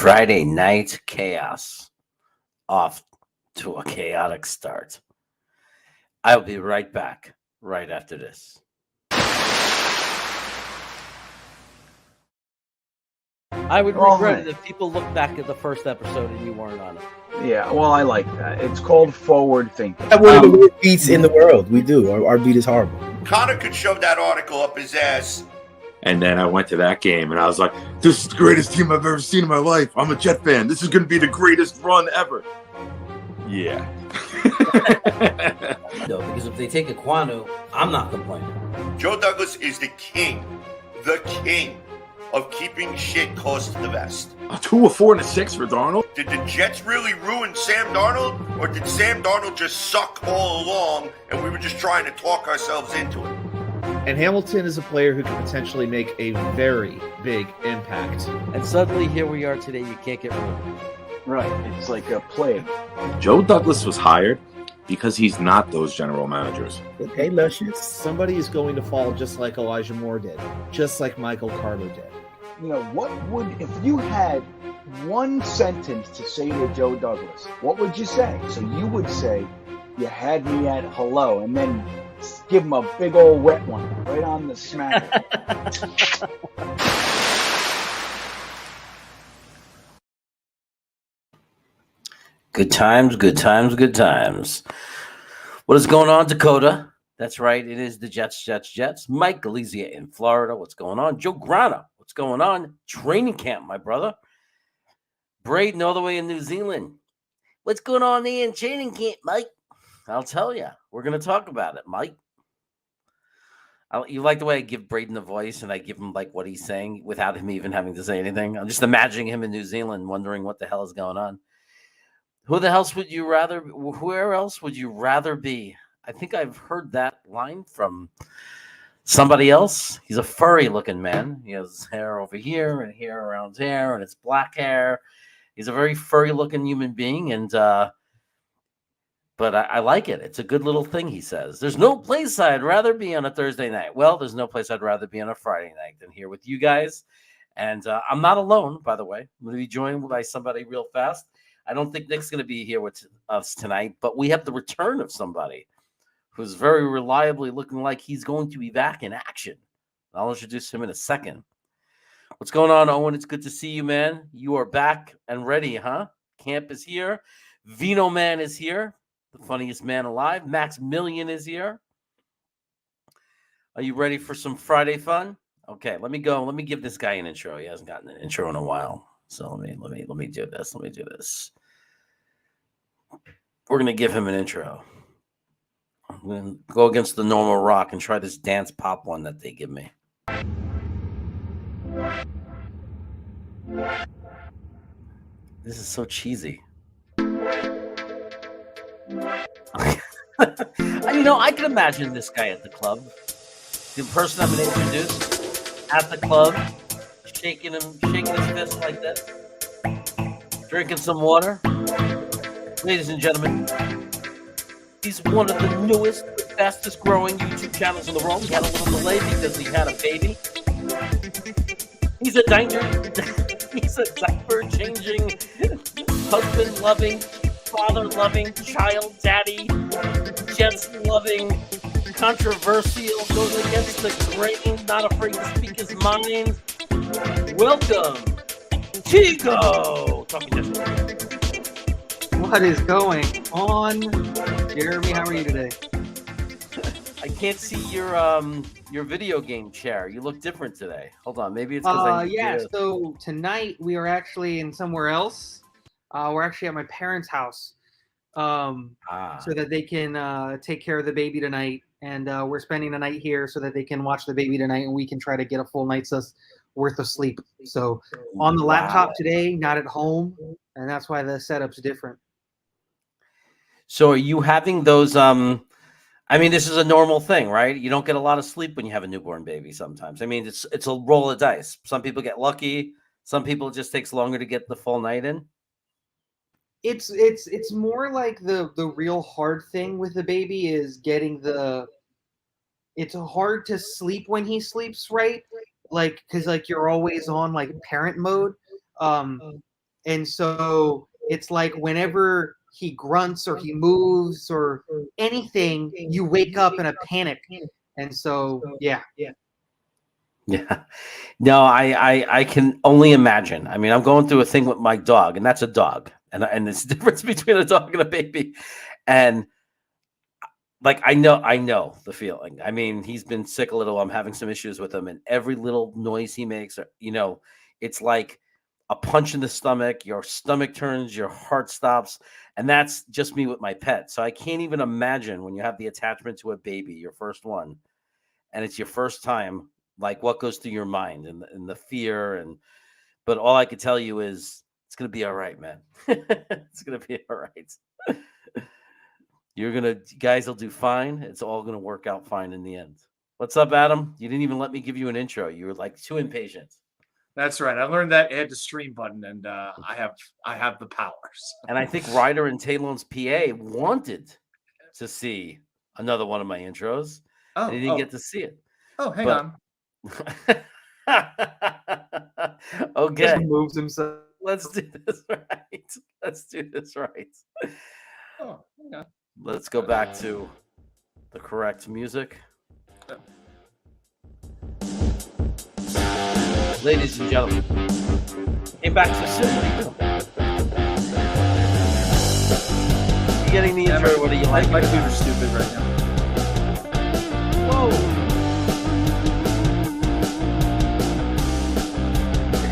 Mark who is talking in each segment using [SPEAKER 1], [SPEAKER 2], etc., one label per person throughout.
[SPEAKER 1] Friday night chaos off to a chaotic start. I'll be right back right after this. I would regret it if people look back at the first episode and you weren't on it.
[SPEAKER 2] Yeah, well, I like that. It's called forward thinking.
[SPEAKER 3] We have one of the worst beats in the world. We do. Our beat is horrible.
[SPEAKER 4] Connor could shove that article up his ass.
[SPEAKER 5] And then I went to that game and I was like, this is the greatest team I've ever seen in my life. I'm a Jet fan. This is going to be the greatest run ever. Yeah.
[SPEAKER 1] No, because if they take Ekwonu, I'm not complaining.
[SPEAKER 4] Joe Douglas is the king of keeping shit close to the vest.
[SPEAKER 5] A 2, a 4, and a 6 for Darnold?
[SPEAKER 4] Did the Jets really ruin Sam Darnold? Or did Sam Darnold just suck all along and we were just trying to talk ourselves into it?
[SPEAKER 6] And Hamilton is a player who can potentially make a very big impact.
[SPEAKER 1] And suddenly here we are today, you can't get rid of him.
[SPEAKER 2] Right. It's like a plague.
[SPEAKER 5] Joe Douglas was hired because he's not those general managers.
[SPEAKER 3] Okay, Luscious.
[SPEAKER 6] Somebody is going to fall just like Elijah Moore did, just like Michael Carter did.
[SPEAKER 2] You know, what would, if you had one sentence to say to Joe Douglas, what would you say? So you would say, you had me at hello, and then give him a big old wet one right on the smack.
[SPEAKER 1] Good times, good times, good times. What is going on, Dakota? That's right. It is the Jets. Mike Galizia in Florida. What's going on? Joe Grana. What's going on? Training camp, my brother. Braden all the way in New Zealand. What's going on there in training camp, Mike? I'll tell you. We're going to talk about it, Mike. You like the way I give Braden a voice and I give him like what he's saying without him even having to say anything? I'm just imagining him in New Zealand wondering what the hell is going on. Where else would you rather be? I think I've heard that line from somebody else. He's a furry looking man. He has hair over here and hair around here, and it's black hair. He's a very furry looking human being, and but I like it. It's a good little thing, he says. There's no place I'd rather be on a Thursday night. Well, there's no place I'd rather be on a Friday night than here with you guys. And I'm not alone, by the way. I'm going to be joined by somebody real fast. I don't think Nick's going to be here with us tonight, but we have the return of somebody who's very reliably looking like he's going to be back in action. I'll introduce him in a second. What's going on, Owen? It's good to see you, man. You are back and ready, huh? Camp is here. Vino Man is here, the funniest man alive. Maximilian is here. Are you ready for some Friday fun? Okay, let me go. Let me give this guy an intro. He hasn't gotten an intro in a while. So let me do this. Let me do this. We're gonna give him an intro. I'm gonna go against the normal rock and try this dance pop one that they give me. This is so cheesy. I can imagine this guy at the club. The person I'm gonna introduce at the club. Shaking his fist like this, drinking some water. Ladies and gentlemen, he's one of the newest, fastest growing YouTube channels in the world. He had a little delay because he had a baby. He's a diaper changing, husband loving, father loving, child daddy, Jets loving, controversial, goes against the grain, not afraid to speak his mind. Welcome, Chico.
[SPEAKER 7] What is going on, Jeremy? How are you today?
[SPEAKER 1] I can't see your video game chair. You look different today. Hold on, maybe it's because
[SPEAKER 7] So tonight we are actually in somewhere else. We're actually at my parents' house, so that they can take care of the baby tonight, and we're spending the night here so that they can watch the baby tonight, and we can try to get a full night's worth of sleep. So on the laptop today, not at home, and that's why the setup's different.
[SPEAKER 1] So are you having those this is a normal thing, right? You don't get a lot of sleep when you have a newborn baby sometimes. I mean, it's a roll of dice. Some people get lucky, some people it just takes longer to get the full night in.
[SPEAKER 7] It's more like the real hard thing with the baby is getting it's hard to sleep when he sleeps, right? Like, because like you're always on like parent mode, And so it's like whenever he grunts or he moves or anything, you wake up in a panic. And so, yeah.
[SPEAKER 1] Yeah. No, I can only imagine. I mean, I'm going through a thing with my dog, and that's a dog. And there's a difference between a dog and a baby. And like I know the feeling. I mean, he's been sick a little. I'm having some issues with him, and every little noise he makes, it's like a punch in the stomach. Your stomach turns, your heart stops, and that's just me with my pet. So I can't even imagine when you have the attachment to a baby, your first one, and it's your first time. Like what goes through your mind and the fear but all I can tell you is it's gonna be all right, man. It's gonna be all right. You guys will do fine. It's all gonna work out fine in the end. What's up, Adam? You didn't even let me give you an intro. You were like too impatient.
[SPEAKER 8] That's right. I learned that add to stream button, and I have the powers.
[SPEAKER 1] And I think Ryder and Talon's PA wanted to see another one of my intros.
[SPEAKER 8] Oh,
[SPEAKER 1] They didn't get to see it.
[SPEAKER 8] Oh, hang on.
[SPEAKER 1] Okay.
[SPEAKER 7] Just moves himself.
[SPEAKER 1] Let's do this right. Let's do this right.
[SPEAKER 8] Oh, hang on.
[SPEAKER 1] Let's go back to the correct music. Ladies and gentlemen, came back to Cinema. You getting the intro? What do you like?
[SPEAKER 8] My computer's stupid right now.
[SPEAKER 1] Whoa.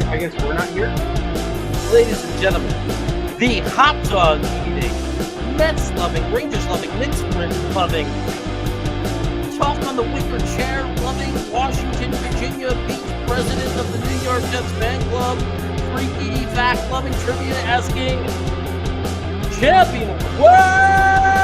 [SPEAKER 7] I guess we're not here.
[SPEAKER 1] Ladies and gentlemen, the hot dog eating, Mets loving, Rangers loving, Knicks loving, talk on the wicker chair loving, Washington, Virginia Beach president of the New York Jets fan club, freaky fact loving, trivia asking, champion of the world!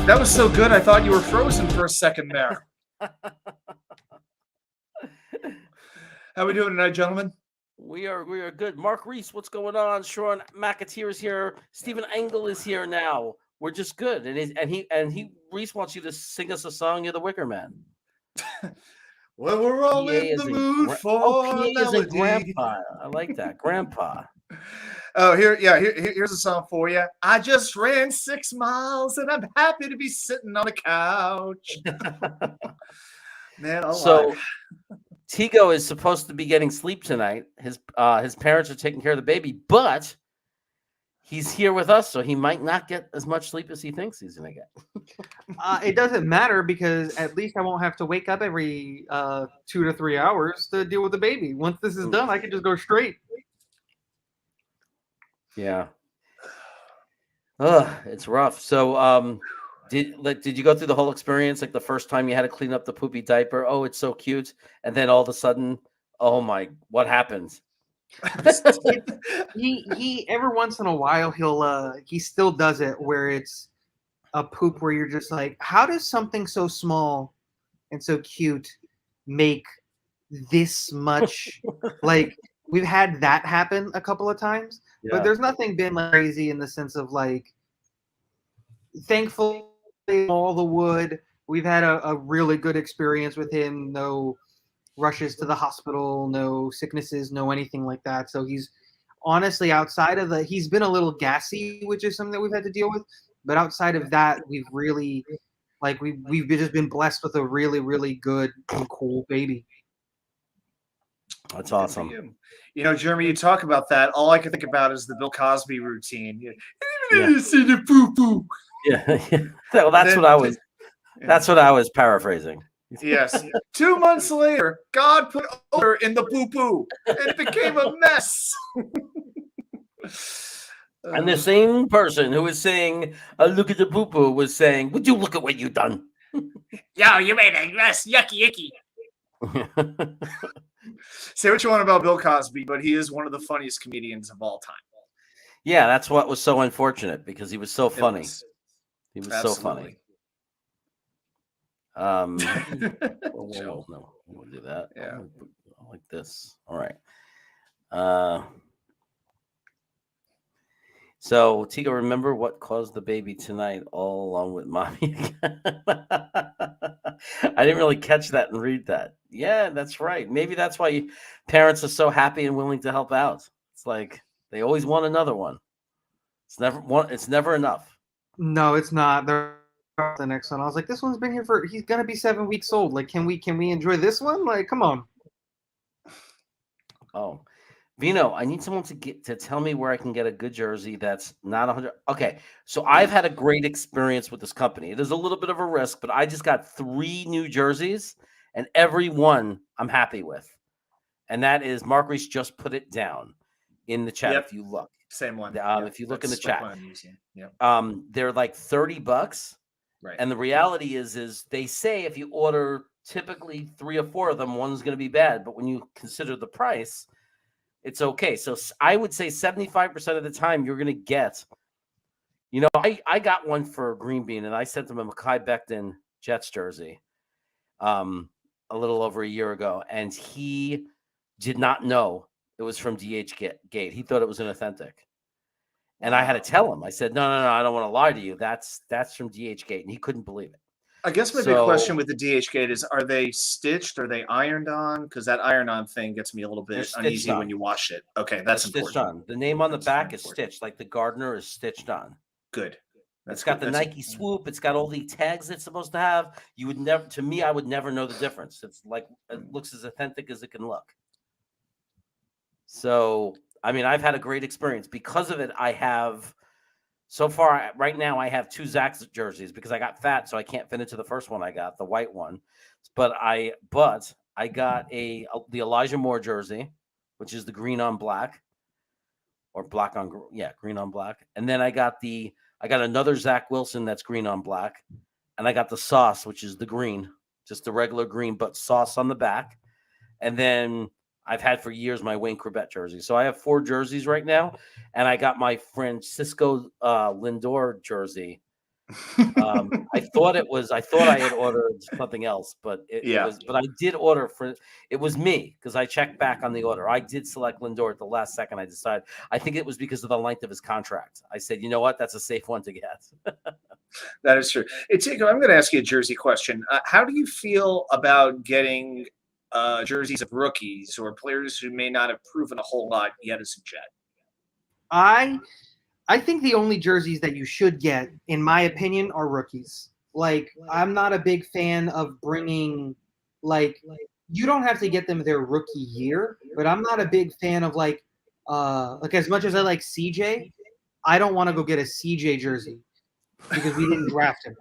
[SPEAKER 8] That was so good, I thought you were frozen for a second there. How we doing tonight, gentlemen?
[SPEAKER 1] We are good. Mark Reese, what's going on? Sean McAteer is here. Stephen Engel is here now. We're just good. And Reese wants you to sing us a song. You're the Wicker Man.
[SPEAKER 8] Well, we're all in the mood for
[SPEAKER 1] PA is a
[SPEAKER 8] melody.
[SPEAKER 1] grandpa. I like that, grandpa.
[SPEAKER 8] Oh, here's a song for you. I just ran 6 miles and I'm happy to be sitting on the couch. Man,
[SPEAKER 1] so Tigo is supposed to be getting sleep tonight. His parents are taking care of the baby, but he's here with us, so he might not get as much sleep as he thinks he's going to get.
[SPEAKER 7] It doesn't matter because at least I won't have to wake up every 2 to 3 hours to deal with the baby. Once this is done, I can just go straight.
[SPEAKER 1] Yeah. It's rough. So, did you go through the whole experience? Like the first time you had to clean up the poopy diaper? Oh, it's so cute. And then all of a sudden, oh my, what happened?
[SPEAKER 7] he every once in a while he still does it where it's a poop where you're just like, how does something so small and so cute make this much? Like we've had that happen a couple of times, but there's nothing been like crazy in the sense of like, thankfully all the wood, we've had a really good experience with him. No rushes to the hospital, no sicknesses, no anything like that. So he's honestly outside of he's been a little gassy, which is something that we've had to deal with. But outside of that, we've really we've just been blessed with a really, really good and cool baby.
[SPEAKER 1] That's awesome.
[SPEAKER 8] You know, Jeremy, you talk about that. All I can think about is the Bill Cosby routine.
[SPEAKER 1] Yeah.
[SPEAKER 8] See the poo-poo.
[SPEAKER 1] Yeah. Well, that's what I was paraphrasing.
[SPEAKER 8] Yes. 2 months later, God put odor in the poo-poo, and it became a mess.
[SPEAKER 1] And the same person who was saying, look at the poo-poo, was saying, would you look at what you've done?
[SPEAKER 8] Yo, you made a mess. Yucky, yucky. Say what you want about Bill Cosby, but he is one of the funniest comedians of all time.
[SPEAKER 1] Yeah, that's what was so unfortunate because he was so funny. He was so funny. No, we'll do that.
[SPEAKER 8] Yeah.
[SPEAKER 1] Like this. All right. So, Tigo, remember what caused the baby tonight all along with mommy? I didn't really catch that and read that. Yeah, that's right. Maybe that's why parents are so happy and willing to help out. It's like they always want another one. It's never enough.
[SPEAKER 7] No, it's not. They're the next one. I was like, this one's been here for. He's gonna be 7 weeks old. Like, can we enjoy this one? Like, come on.
[SPEAKER 1] Oh, Vino, I need someone to tell me where I can get a good jersey that's not 100. Okay, so I've had a great experience with this company. It is a little bit of a risk, but I just got 3 new jerseys, and every one I'm happy with. And that is Mark Reese just put it down in the chat.
[SPEAKER 8] Yep.
[SPEAKER 1] If you look,
[SPEAKER 8] Same one.
[SPEAKER 1] if you look in the
[SPEAKER 8] That's like
[SPEAKER 1] chat,
[SPEAKER 8] one I'm using. Yep.
[SPEAKER 1] they're like $30.
[SPEAKER 8] Right.
[SPEAKER 1] And the reality is they say if you order typically 3 or 4 of them, one's going to be bad. But when you consider the price, it's okay. So I would say 75% of the time you're going to get, I got one for Green Bean and I sent him a Mekhi Becton Jets jersey a little over a year ago. And he did not know it was from DH Gate. He thought it was inauthentic. And I had to tell him, I said, no, I don't want to lie to you. That's from DH Gate. And he couldn't believe it.
[SPEAKER 8] I guess my big question with the DH Gate is, are they stitched? Are they ironed on? Because that iron-on thing gets me a little bit uneasy when you wash it. Okay, that's important.
[SPEAKER 1] Stitched on. The name on the back is stitched, like the Gardner is stitched on.
[SPEAKER 8] Good.
[SPEAKER 1] It's got the Nike swoop. It's got all the tags it's supposed to have. You would never, to me, I would never know the difference. It's like, it looks as authentic as it can look. So, I mean, I've had a great experience because of it. I have. So far, right now, I have 2 Zach jerseys because I got fat, so I can't fit into the first one I got, the white one. But I got the Elijah Moore jersey, which is the green on black, or black on green on black. And then I got another Zach Wilson that's green on black, and I got the sauce, which is the green, just the regular green, but sauce on the back. And then I've had for years my Wayne Corbett jersey. So I have 4 jerseys right now, and I got my Francisco Lindor jersey. I thought I had ordered something else, but I did order it was me because I checked back on the order. I did select Lindor at the last second. I decided. I think it was because of the length of his contract. I said, you know what, that's a safe one to get.
[SPEAKER 8] That is true. I'm going to ask you a jersey question. How do you feel about getting jerseys of rookies or players who may not have proven a whole lot yet as a Jet?
[SPEAKER 7] I think the only jerseys that you should get, in my opinion, are rookies. Like, I'm not a big fan of bringing, like, you don't have to get them their rookie year, but I'm not a big fan of, like as much as I like CJ, I don't want to go get a CJ jersey because we didn't draft him.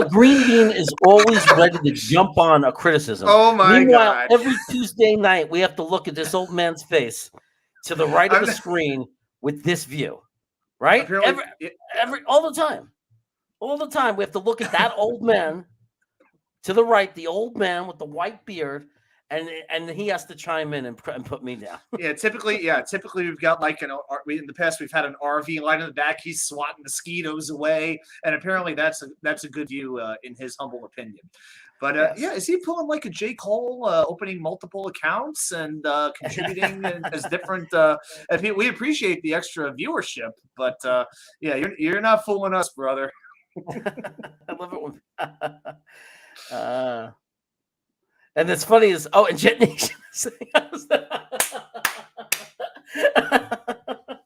[SPEAKER 1] Green Bean is always ready to jump on a criticism.
[SPEAKER 8] Oh, my God.
[SPEAKER 1] Every Tuesday night, we have to look at this old man's face to the right of the screen with this view, right? All the time. All the time, we have to look at that old man to the right, the old man with the white beard, and he has to chime in and put me down.
[SPEAKER 8] Typically we've got like in the past we've had an RV line in the back. He's swatting mosquitoes away, and apparently that's a good view in his humble opinion. But yes. Is he pulling like a J. Cole, opening multiple accounts and contributing as different? We appreciate the extra viewership, but you're not fooling us, brother.
[SPEAKER 1] I love it when. And that's funny is and Jet Nation.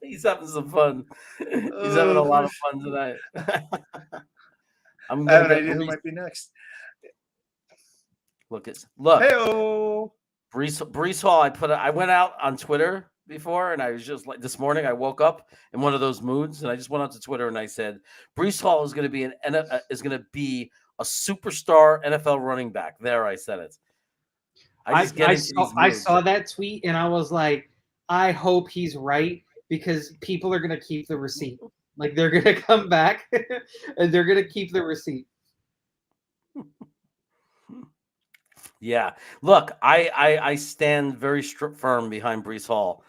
[SPEAKER 1] He's having some fun. He's having a lot of fun tonight.
[SPEAKER 8] I'm gonna get who might be next.
[SPEAKER 1] Look.
[SPEAKER 8] Hey-o.
[SPEAKER 1] Breece Hall. I went out on Twitter before, and I was just like this morning. I woke up in one of those moods, and I just went out to Twitter and I said, Breece Hall is going to be a superstar NFL running back. There, I said it.
[SPEAKER 7] I saw that tweet and I was like, I hope he's right because people are going to keep the receipt. Like they're going to come back and they're going to keep the receipt.
[SPEAKER 1] Yeah. Look, I stand very firm behind Breece Hall.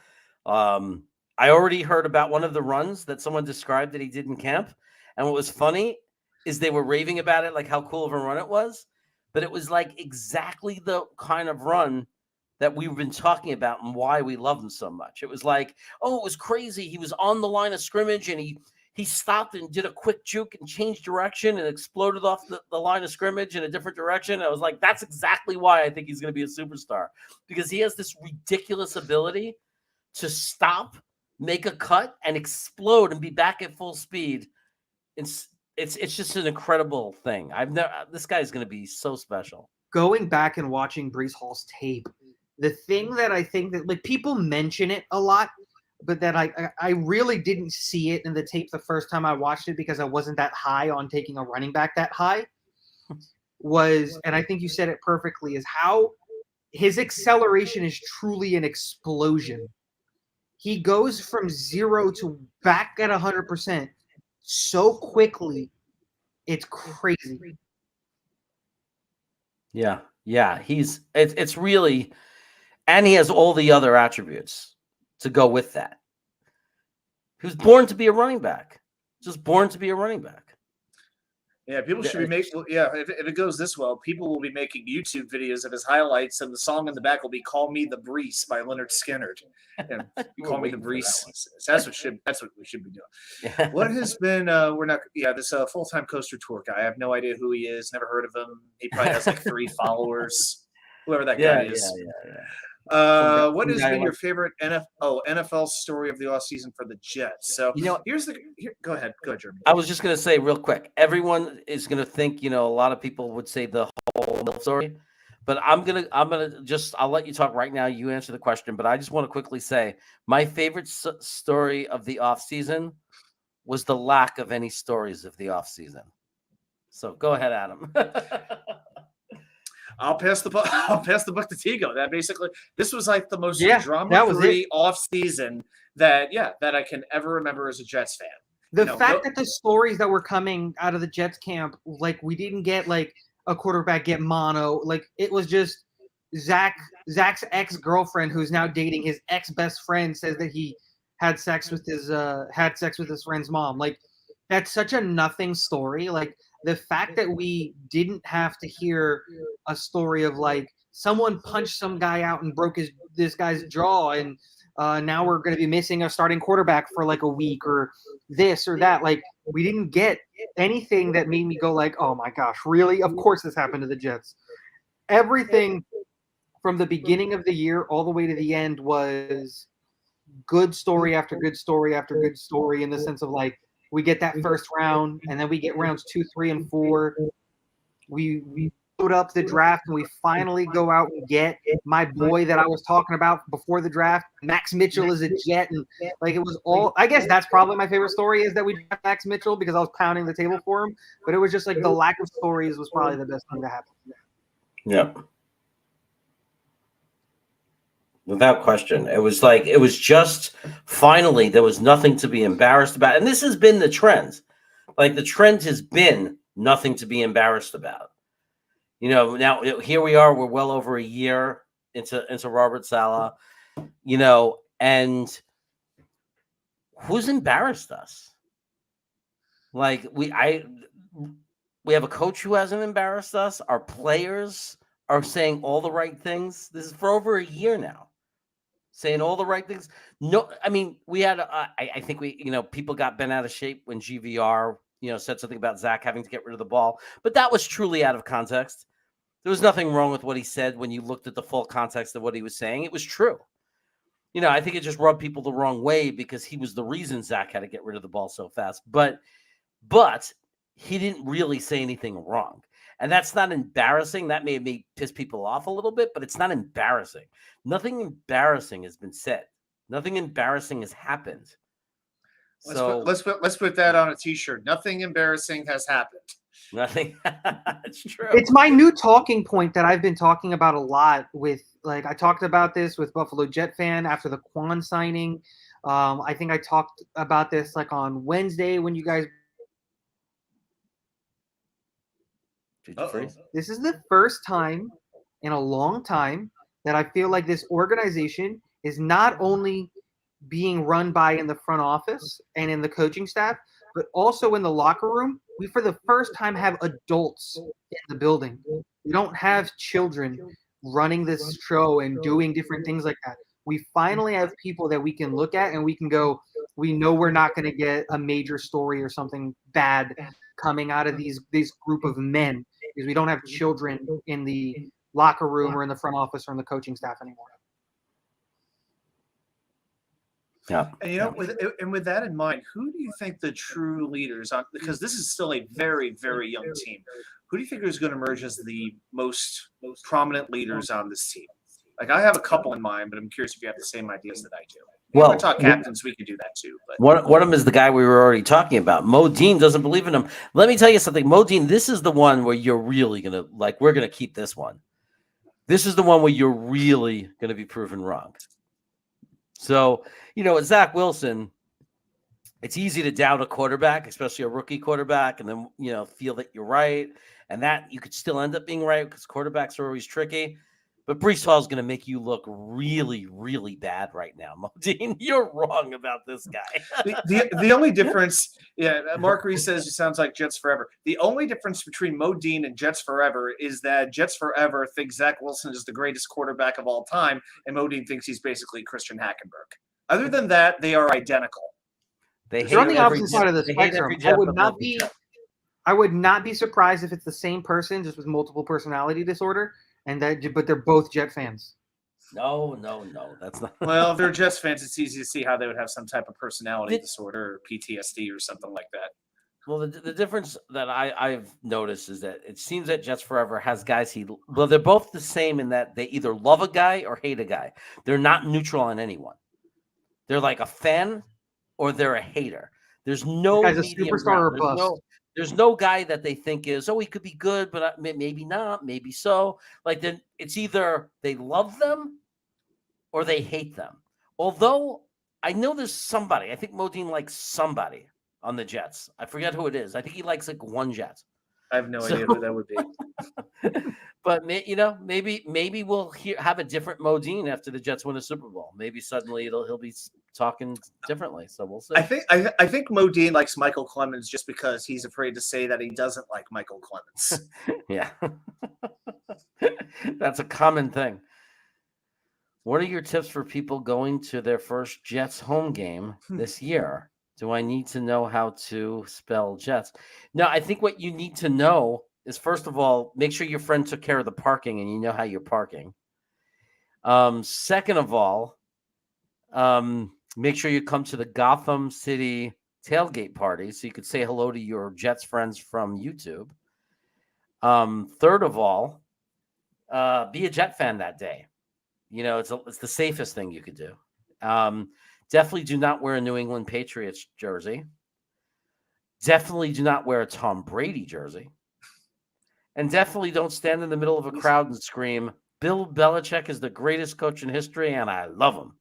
[SPEAKER 1] I already heard about one of the runs that someone described that he did in camp. And what was funny is they were raving about it, like how cool of a run it was. But it was like exactly the kind of run that we've been talking about and why we love him so much. It was like, oh, it was crazy. He was on the line of scrimmage and he stopped and did a quick juke and changed direction and exploded off the line of scrimmage in a different direction. I was like, that's exactly why I think he's going to be a superstar, because he has this ridiculous ability to stop, make a cut, and explode and be back at full speed. It's just an incredible thing. This guy's going to be so special.
[SPEAKER 7] Going back and watching Breece Hall's tape, the thing that I think that, like, people mention it a lot, but that I really didn't see it in the tape the first time I watched it because I wasn't that high on taking a running back that high, was, and I think you said it perfectly, is how his acceleration is truly an explosion. He goes from 0 to back at 100% so quickly. It's crazy.
[SPEAKER 1] Yeah. It's really, and he has all the other attributes to go with that. He was born to be a running back. Just born to be a running back.
[SPEAKER 8] Yeah, people should be making. Yeah, if it goes this well, people will be making YouTube videos of his highlights, and the song in the back will be "Call Me the Breece" by Leonard Skinner. And Call Me the Breece. That's what we should be doing.
[SPEAKER 1] Yeah.
[SPEAKER 8] What has been? We're not. Yeah, this full-time coaster tour guy. I have no idea who he is. Never heard of him. He probably has like 3 followers. Whoever that guy is.
[SPEAKER 1] Yeah.
[SPEAKER 8] What has been your favorite NFL story of the offseason for the Jets? So go ahead, Jeremy.
[SPEAKER 1] I was just gonna say real quick. Everyone is gonna think, a lot of people would say the whole story, but I'll let you talk right now. You answer the question, but I just want to quickly say my favorite story of the offseason was the lack of any stories of the offseason. So go ahead, Adam.
[SPEAKER 8] I'll pass the buck to Tigo. This was like the most drama-free off season that I can ever remember as a Jets fan.
[SPEAKER 7] The fact that the stories that were coming out of the Jets camp, like, we didn't get like a quarterback get mono. Like, it was just Zach's ex-girlfriend, who's now dating his ex-best friend, says that he had sex with his friend's mom. Like, that's such a nothing story. Like, the fact that we didn't have to hear a story of like someone punched some guy out and broke this guy's jaw, and now we're going to be missing a starting quarterback for like a week or this or that. Like, we didn't get anything that made me go like, oh my gosh, really? Of course this happened to the Jets. Everything from the beginning of the year all the way to the end was good story after good story after good story, in the sense of like, we get that first round, and then we get rounds 2, 3, and 4. We put up the draft, and we finally go out and get my boy that I was talking about before the draft. Max Mitchell is a Jet, and like, it was all. I guess that's probably my favorite story, is that we draft Max Mitchell, because I was pounding the table for him. But it was just like the lack of stories was probably the best thing to happen.
[SPEAKER 1] Yep. Without question. It was just finally there was nothing to be embarrassed about. And this has been the trend. Like, the trend has been nothing to be embarrassed about. Now here we are, we're well over a year into Robert Saleh, and who's embarrassed us? Like, we have a coach who hasn't embarrassed us. Our players are saying all the right things. This is for over a year now. Saying all the right things. No, I mean, we had, I think people got bent out of shape when GVR, said something about Zach having to get rid of the ball, but that was truly out of context. There was nothing wrong with what he said when you looked at the full context of what he was saying. It was true. I think it just rubbed people the wrong way because he was the reason Zach had to get rid of the ball so fast. But he didn't really say anything wrong. And that's not embarrassing. That may piss people off a little bit, but it's not embarrassing. Nothing embarrassing has been said. Nothing embarrassing has happened.
[SPEAKER 8] Let's put that on a T-shirt. Nothing embarrassing has happened.
[SPEAKER 1] Nothing. It's true.
[SPEAKER 7] It's my new talking point that I've been talking about a lot with, like, I talked about this with Buffalo Jet fan after the Quan signing. I think I talked about this like on Wednesday when you guys. This is the first time in a long time that I feel like this organization is not only being run by in the front office and in the coaching staff, but also in the locker room. We, for the first time, have adults in the building. We don't have children. running this show and doing different things like that. We finally have people that we can look at and we can go, we know we're not going to get a major story or something bad coming out of these group of men because we don't have children in the locker room or in the front office or in the coaching staff anymore.
[SPEAKER 1] Yeah.
[SPEAKER 8] And with that in mind, who do you think the true leaders on? Because this is still a very, very young team. Who do you think is going to emerge as the most prominent leaders on this team? Like I have a couple in mind, but I'm curious if you have the same ideas that I do.
[SPEAKER 1] Well,
[SPEAKER 8] we talk captains, we can do that too. But
[SPEAKER 1] one of them is the guy we were already talking about. Mo Dean doesn't believe in him. Let me tell you something. Mo Dean, this is the one where you're really gonna we're gonna keep this one. This is the one where you're really gonna be proven wrong. So, with Zach Wilson, it's easy to doubt a quarterback, especially a rookie quarterback, and then, feel that you're right. And that you could still end up being right because quarterbacks are always tricky. But Breece Hall is going to make you look really, really bad right now. Modine, you're wrong about this guy.
[SPEAKER 8] the only difference, Mark Reese says it sounds like Jets Forever. The only difference between Modine and Jets Forever is that Jets Forever thinks Zach Wilson is the greatest quarterback of all time, and Modine thinks he's basically Christian Hackenberg. Other than that, they are identical.
[SPEAKER 7] They're on the opposite side of the spectrum. I would not be surprised if it's the same person, just with multiple personality disorder. But they're both Jet fans.
[SPEAKER 1] No, that's not.
[SPEAKER 8] Well, if they're Jets fans, it's easy to see how they would have some type of personality disorder or PTSD or something like that.
[SPEAKER 1] Well, the difference that I've noticed is that it seems that Jets Forever has guys they're both the same in that they either love a guy or hate a guy. They're not neutral on anyone. They're like a fan or they're a hater. There's no
[SPEAKER 7] guy's a superstar or bust.
[SPEAKER 1] There's no guy that they think is, he could be good, but maybe not, maybe so. Like then it's either they love them or they hate them. Although I know there's somebody, I think Modine likes somebody on the Jets. I forget who it is. I think he likes like one Jet.
[SPEAKER 8] I have no idea who that would be.
[SPEAKER 1] But maybe we'll have a different Modine after the Jets win a Super Bowl. Maybe suddenly he'll be talking differently. So we'll see.
[SPEAKER 8] I think Modine likes Michael Clemens just because he's afraid to say that he doesn't like Michael Clemens.
[SPEAKER 1] Yeah, that's a common thing. What are your tips for people going to their first Jets home game this year? Do I need to know how to spell Jets? No, I think what you need to know is, first of all, make sure your friend took care of the parking and you know how you're parking. Second of all, make sure you come to the Gotham City tailgate party so you could say hello to your Jets friends from YouTube. Third of all, be a Jet fan that day. It's the safest thing you could do. Definitely do not wear a New England Patriots jersey. Definitely do not wear a Tom Brady jersey. And definitely don't stand in the middle of a crowd and scream, Bill Belichick is the greatest coach in history, and I love him.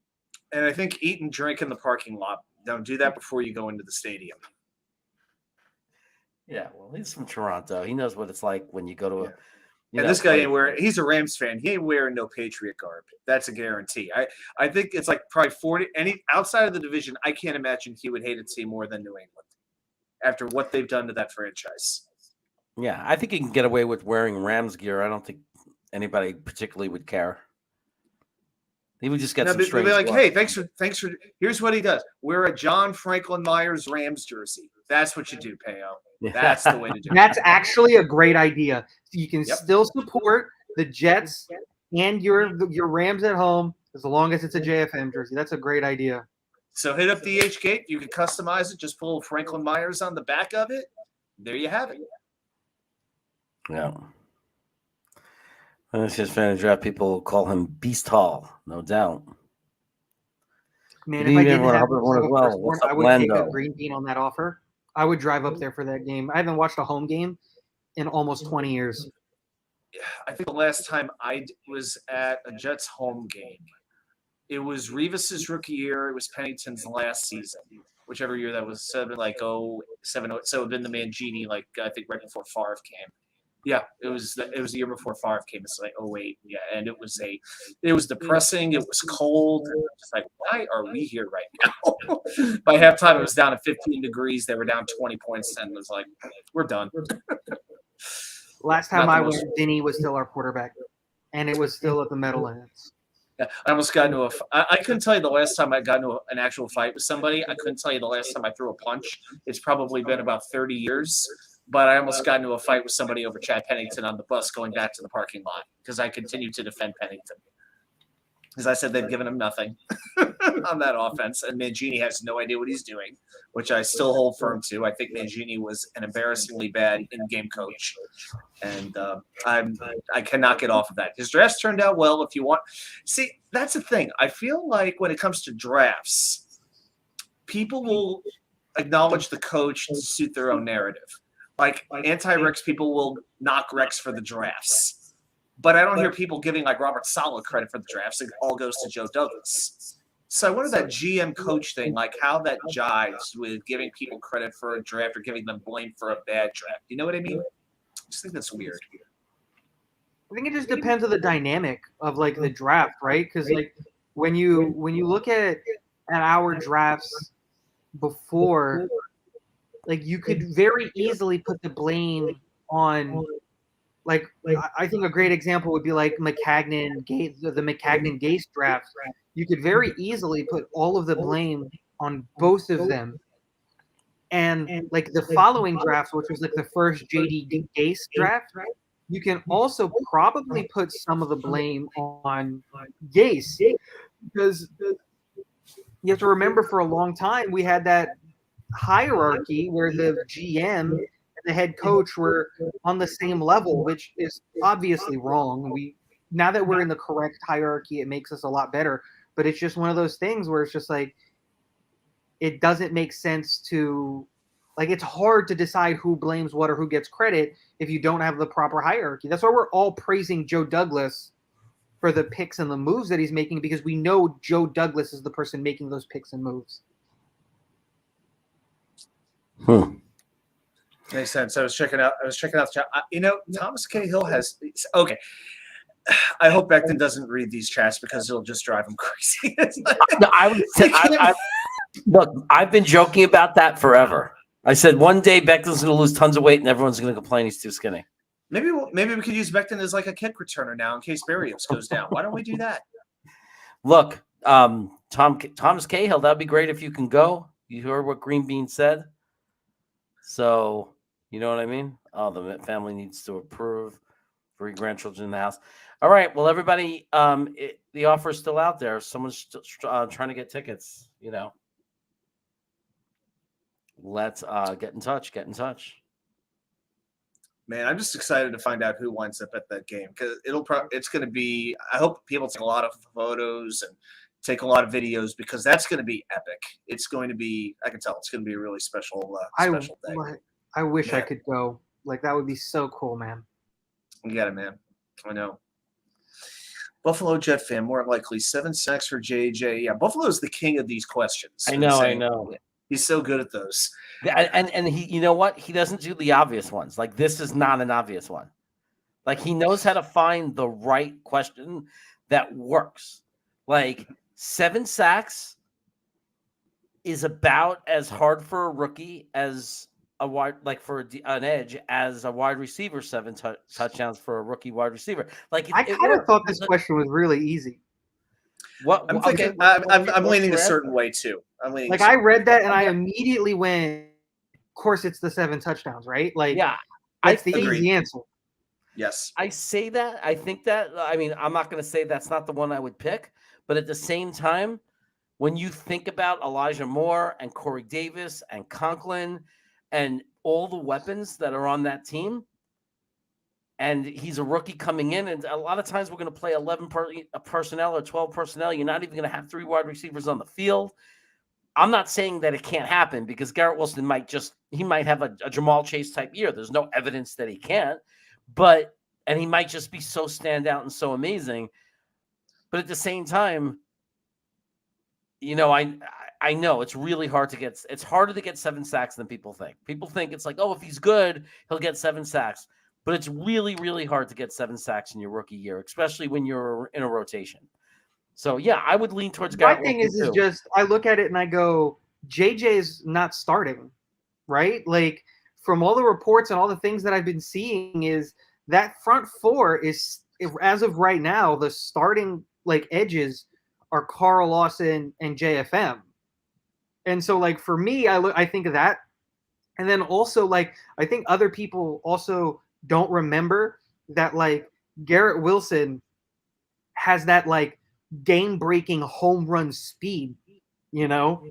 [SPEAKER 8] And I think eat and drink in the parking lot. Don't do that before you go into the stadium.
[SPEAKER 1] Yeah, well, he's from Toronto. He knows what it's like when you go to a...
[SPEAKER 8] This guy ain't wearing. He's a Rams fan. He ain't wearing no Patriot garb. That's a guarantee. I think it's like probably 40. Outside of the division, I can't imagine he would hate a team more than New England after what they've done to that franchise.
[SPEAKER 1] Yeah, I think he can get away with wearing Rams gear. I don't think anybody particularly would care. He would just get some strange.
[SPEAKER 8] They'll be like, hey, thanks for. Here's what he does: wear a John Franklin Myers Rams jersey. That's what you do, Peo. That's the way to do it.
[SPEAKER 7] That's actually a great idea. You can still support the Jets and your Rams at home as long as it's a JFM jersey. That's a great idea.
[SPEAKER 8] So hit up DH Gate. You can customize it. Just pull Franklin Myers on the back of it. There you have it.
[SPEAKER 1] Yeah. When it's his fan draft, people call him Beast Hall, no doubt.
[SPEAKER 7] Man, if I didn't have I would take a green bean on that offer. I would drive up there for that game. I haven't watched a home game in almost 20 years.
[SPEAKER 8] I think the last time I was at a Jets home game, it was Revis's rookie year. It was Pennington's last season, whichever year that was. So it would been like 07, so it would have been the Mangini, like I think right before Favre came. Yeah, it was the year before Favre came. It's like 08. Yeah, and it was depressing. It was cold. It was just like, why are we here right now? By halftime, it was down to 15 degrees. They were down 20 points, and it was like, we're done.
[SPEAKER 7] Last time I went, Vinny was still our quarterback. and it was still at the Meadowlands.
[SPEAKER 8] Yeah, I almost got into I couldn't tell you the last time I got into an actual fight with somebody. I couldn't tell you the last time I threw a punch. It's probably been about 30 years. But I almost got into a fight with somebody over Chad Pennington on the bus going back to the parking lot because I continued to defend Pennington. Because I said they've given him nothing on that offense, and Mangini has no idea what he's doing, which I still hold firm to. I think Mangini was an embarrassingly bad in-game coach, and I cannot get off of that. His drafts turned out well. If you want, see, that's the thing. I feel like when it comes to drafts, people will acknowledge the coach to suit their own narrative. Like anti-Rex people will knock Rex for the drafts. But I don't hear people giving like Robert Saleh credit for the drafts. It all goes to Joe Douglas. So I wonder that GM coach thing, like how that jives with giving people credit for a draft or giving them blame for a bad draft. You know what I mean? I just think that's weird.
[SPEAKER 7] I think it just depends on the dynamic of like the draft, right? Because like when you look at our drafts before, like you could very easily put the blame on. Like I think a great example would be like Maccagnan Gates, the Maccagnan Gates draft. You could very easily put all of the blame on both of them. And like the following drafts, which was like the first JD Gates draft, you can also probably put some of the blame on Gates because you have to remember for a long time we had that hierarchy where the GM the head coach were on the same level, which is obviously wrong. Now that we're in the correct hierarchy, it makes us a lot better. But it's just one of those things where it's just like it doesn't make sense to like it's hard to decide who blames what or who gets credit if you don't have the proper hierarchy. That's why we're all praising Joe Douglas for the picks and the moves that he's making because we know Joe Douglas is the person making those picks and moves.
[SPEAKER 8] Makes sense. I was checking out the chat. Thomas Cahill has okay. I hope Becton doesn't read these chats because it'll just drive him crazy.
[SPEAKER 1] No, I would say, look, I've been joking about that forever. I said one day Becton's going to lose tons of weight and everyone's going to complain he's too skinny.
[SPEAKER 8] Maybe we could use Becton as like a kick returner now in case Barrios goes down. Why don't we do that?
[SPEAKER 1] Look, Thomas Cahill, that'd be great if you can go. You heard what Green Bean said. So, you know what I mean? Oh, the family needs to approve. 3 grandchildren in the house. All right. Well, everybody, the offer is still out there. Someone's still trying to get tickets, Let's get in touch.
[SPEAKER 8] Man, I'm just excited to find out who winds up at that game because it's going to be. I hope people take a lot of photos and take a lot of videos because that's going to be epic. It's going to be. I can tell it's going to be a really special day.
[SPEAKER 7] I wish I could go. Like that would be so cool, man.
[SPEAKER 8] You got it, man. I know. Buffalo Jet fan, more likely 7 sacks for JJ. Yeah, Buffalo's the king of these questions.
[SPEAKER 1] I know.
[SPEAKER 8] He's so good at those.
[SPEAKER 1] And he, you know what? He doesn't do the obvious ones. Like this is not an obvious one. Like he knows how to find the right question that works. Like 7 sacks is about as hard for a rookie as a wide, like for an edge, as a wide receiver. 7 touchdowns for a rookie wide receiver. Like
[SPEAKER 7] I kind of thought this question was really easy.
[SPEAKER 8] I'm thinking, I'm leaning a certain way too.
[SPEAKER 7] I read that and I immediately went. Of course, it's the 7 touchdowns, right? Like,
[SPEAKER 1] yeah,
[SPEAKER 7] that's the easy answer.
[SPEAKER 8] Yes,
[SPEAKER 1] I say that. I think that. I mean, I'm not going to say that's not the one I would pick, but at the same time, when you think about Elijah Moore and Corey Davis and Conklin and all the weapons that are on that team, and he's a rookie coming in, and a lot of times we're going to play 11 personnel or 12 personnel. You're not even going to have 3 wide receivers on the field. I'm not saying that it can't happen because Garrett Wilson might have a Jamal Chase type year. There's no evidence that he can't, and he might just be so standout and so amazing. But at the same time, I know it's really hard to get. It's harder to get 7 sacks than people think. People think it's like, oh, if he's good, he'll get 7 sacks. But it's really, really hard to get 7 sacks in your rookie year, especially when you're in a rotation. So, yeah, I would lean towards Garrett.
[SPEAKER 7] My thing is just I look at it and I go, JJ's not starting, right? Like from all the reports and all the things that I've been seeing is that front 4 is as of right now, the starting like edges are Carl Lawson and JFM. And so like for me, I think of that. And then also like I think other people also don't remember that like Garrett Wilson has that like game-breaking home run speed, you know?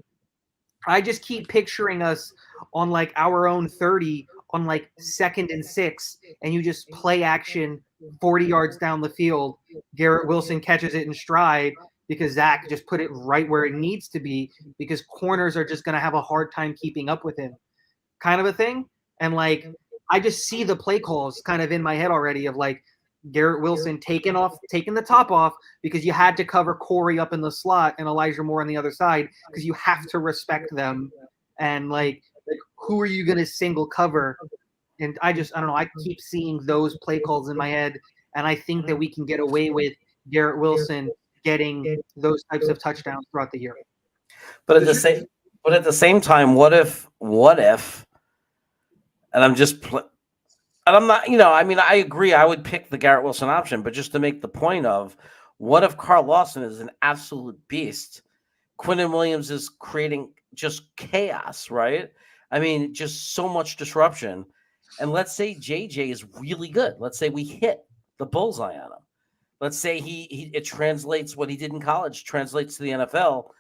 [SPEAKER 7] I just keep picturing us on like our own 30 on like 2nd and 6, and you just play action 40 yards down the field. Garrett Wilson catches it in stride because Zach just put it right where it needs to be because corners are just going to have a hard time keeping up with him, kind of a thing. And like, I just see the play calls kind of in my head already of like Garrett Wilson taking the top off because you had to cover Corey up in the slot and Elijah Moore on the other side because you have to respect them. And like who are you going to single cover? And I don't know. I keep seeing those play calls in my head. And I think that we can get away with Garrett Wilson getting those types of touchdowns throughout the year.
[SPEAKER 1] But at the same time, what if, and I'm just, and I'm not, I mean, I agree. I would pick the Garrett Wilson option, but just to make the point of what if Carl Lawson is an absolute beast? Quinnen Williams is creating just chaos, right? I mean, just so much disruption. And let's say JJ is really good. Let's say we hit the bullseye on him. Let's say it translates what he did in college, translates to the NFL.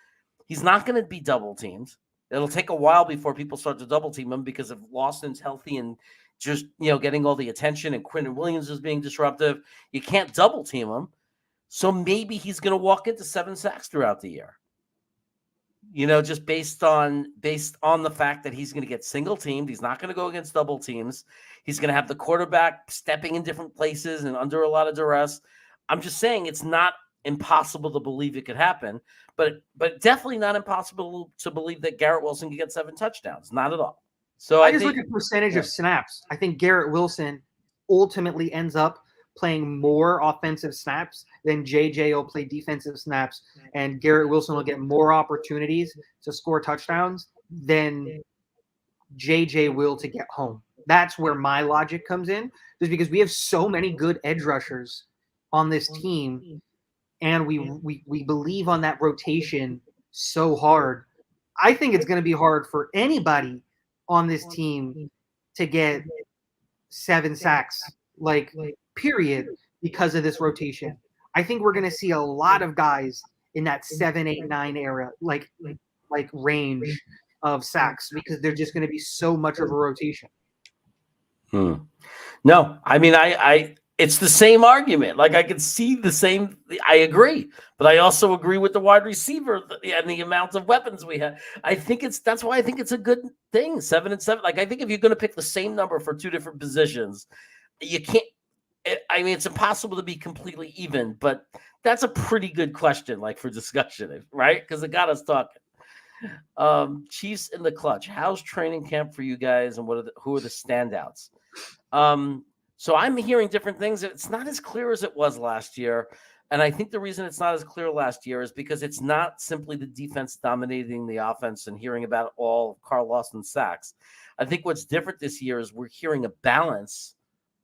[SPEAKER 1] He's not going to be double teamed. It'll take a while before people start to double team him because if Lawson's healthy and just, getting all the attention and Quinnen Williams is being disruptive, you can't double team him. So maybe he's going to walk into 7 sacks throughout the year. Just based on the fact that he's going to get single teamed. He's not going to go against double teams. He's going to have the quarterback stepping in different places and under a lot of duress. I'm just saying it's not impossible to believe it could happen, but definitely not impossible to believe that Garrett Wilson can get 7 touchdowns. Not at all. So
[SPEAKER 7] I just look at percentage of snaps. I think Garrett Wilson ultimately ends up playing more offensive snaps than JJ will play defensive snaps, and Garrett Wilson will get more opportunities to score touchdowns than JJ will to get home. That's where my logic comes in, just because we have so many good edge rushers on this team, and we believe on that rotation so hard. I think it's going to be hard for anybody on this team to get 7 sacks, period, because of this rotation. I think we're going to see a lot of guys in that 7, 8, 9 era, like range of sacks because they're just going to be so much of a rotation.
[SPEAKER 1] No, I mean, I it's the same argument. Like I can see the same. I agree, but I also agree with the wide receiver and the amount of weapons we have. That's why I think it's a good thing. 7 and 7. Like I think if you're going to pick the same number for 2 different positions, you can't. I mean, it's impossible to be completely even, but that's a pretty good question, for discussion, right? Because it got us talking. Chiefs in the clutch. How's training camp for you guys, and who are the standouts? So I'm hearing different things. It's not as clear as it was last year, and I think the reason it's not as clear last year is because it's not simply the defense dominating the offense and hearing about all of Carl Lawson's sacks. I think what's different this year is we're hearing a balance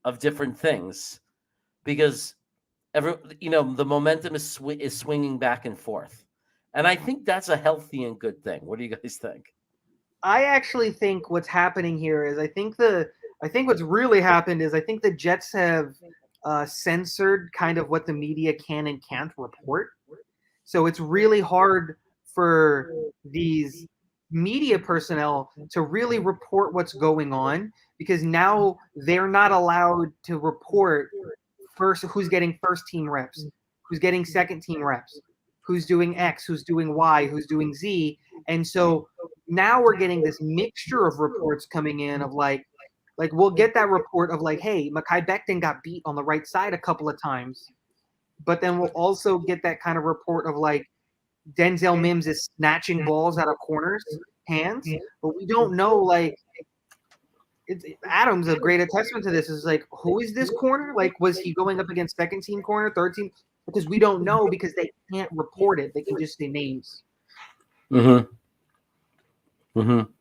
[SPEAKER 1] of different things because the momentum is swinging back and forth. And I think that's a healthy and good thing. What do you guys think?
[SPEAKER 7] I actually think what's happening here is I think what's really happened is I think the Jets have censored kind of what the media can and can't report. So it's really hard for these media personnel to really report what's going on because now they're not allowed to report who's getting first team reps, who's getting second team reps, who's doing X, who's doing Y, who's doing Z. And so now we're getting this mixture of reports coming in of like we'll get that report of hey, Mekhi Becton got beat on the right side a couple of times. But then we'll also get that kind of report of Denzel Mims is snatching balls out of corners' hands. But we don't know Adam's a great attestament to this. Is who is this corner? Was he going up against second team corner, third team? Because we don't know because they can't report it. They can just say names.
[SPEAKER 1] I mean,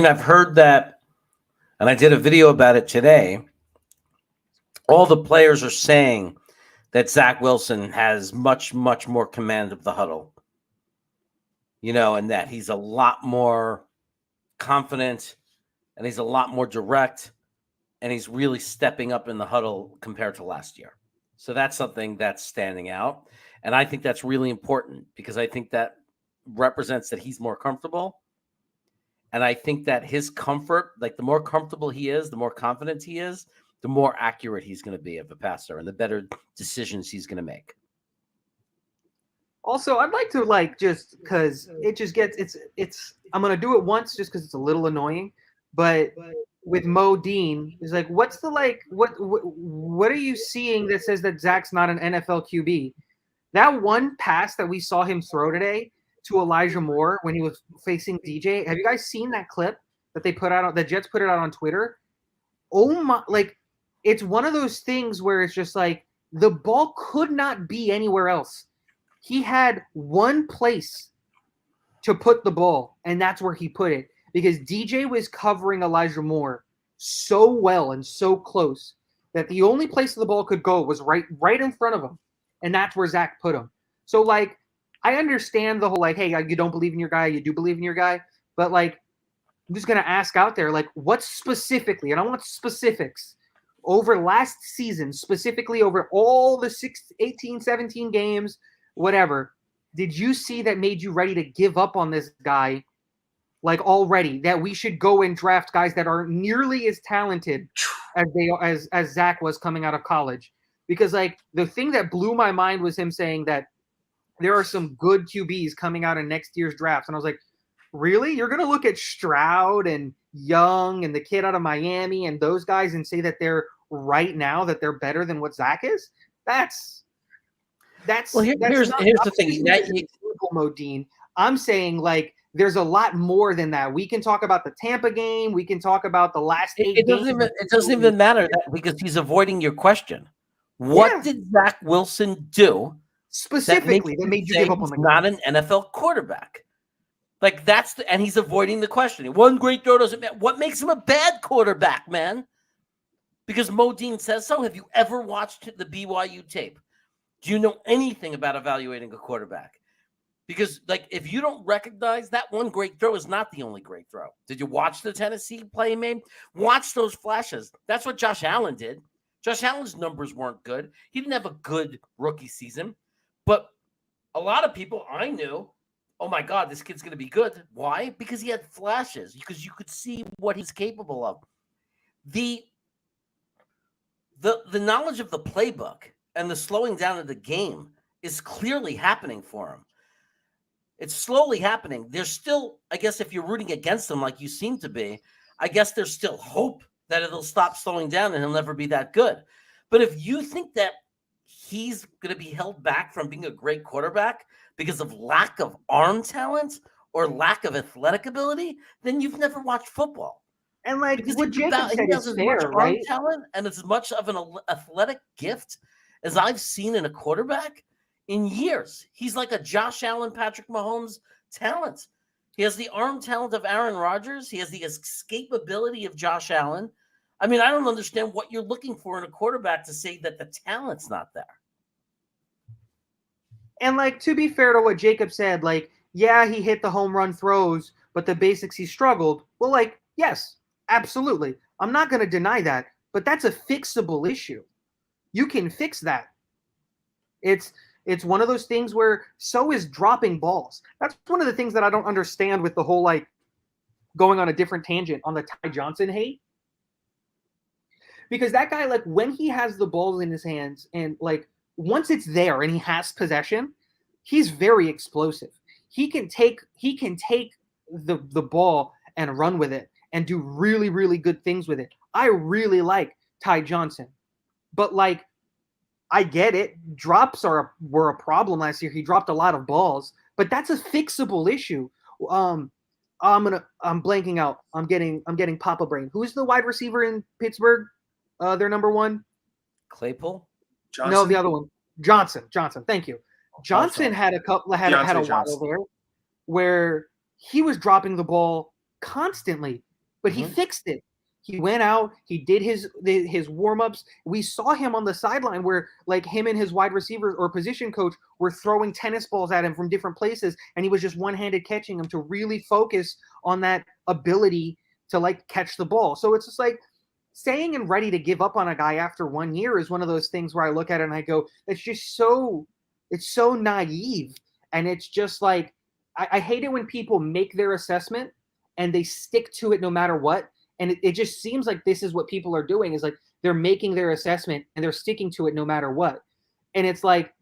[SPEAKER 1] I've heard that, and I did a video about it today, all the players are saying that Zach Wilson has much, much more command of the huddle, and that he's a lot more confident and he's a lot more direct and he's really stepping up in the huddle compared to last year. So that's something that's standing out. And I think that's really important because I think that represents that he's more comfortable. And I think that his comfort, like the more comfortable he is, the more confident he is, the more accurate he's going to be of a passer and the better decisions he's going to make.
[SPEAKER 7] Also, I'd like to just because it just gets I'm gonna do it once just because it's a little annoying, but with Mo Dean, it's like, what's the what are you seeing that says that Zach's not an NFL QB? That one pass that we saw him throw today to Elijah Moore when he was facing DJ. Have you guys seen that clip that they put out? The Jets put it out on Twitter. Oh my! It's one of those things where it's just like the ball could not be anywhere else. He had one place to put the ball, and that's where he put it because DJ was covering Elijah Moore so well and so close that the only place the ball could go was right in front of him, and that's where Zach put him. So, I understand the whole, hey, you don't believe in your guy, you do believe in your guy, but, I'm just going to ask out there, what specifically, and I want specifics, over last season, specifically over all the 18, 17 games, whatever, did you see that made you ready to give up on this guy already, that we should go and draft guys that are nearly as talented as Zach was coming out of college? Because the thing that blew my mind was him saying that there are some good QBs coming out in next year's drafts. And I was like, really? You're going to look at Stroud and Young and the kid out of Miami and those guys and say that they're better than what Zach is? Here's
[SPEAKER 1] the thing.
[SPEAKER 7] Modine. I'm saying there's a lot more than that. We can talk about the Tampa game. We can talk about the last 8 games.
[SPEAKER 1] It doesn't even matter that because he's avoiding your question. What did Zach Wilson do
[SPEAKER 7] specifically that made you give up on the guy?
[SPEAKER 1] Not an NFL quarterback. And he's avoiding the question. One great throw doesn't matter. What makes him a bad quarterback, man? Because Modine says so. Have you ever watched the BYU tape? Do you know anything about evaluating a quarterback? Because, if you don't recognize that one great throw is not the only great throw. Did you watch the Tennessee play he made? Watch those flashes. That's what Josh Allen did. Josh Allen's numbers weren't good. He didn't have a good rookie season. But a lot of people I knew, oh, my God, this kid's going to be good. Why? Because he had flashes. Because you could see what he's capable of. The knowledge of the playbook and the slowing down of the game is clearly happening for him. It's slowly happening. There's still, I guess, if you're rooting against him like you seem to be, I guess there's still hope that it'll stop slowing down and he'll never be that good. But if you think that he's going to be held back from being a great quarterback because of lack of arm talent or lack of athletic ability, then you've never watched football.
[SPEAKER 7] And what Jacob said is fair, right?
[SPEAKER 1] Talent and as much of an athletic gift as I've seen in a quarterback in years. He's like a Josh Allen, Patrick Mahomes talent. He has the arm talent of Aaron Rodgers. He has the escapability of Josh Allen. I mean, I don't understand what you're looking for in a quarterback to say that the talent's not there.
[SPEAKER 7] And to be fair to what Jacob said, he hit the home run throws, but the basics he struggled. Well, yes, absolutely. I'm not going to deny that, but that's a fixable issue. You can fix that. It's one of those things where so is dropping balls. That's one of the things that I don't understand with the whole going on a different tangent on the Ty Johnson hate. Because that guy, when he has the balls in his hands and once it's there and he has possession, he's very explosive. He can take the ball and run with it and do really, really good things with it. I really like Ty Johnson. But I get it. Drops were a problem last year. He dropped a lot of balls, but that's a fixable issue. I'm blanking out. I'm getting Papa brain. Who's the wide receiver in Pittsburgh? Their number one.
[SPEAKER 1] Claypool?
[SPEAKER 8] Johnson?
[SPEAKER 7] No, the other one. Johnson. Thank you. Johnson had a while there where he was dropping the ball constantly, but he fixed it. He went out, he did his warm-ups. We saw him on the sideline where like him and his wide receiver or position coach were throwing tennis balls at him from different places, and he was just one-handed catching them to really focus on that ability to like catch the ball. So it's just like saying and ready to give up on a guy after 1 year is one of those things where I look at it and I go, it's just so naive. And it's just like, I hate it when people make their assessment and they stick to it no matter what. And it just seems like this is what people are doing, is like they're making their assessment and they're sticking to it no matter what. And it's like,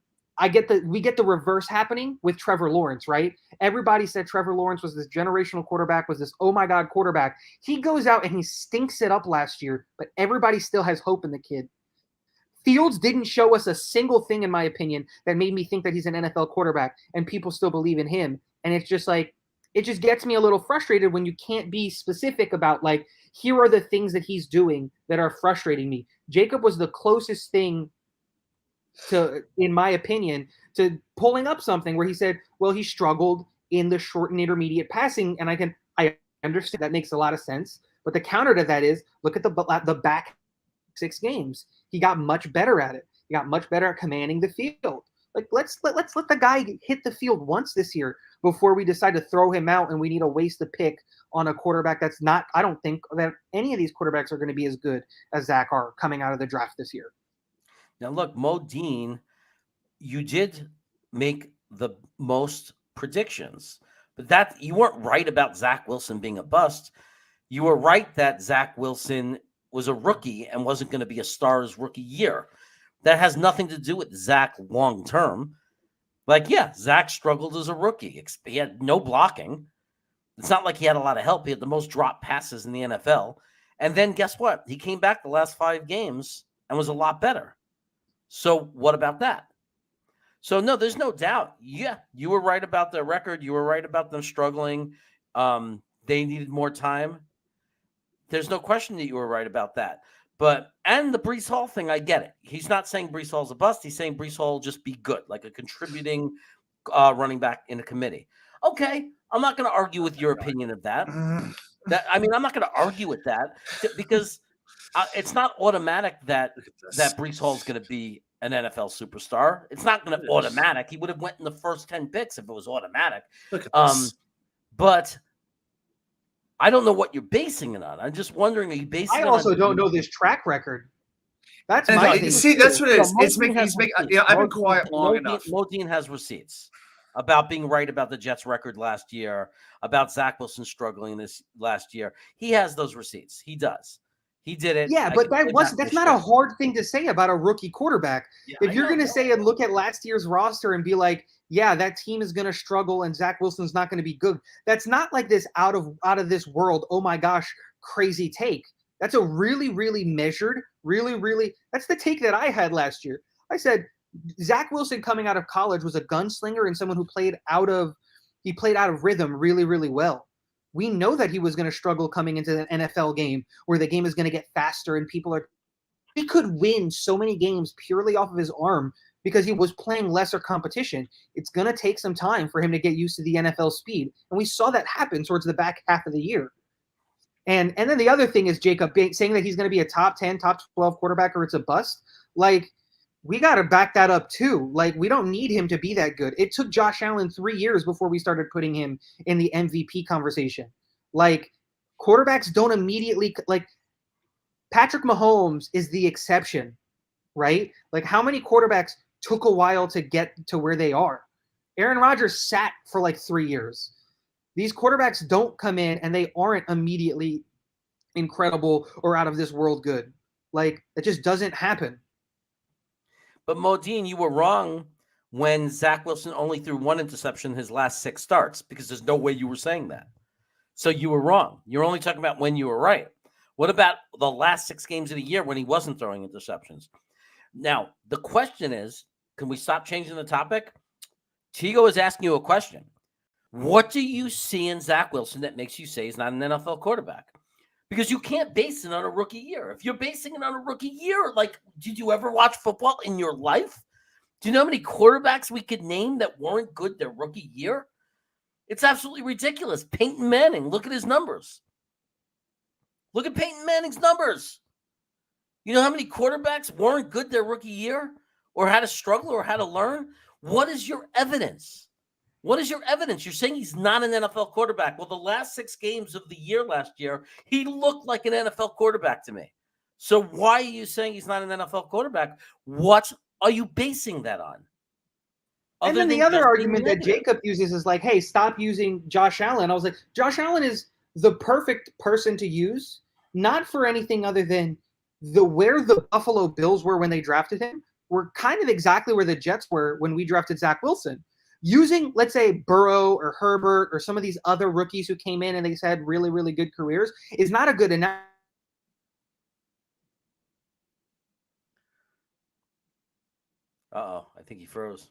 [SPEAKER 7] we get the reverse happening with Trevor Lawrence, right? Everybody said Trevor Lawrence was this generational quarterback, was this, oh my God, quarterback. He goes out and he stinks it up last year, but everybody still has hope in the kid. Fields didn't show us a single thing, in my opinion, that made me think that he's an NFL quarterback, and people still believe in him. And it's just like, it just gets me a little frustrated when you can't be specific about like, here are the things that he's doing that are frustrating me. Jacob was the closest thing to, in my opinion, to pulling up something where he said, well, he struggled in the short and intermediate passing. And I understand that makes a lot of sense. But the counter to that is, look at the back 6 games. He got much better at it. He got much better at commanding the field. Like let's let the guy hit the field once this year before we decide to throw him out and we need to waste a pick on a quarterback that's not. I don't think that any of these quarterbacks are going to be as good as Zach are coming out of the draft this year.
[SPEAKER 1] Now look, Modine, you did make the most predictions, but that you weren't right about Zach Wilson being a bust. You were right that Zach Wilson was a rookie and wasn't going to be a star his rookie year. That has nothing to do with Zach long term. Like, yeah, Zach struggled as a rookie. He had no blocking. It's not like he had a lot of help. He had the most drop passes in the NFL. And then guess what? He came back the last 5 games and was a lot better. So what about that? So no, there's no doubt. Yeah, you were right about their record. You were right about them struggling. They needed more time. There's no question that you were right about that. And the Breece Hall thing, I get it. He's not saying Breece Hall's a bust. He's saying Breece Hall will just be good, like a contributing running back in a committee. Okay, I'm not going to argue with your opinion of that. I'm not going to argue with that because it's not automatic that Breece Hall's going to be an NFL superstar. It's not going to automatic. He would have went in the first 10 picks if it was automatic.
[SPEAKER 8] Look at this.
[SPEAKER 1] But I don't know what you're basing it on. I'm just wondering, are you basing it on...
[SPEAKER 7] I also don't know this track record. That's
[SPEAKER 8] And
[SPEAKER 7] my thing.
[SPEAKER 8] see, that's what it is. It's
[SPEAKER 1] Modine
[SPEAKER 8] making.
[SPEAKER 1] has receipts.
[SPEAKER 8] I've been quiet long enough.
[SPEAKER 1] Modine has receipts about being right about the Jets' record last year, about Zach Wilson struggling this last year. He has those receipts. He does. He did it.
[SPEAKER 7] Yeah, but that's not a hard thing to say about a rookie quarterback.
[SPEAKER 1] Yeah,
[SPEAKER 7] if you're going to say and look at last year's roster and be like, yeah, that team is going to struggle and Zach Wilson's not going to be good. That's not like this out of this world, oh my gosh, crazy take. That's a really, really measured, really, that's the take that I had last year. I said Zach Wilson coming out of college was a gunslinger and someone who played out of rhythm really, really well. We know that he was going to struggle coming into an NFL game where the game is going to get faster and he could win so many games purely off of his arm because he was playing lesser competition. It's going to take some time for him to get used to the NFL speed. And we saw that happen towards the back half of the year. And then the other thing is Jacob saying that he's going to be a top 10, top 12 quarterback or it's a bust. Like, we got to back that up too. Like, we don't need him to be that good. It took Josh Allen 3 years before we started putting him in the MVP conversation. Like, quarterbacks don't immediately – like, Patrick Mahomes is the exception, right? Like, how many quarterbacks took a while to get to where they are? Aaron Rodgers sat for like 3 years. These quarterbacks don't come in and they aren't immediately incredible or out of this world good. Like, it just doesn't happen.
[SPEAKER 1] But Modine, you were wrong when Zach Wilson only threw 1 interception in his last 6 starts because there's no way you were saying that. So you were wrong. You're only talking about when you were right. What about the last 6 games of the year when he wasn't throwing interceptions? Now, the question is, can we stop changing the topic? Tigo is asking you a question. What do you see in Zach Wilson that makes you say he's not an NFL quarterback? Because you can't base it on a rookie year. If you're basing it on a rookie year, like, did you ever watch football in your life? Do you know how many quarterbacks we could name that weren't good their rookie year? It's absolutely ridiculous. Peyton Manning, look at his numbers. Look at Peyton Manning's numbers. You know how many quarterbacks weren't good their rookie year or had to struggle or had to learn? What is your evidence? What is your evidence? You're saying he's not an NFL quarterback. Well, the last 6 games of the year last year, he looked like an NFL quarterback to me. So why are you saying he's not an NFL quarterback? What are you basing that on?
[SPEAKER 7] And then the other argument that Jacob uses is like, hey, stop using Josh Allen. I was like, Josh Allen is the perfect person to use, not for anything other than where the Buffalo Bills were when they drafted him were kind of exactly where the Jets were when we drafted Zach Wilson. Using, let's say, Burrow or Herbert or some of these other rookies who came in and they had really, really good careers is not a good enough.
[SPEAKER 1] Uh-oh, I think he froze.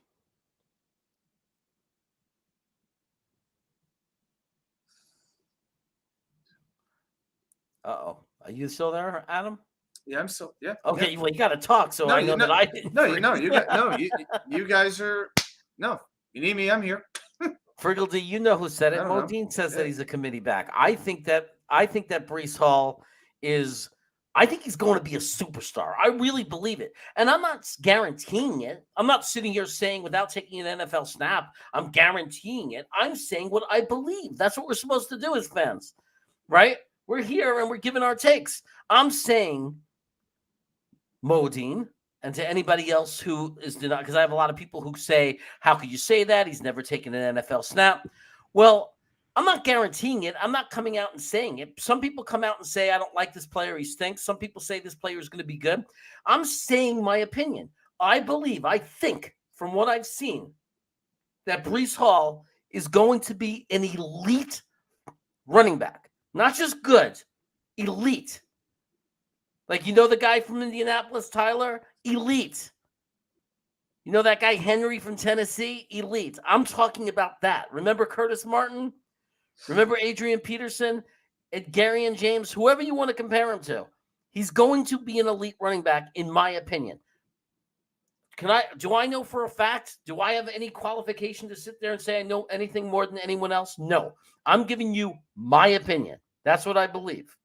[SPEAKER 1] Uh-oh. Are you still there, Adam?
[SPEAKER 8] Yeah, I'm still. Yeah.
[SPEAKER 1] Okay,
[SPEAKER 8] yeah.
[SPEAKER 1] well, you got to talk, so
[SPEAKER 8] No,
[SPEAKER 1] I know that I didn't.
[SPEAKER 8] No, you guys are. No, you need me. I'm here.
[SPEAKER 1] Friggledy, you know who said it.
[SPEAKER 8] I don't know.
[SPEAKER 1] Modine says
[SPEAKER 8] Yeah.
[SPEAKER 1] that he's a committee back. I think that Breece Hall is. I think he's going to be a superstar. I really believe it, and I'm not guaranteeing it. I'm not sitting here saying without taking an NFL snap, I'm guaranteeing it. I'm saying what I believe. That's what we're supposed to do as fans, right? We're here and we're giving our takes. I'm saying, Modine, and to anybody else who is denied, because I have a lot of people who say, how could you say that? He's never taken an NFL snap. Well, I'm not guaranteeing it. I'm not coming out and saying it. Some people come out and say, I don't like this player. He stinks. Some people say this player is going to be good. I'm saying my opinion. I think from what I've seen, that Breece Hall is going to be an elite running back. Not just good, elite. Like, you know the guy from Indianapolis, Tyler? Elite. You know that guy Henry from Tennessee? Elite. I'm talking about that. Remember Curtis Martin? Remember Adrian Peterson? And Gary and James? Whoever you want to compare him to. He's going to be an elite running back, in my opinion. Do I know for a fact? Do I have any qualification to sit there and say I know anything more than anyone else? No. I'm giving you my opinion. That's what I believe.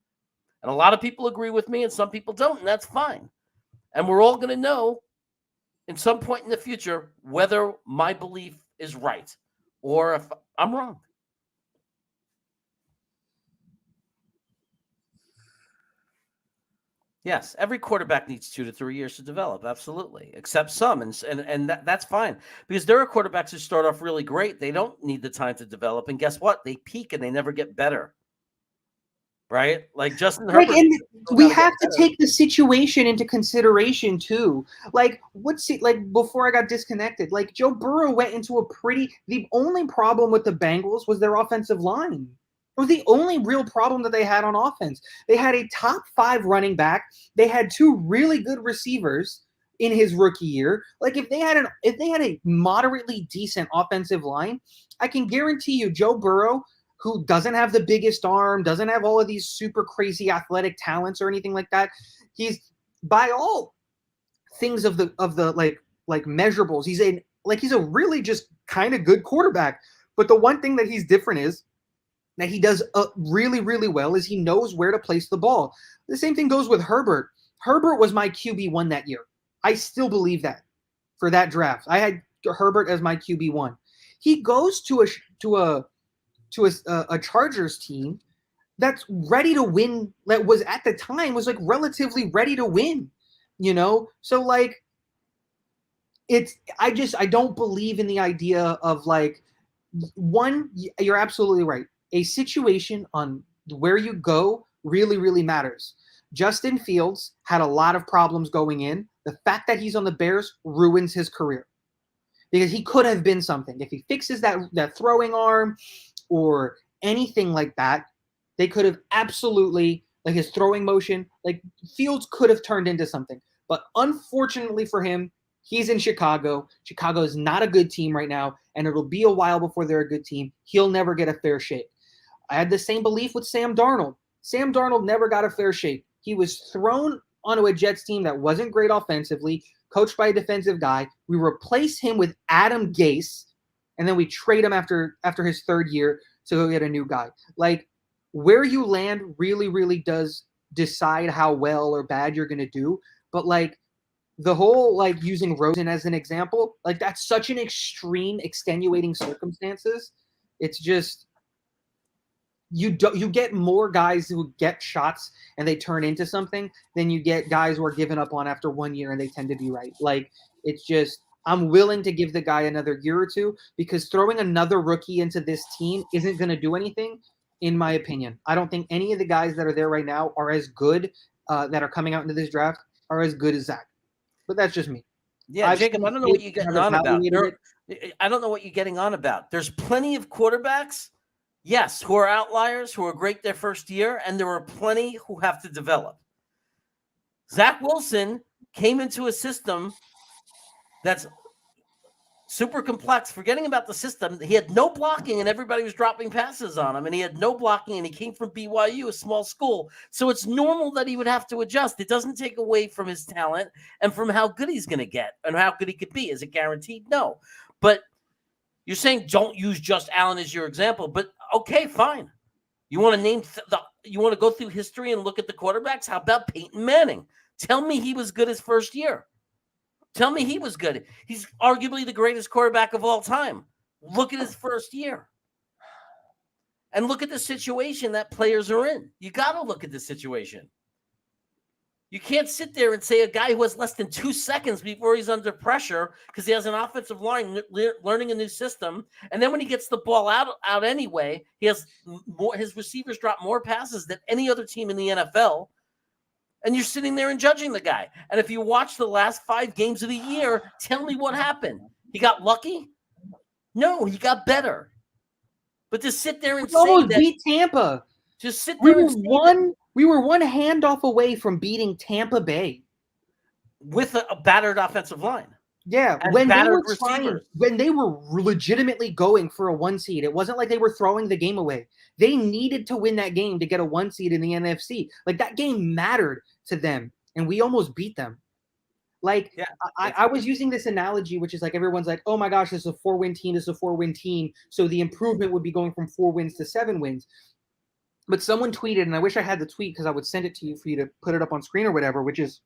[SPEAKER 1] And a lot of people agree with me and some people don't, and that's fine. And we're all going to know in some point in the future whether my belief is right or if I'm wrong. Yes, every quarterback needs 2 to 3 years to develop. Absolutely, except some, and that's fine because there are quarterbacks who start off really great. They don't need the time to develop, and guess what? They peak and they never get better. Right? Like Justin
[SPEAKER 7] Right,
[SPEAKER 1] Herbert.
[SPEAKER 7] and we have to take the situation into consideration too. Like, before I got disconnected, like Joe Burrow went into the only problem with the Bengals was their offensive line. It was the only real problem that they had on offense. They had a top 5 running back. They had 2 really good receivers in his rookie year. Like if they had a moderately decent offensive line, I can guarantee you Joe Burrow, who doesn't have the biggest arm, doesn't have all of these super crazy athletic talents or anything like that. He's by all things of the like measurables. He's a really just kind of good quarterback. But the one thing that he's different is that he does really, really well is he knows where to place the ball. The same thing goes with Herbert. Herbert was my QB1 that year. I still believe that for that draft. I had Herbert as my QB1. He goes to a Chargers team that's ready to win. That was at the time was like relatively ready to win, you know? So like I don't believe in the idea of like one, you're absolutely right. A situation on where you go really, really matters. Justin Fields had a lot of problems going in. The fact that he's on the Bears ruins his career because he could have been something. If he fixes that throwing arm or anything like that, they could have absolutely, like his throwing motion, like Fields could have turned into something. But unfortunately for him, he's in Chicago. Chicago is not a good team right now, and it'll be a while before they're a good team. He'll never get a fair shake. I had the same belief with Sam Darnold. Sam Darnold never got a fair shake. He was thrown onto a Jets team that wasn't great offensively, coached by a defensive guy. We replace him with Adam Gase, and then we trade him after his 3rd year to go get a new guy. Like, where you land really, really does decide how well or bad you're going to do. But like the whole like using Rosen as an example, like that's such an extreme extenuating circumstances. It's just you get more guys who get shots and they turn into something than you get guys who are given up on after 1 year and they tend to be right. Like it's just I'm willing to give the guy another year or two because throwing another rookie into this team isn't going to do anything, in my opinion. I don't think any of the guys that are there right now are as good that are coming out into this draft are as good as Zach. But that's just me.
[SPEAKER 1] Yeah, Jacob, I don't know what you're getting on about. I don't know what you're getting on about. There's plenty of quarterbacks, yes, who are outliers, who are great their first year, and there are plenty who have to develop. Zach Wilson came into a system that's super complex. Forgetting about the system, he had no blocking and everybody was dropping passes on him, and he had no blocking, and he came from BYU, a small school. So it's normal that he would have to adjust. It doesn't take away from his talent and from how good he's going to get and how good he could be. Is it guaranteed? No. But you're saying don't use just Allen as your example, but okay, fine. You want to name you want to go through history and look at the quarterbacks? How about Peyton Manning? Tell me he was good his first year. Tell me he was good. He's arguably the greatest quarterback of all time. Look at his first year. And look at the situation that players are in. You got to look at the situation. You can't sit there and say a guy who has less than 2 seconds before he's under pressure because he has an offensive line learning a new system. And then when he gets the ball out anyway, he has more, his receivers drop more passes than any other team in the NFL. And you're sitting there and judging the guy. And if you watch the last 5 games of the year, tell me what happened. He got lucky? No, he got better. But to sit there and say that
[SPEAKER 7] beat Tampa.
[SPEAKER 1] Just sit there and
[SPEAKER 7] we were one handoff away from beating Tampa Bay
[SPEAKER 1] with a battered offensive line.
[SPEAKER 7] Yeah,
[SPEAKER 1] and
[SPEAKER 7] when they were legitimately going for a 1 seed, it wasn't like they were throwing the game away. They needed to win that game to get a 1 seed in the NFC. Like that game mattered to them, and we almost beat them. Like yeah, I was using this analogy, which is like everyone's like, "Oh my gosh, this is a 4-win team. This is a 4-win team." So the improvement would be going from 4 wins to 7 wins. But someone tweeted, and I wish I had the tweet because I would send it to you for you to put it up on screen or whatever, which is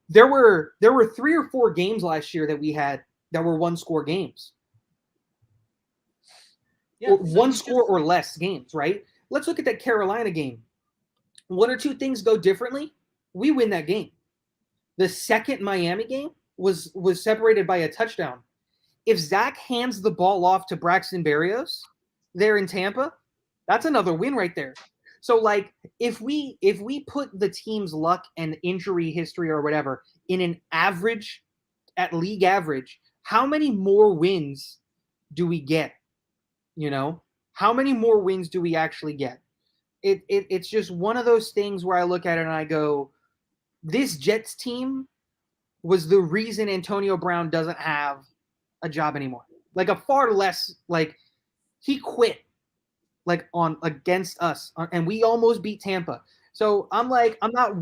[SPEAKER 7] there were 3 or 4 games last year that we had that were 1-score games. Yeah, or 1 score or less games, right? Let's look at that Carolina game. 1 or 2 things go differently. We win that game. The second Miami game was separated by a touchdown. If Zach hands the ball off to Braxton Berrios there in Tampa, that's another win right there. So, like, if we put the team's luck and injury history or whatever in an average, at league average, how many more wins do we get? You know, how many more wins do we actually get? It's just one of those things where I look at it and I go, this Jets team was the reason Antonio Brown doesn't have a job anymore. Like a far less, like he quit like on against us and we almost beat Tampa. So I'm like, I'm not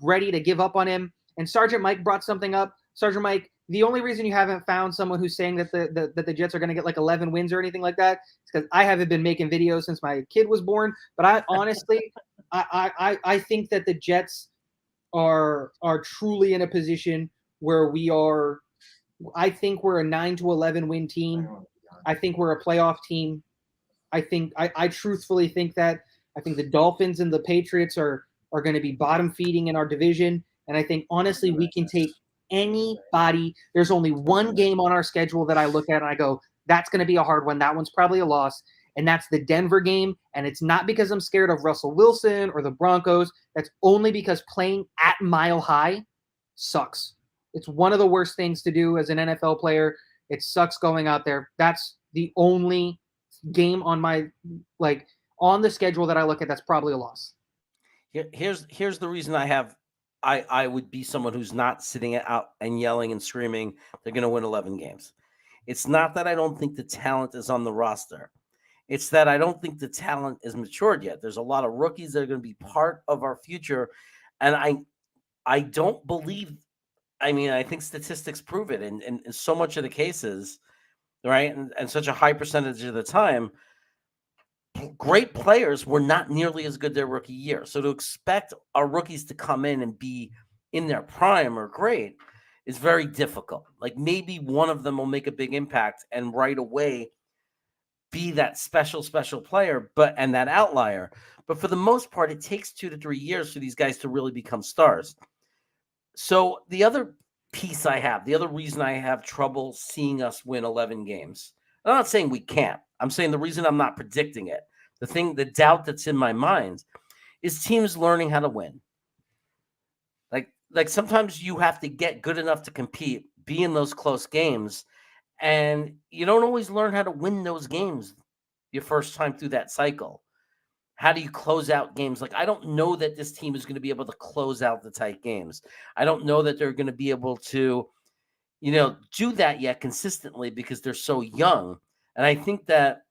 [SPEAKER 7] ready to give up on him. And Sergeant Mike brought something up. Sergeant Mike, the only reason you haven't found someone who's saying that the Jets are going to get like 11 wins or anything like that is because I haven't been making videos since my kid was born. But I honestly, I think that the Jets are truly in a position where we are. I think we're a 9 to 11 win team. I think we're a playoff team. I truthfully think that. I think the Dolphins and the Patriots are going to be bottom feeding in our division. And I think honestly we can take anybody. There's only one game on our schedule that I look at and I go, that's going to be a hard one. That one's probably a loss. And that's the Denver game. And it's not because I'm scared of Russell Wilson or the Broncos. That's only because playing at Mile High sucks. It's one of the worst things to do as an NFL player. It sucks going out there. That's the only game on my on the schedule that I look at that's probably a loss.
[SPEAKER 1] Here's the reason I would be someone who's not sitting out and yelling and screaming they're going to win 11 games. It's not that I don't think the talent is on the roster. It's that I don't think the talent is matured yet. There's a lot of rookies that are going to be part of our future. And I don't believe, I think statistics prove it in so much of the cases, right? And such a high percentage of the time, great players were not nearly as good their rookie year. So to expect our rookies to come in and be in their prime or great is very difficult. Like maybe one of them will make a big impact and right away be that special player, and that outlier. But for the most part, it takes 2 to 3 years for these guys to really become stars. So the other piece the other reason I have trouble seeing us win 11 games, I'm not saying we can't. I'm saying the reason I'm not predicting it, the doubt that's in my mind is teams learning how to win. Like sometimes you have to get good enough to compete, be in those close games, and you don't always learn how to win those games your first time through that cycle. How do you close out games? Like, I don't know that this team is going to be able to close out the tight games. I don't know that they're going to be able to, do that yet consistently because they're so young. And I think that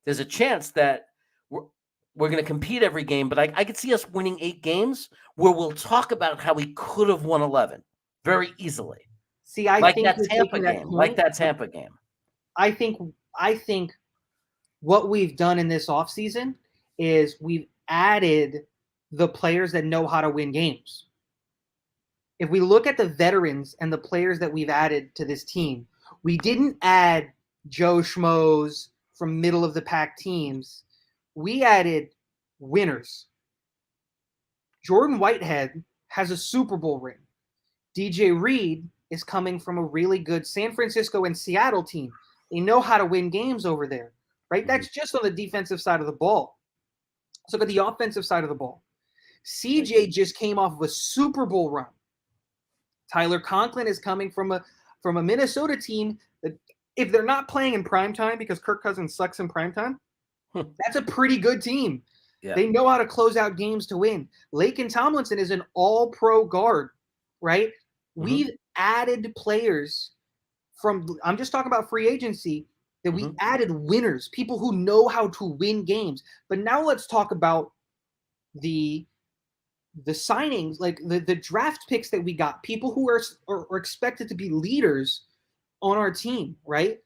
[SPEAKER 1] there's a chance that we're going to compete every game, but I could see us winning 8 games where we'll talk about how we could have won 11 very easily.
[SPEAKER 7] See, I
[SPEAKER 1] like
[SPEAKER 7] think
[SPEAKER 1] that
[SPEAKER 7] you're
[SPEAKER 1] Tampa
[SPEAKER 7] taking that
[SPEAKER 1] game,
[SPEAKER 7] point.
[SPEAKER 1] like that Tampa game.
[SPEAKER 7] I think what we've done in this offseason is we've added the players that know how to win games. If we look at the veterans and the players that we've added to this team, we didn't add Joe Schmoes from middle of the pack teams. We added winners. Jordan Whitehead has a Super Bowl ring. DJ Reed is coming from a really good San Francisco and Seattle team. They know how to win games over there, right? That's just on the defensive side of the ball. Let's look at the offensive side of the ball. CJ just came off of a Super Bowl run. Tyler Conklin is coming from a Minnesota team that, if they're not playing in primetime because Kirk Cousins sucks in primetime, that's a pretty good team. Yeah. They know how to close out games to win. Laken Tomlinson is an all-pro guard, right? Mm-hmm. We've added players I'm just talking about free agency, that we added winners, people who know how to win games. But now let's talk about the signings, like the draft picks that we got, people who are expected to be leaders on our team, right?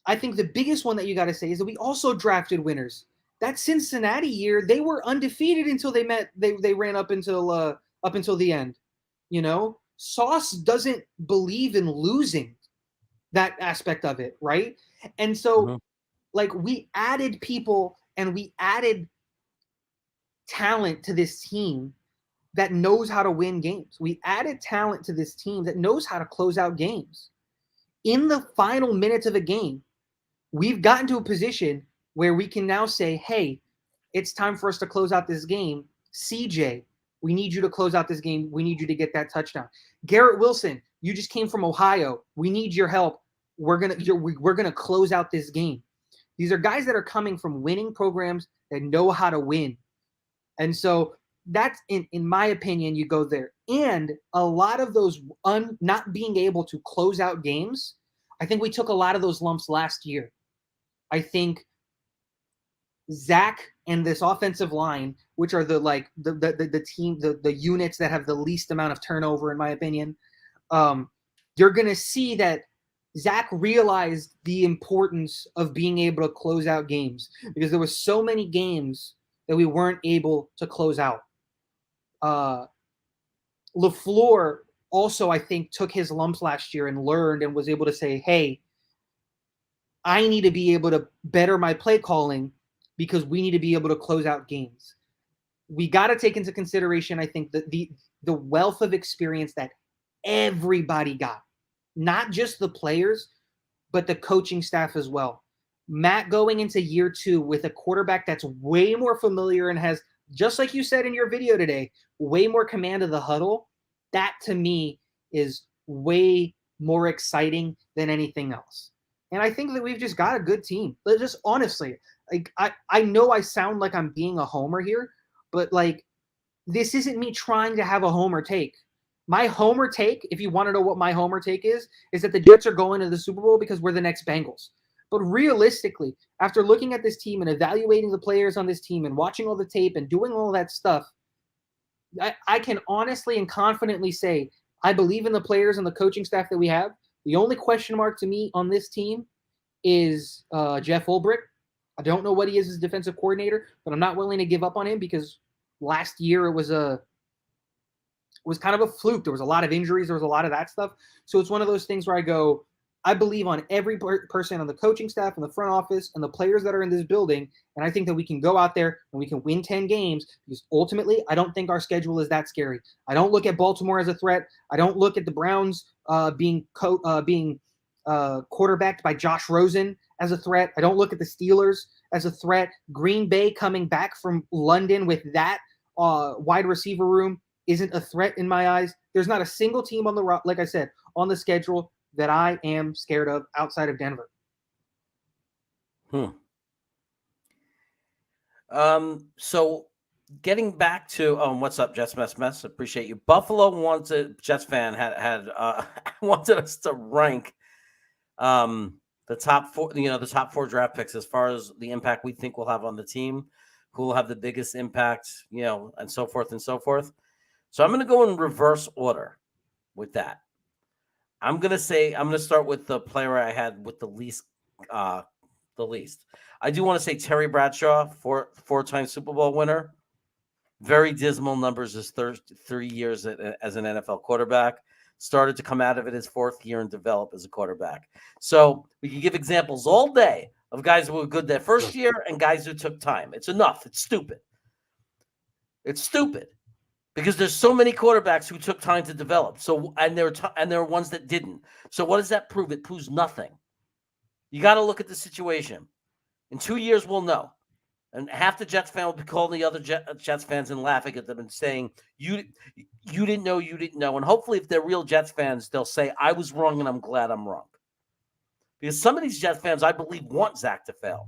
[SPEAKER 7] I think the biggest one that you got to say is that we also drafted winners. That Cincinnati year, they were undefeated until they ran up until the end. Sauce doesn't believe in losing that aspect of it, right? And so like we added people and we added talent to this team that knows how to win games. We added talent to this team that knows how to close out games. In the final minutes of a game, we've gotten to a position where we can now say, hey, it's time for us to close out this game. CJ, we need you to close out this game. We need you to get that touchdown. Garrett Wilson, you just came from Ohio. We need your help. We're gonna close out this game. These are guys that are coming from winning programs that know how to win. And so that's, in my opinion, you go there. And a lot of those not being able to close out games, I think we took a lot of those lumps last year. I think Zach and this offensive line, which are the team, the units that have the least amount of turnover, in my opinion, you're going to see that Zach realized the importance of being able to close out games because there were so many games that we weren't able to close out. LaFleur also, I think, took his lumps last year and learned and was able to say, hey, I need to be able to better my play calling because we need to be able to close out games. We got to take into consideration, I think, the wealth of experience that everybody got. Not just the players, but the coaching staff as well. Matt going into year 2 with a quarterback that's way more familiar and has, just like you said in your video today, way more command of the huddle. That to me is way more exciting than anything else. And I think that we've just got a good team. But just honestly, like I know I sound like I'm being a homer here, but like this isn't me trying to have a homer take. My homer take, if you want to know what my homer take is that the Jets are going to the Super Bowl because we're the next Bengals. But realistically, after looking at this team and evaluating the players on this team and watching all the tape and doing all that stuff, I can honestly and confidently say I believe in the players and the coaching staff that we have. The only question mark to me on this team is Jeff Ulbrich. I don't know what he is as defensive coordinator, but I'm not willing to give up on him because last year it was kind of a fluke. There was a lot of injuries. There was a lot of that stuff. So it's one of those things where I go, I believe on every person on the coaching staff and the front office and the players that are in this building. And I think that we can go out there and we can win 10 games because ultimately I don't think our schedule is that scary. I don't look at Baltimore as a threat. I don't look at the Browns being quarterbacked by Josh Rosen as a threat. I don't look at the Steelers as a threat. Green Bay coming back from London with that wide receiver room isn't a threat in my eyes. There's not a single team on the, like I said, on the schedule that I am scared of outside of Denver.
[SPEAKER 1] So getting back to what's up, Jets Mess? Appreciate you. Buffalo wanted Jets fan had wanted us to rank the top four, the top 4 draft picks as far as the impact we think will have on the team, who will have the biggest impact, and so forth and so forth. So I'm going to go in reverse order with that. I'm going to start with the player I had with the least. I do want to say Terry Bradshaw, four-time Super Bowl winner. Very dismal numbers his 3 years as an NFL quarterback. Started to come out of it his 4th year and develop as a quarterback. So we can give examples all day of guys who were good their first year and guys who took time. It's enough. It's stupid. It's stupid. Because there's so many quarterbacks who took time to develop. So and there are ones that didn't. So what does that prove? It proves nothing. You got to look at the situation. In 2 years, we'll know. And half the Jets fan will be calling the other Jets fans and laughing at them and saying, you didn't know, you didn't know. And hopefully if they're real Jets fans, they'll say, I was wrong and I'm glad I'm wrong. Because some of these Jets fans, I believe, want Zach to fail.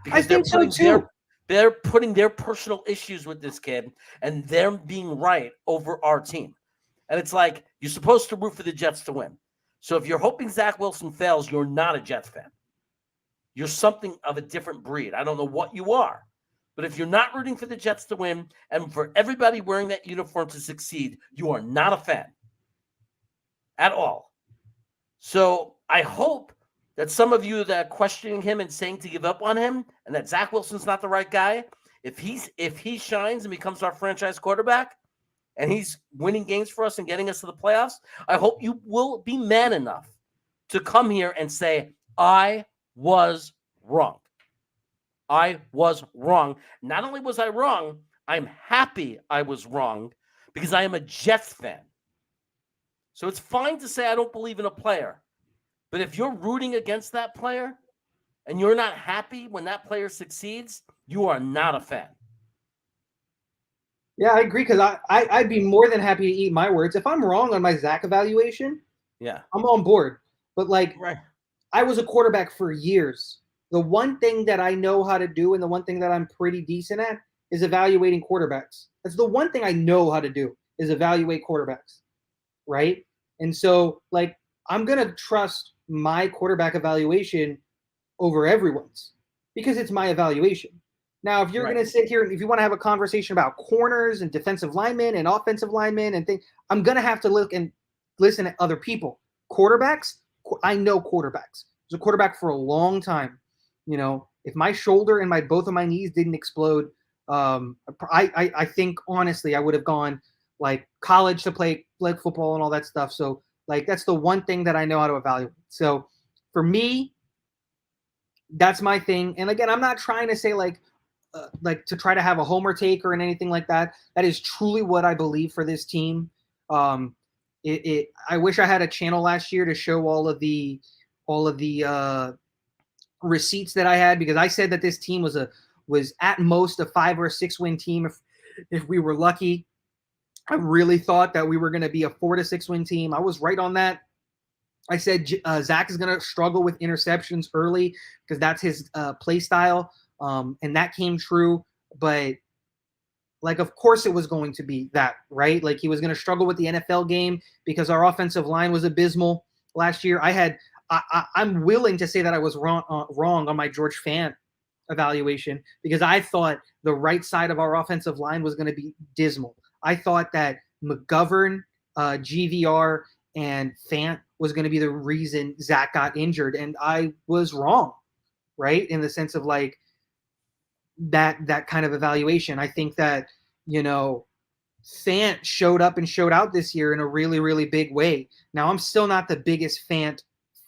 [SPEAKER 1] Because
[SPEAKER 7] I think so too.
[SPEAKER 1] They're putting their personal issues with this kid and them being right over our team. And it's like, you're supposed to root for the Jets to win. So if you're hoping Zach Wilson fails, you're not a Jets fan. You're something of a different breed. I don't know what you are. But if you're not rooting for the Jets to win and for everybody wearing that uniform to succeed, you are not a fan at all. So I hope that some of you that are questioning him and saying to give up on him and that Zach Wilson's not the right guy, if he shines and becomes our franchise quarterback and he's winning games for us and getting us to the playoffs, I hope you will be man enough to come here and say, I was wrong. I was wrong. Not only was I wrong, I'm happy I was wrong because I am a Jets fan. So it's fine to say I don't believe in a player. But if you're rooting against that player and you're not happy when that player succeeds, you are not a fan.
[SPEAKER 7] Yeah, I agree because I'd be more than happy to eat my words. If I'm wrong on my Zach evaluation,
[SPEAKER 1] yeah,
[SPEAKER 7] I'm on board. But
[SPEAKER 1] right.
[SPEAKER 7] I was a quarterback for years. The one thing that I know how to do and the one thing that I'm pretty decent at is evaluating quarterbacks. That's the one thing I know how to do is evaluate quarterbacks, right? And so, I'm going to trust my quarterback evaluation over everyone's because it's my evaluation. Now, if you're going to sit here and if you want to have a conversation about corners and defensive linemen and offensive linemen and things, I'm going to have to look and listen at other people. Quarterbacks, I know quarterbacks. I was a quarterback for a long time. If my shoulder and both of my knees didn't explode, I think honestly I would have gone college to play football and all that stuff. So that's the one thing that I know how to evaluate. So for me, that's my thing. And again, I'm not trying to say to try to have a homer take or anything like that. That is truly what I believe for this team. I wish I had a channel last year to show all of the receipts that I had because I said that this team was at most a 5 or 6 win team if we were lucky. I really thought that we were going to be a 4 to 6 win team. I was right on that. I said Zach is going to struggle with interceptions early because that's his play style, and that came true. But of course it was going to be that, right? He was going to struggle with the NFL game because our offensive line was abysmal last year. I'm willing to say that I was wrong on my George Fant evaluation because I thought the right side of our offensive line was going to be dismal. I thought that McGovern, GVR, and Fant was going to be the reason Zach got injured, and I was wrong. right? In the sense of like that kind of evaluation. I think that, Fant showed up and showed out this year in a really, really big way. Now, I'm still not the biggest Fant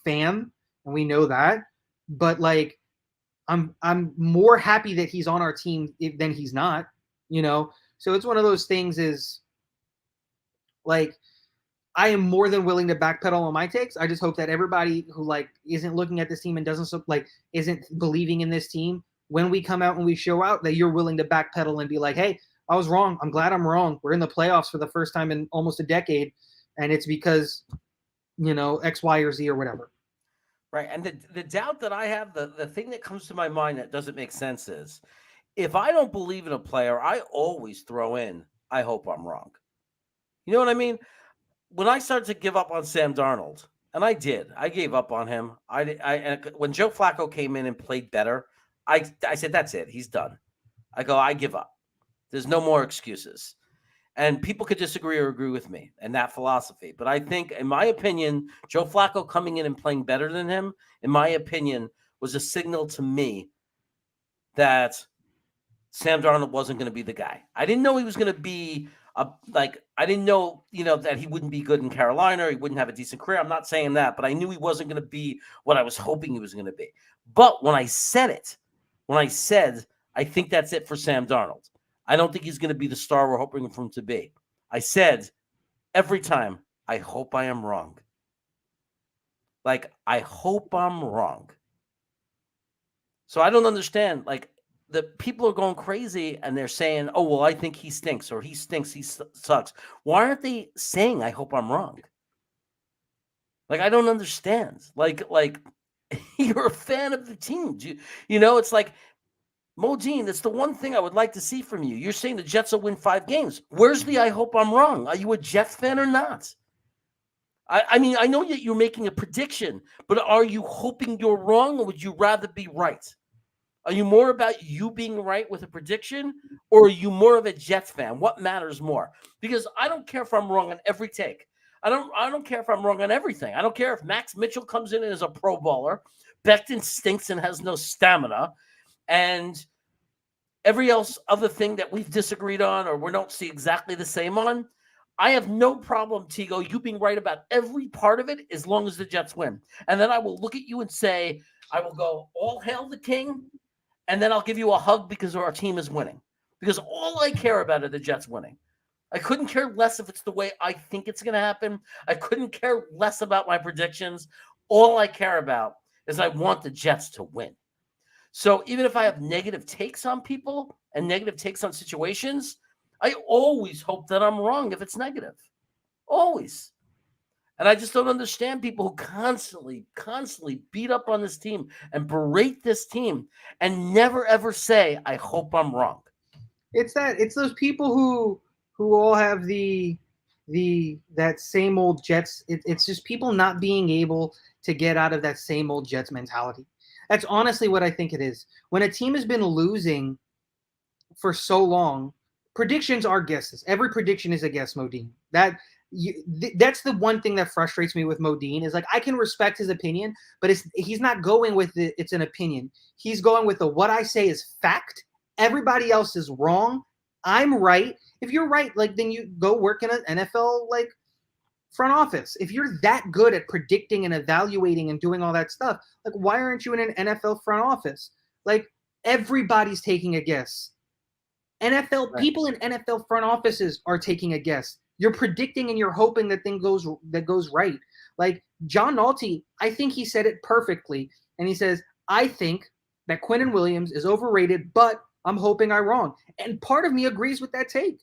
[SPEAKER 7] fan, and we know that, but like I'm more happy that he's on our team than he's not, So it's one of those things is like I am more than willing to backpedal on my takes. I just hope that everybody who like isn't looking at this team and isn't believing in this team, when we come out and we show out, that you're willing to backpedal and be like, hey, I was wrong. I'm glad I'm wrong. We're in the playoffs for the first time in almost a decade, and it's because, X, Y, or Z or whatever.
[SPEAKER 1] Right. And the doubt that I have, the thing that comes to my mind that doesn't make sense is if I don't believe in a player, I always throw in, I hope I'm wrong. You know what I mean? When I started to give up on Sam Darnold, and I did, I gave up on him. And when Joe Flacco came in and played better, I said, that's it. He's done. I give up. There's no more excuses. And people could disagree or agree with me and that philosophy. But I think, in my opinion, Joe Flacco coming in and playing better than him, in my opinion, was a signal to me that Sam Darnold wasn't going to be the guy. I didn't know he was going to be I didn't know, that he wouldn't be good in Carolina. He wouldn't have a decent career. I'm not saying that, but I knew he wasn't going to be what I was hoping he was going to be. But when I said, I think that's it for Sam Darnold. I don't think he's going to be the star we're hoping for him to be. I said every time, I hope I am wrong. Like, I hope I'm wrong. So I don't understand. Like, the people are going crazy and they're saying, oh, well, I think he stinks or he stinks. He sucks. Why aren't they saying, I hope I'm wrong? Like, I don't understand. Like you're a fan of the team. It's like, Modine, that's the one thing I would like to see from you. You're saying the Jets will win 5 games. Where's the I hope I'm wrong? Are you a Jets fan or not? I mean, I know that you're making a prediction, but are you hoping you're wrong or would you rather be right? Are you more about you being right with a prediction or are you more of a Jets fan? What matters more? Because I don't care if I'm wrong on every take. I don't care if I'm wrong on everything. I don't care if Max Mitchell comes in and is a pro bowler, Becton stinks and has no stamina, and every other thing that we've disagreed on or we don't see exactly the same on. I have no problem, Tigo, you being right about every part of it as long as the Jets win. And then I will look at you and say, I will go, all hail the king, and then I'll give you a hug because our team is winning. Because all I care about are the Jets winning. I couldn't care less if it's the way I think it's going to happen. I couldn't care less about my predictions. All I care about is I want the Jets to win. So even if I have negative takes on people and negative takes on situations, I always hope that I'm wrong if it's negative. Always. And I just don't understand people who constantly beat up on this team and berate this team and never, ever say, I hope I'm wrong.
[SPEAKER 7] It's those people who all have that same old Jets. It's just people not being able to get out of that same old Jets mentality. That's honestly what I think it is. When a team has been losing for so long, predictions are guesses. Every prediction is a guess, Modine. That's the one thing that frustrates me with Modine is like I can respect his opinion, but he's not going with it's an opinion. He's going with what I say is fact. Everybody else is wrong. I'm right. If you're right, then you go work in an NFL front office. If you're that good at predicting and evaluating and doing all that stuff, why aren't you in an NFL front office? Everybody's taking a guess. NFL right. People in NFL front offices are taking a guess. You're predicting and you're hoping that goes right. John Nolte, I think he said it perfectly. And he says, I think that Quinnen Williams is overrated, but I'm hoping I'm wrong. And part of me agrees with that take.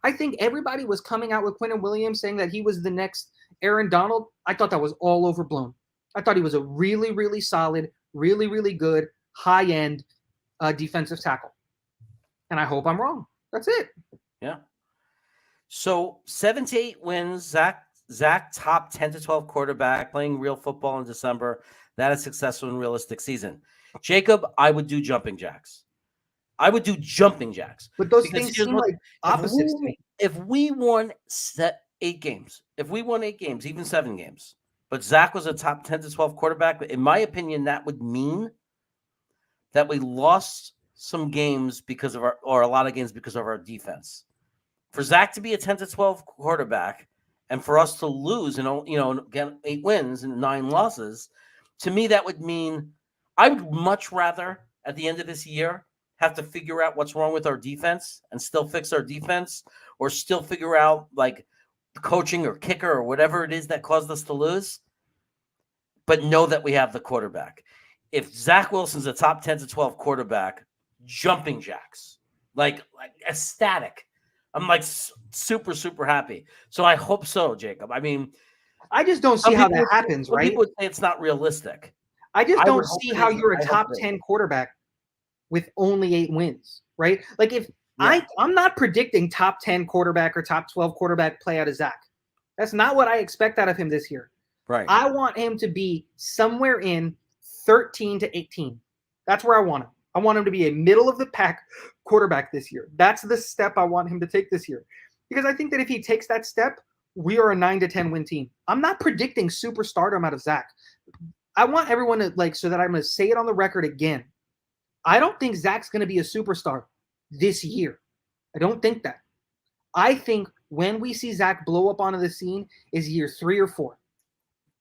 [SPEAKER 7] I think everybody was coming out with Quinnen Williams saying that he was the next Aaron Donald. I thought that was all overblown. I thought he was a really, really solid, really, really good, high-end defensive tackle. And I hope I'm wrong. That's it.
[SPEAKER 1] Yeah. So 7 to 8 wins. Zach top 10 to 12 quarterback playing real football in December. That is successful and realistic season. Jacob, I would do jumping jacks. But those things seem like opposites to me. If we won 8 games, even 7 games, but Zach was a top 10 to 12 quarterback, in my opinion, that would mean that we lost some games because of or a lot of games because of our defense. For Zach to be a 10-12 quarterback and for us to lose and get 8 wins and 9 losses, to me that would mean I would much rather at the end of this year have to figure out what's wrong with our defense and still fix our defense, or still figure out like coaching or kicker or whatever it is that caused us to lose, but know that we have the quarterback. If Zach Wilson's a top 10-12 quarterback, jumping jacks, like ecstatic. I'm like super, super happy. So I hope so, Jacob. I mean,
[SPEAKER 7] I just don't see how that happens,
[SPEAKER 1] some
[SPEAKER 7] right?
[SPEAKER 1] people would say it's not realistic.
[SPEAKER 7] I just
[SPEAKER 1] I
[SPEAKER 7] don't
[SPEAKER 1] would hope
[SPEAKER 7] see
[SPEAKER 1] it
[SPEAKER 7] how
[SPEAKER 1] is.
[SPEAKER 7] you're
[SPEAKER 1] I
[SPEAKER 7] a
[SPEAKER 1] hope
[SPEAKER 7] top
[SPEAKER 1] it is.
[SPEAKER 7] 10 quarterback with only 8 wins, right? Like if
[SPEAKER 1] Yeah.
[SPEAKER 7] I'm not predicting top 10 quarterback or top 12 quarterback play out of Zach. That's not what I expect out of him this year.
[SPEAKER 1] Right.
[SPEAKER 7] I want him to be somewhere in 13 to 18. That's where I want him. I want him to be a middle of the pack quarterback this year. That's the step I want him to take this year. Because I think that if he takes that step, we are a 9 to 10 win team. I'm not predicting superstardom out of Zach. I want everyone to so that I'm going to say it on the record again. I don't think Zach's going to be a superstar this year. I don't think that. I think when we see Zach blow up onto the scene is year 3 or 4.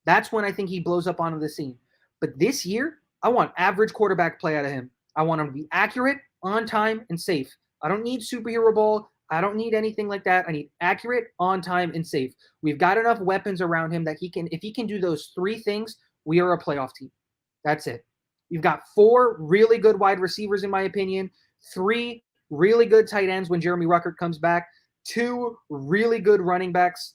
[SPEAKER 7] That's when I think he blows up onto the scene. But this year, I want average quarterback play out of him. I want him to be accurate, on time, and safe. I don't need superhero ball. I don't need anything like that. I need accurate, on time, and safe. We've got enough weapons around him that if he can do those 3 things, we are a playoff team. That's it. You've got 4 really good wide receivers, in my opinion, 3 really good tight ends when Jeremy Ruckert comes back, 2 really good running backs,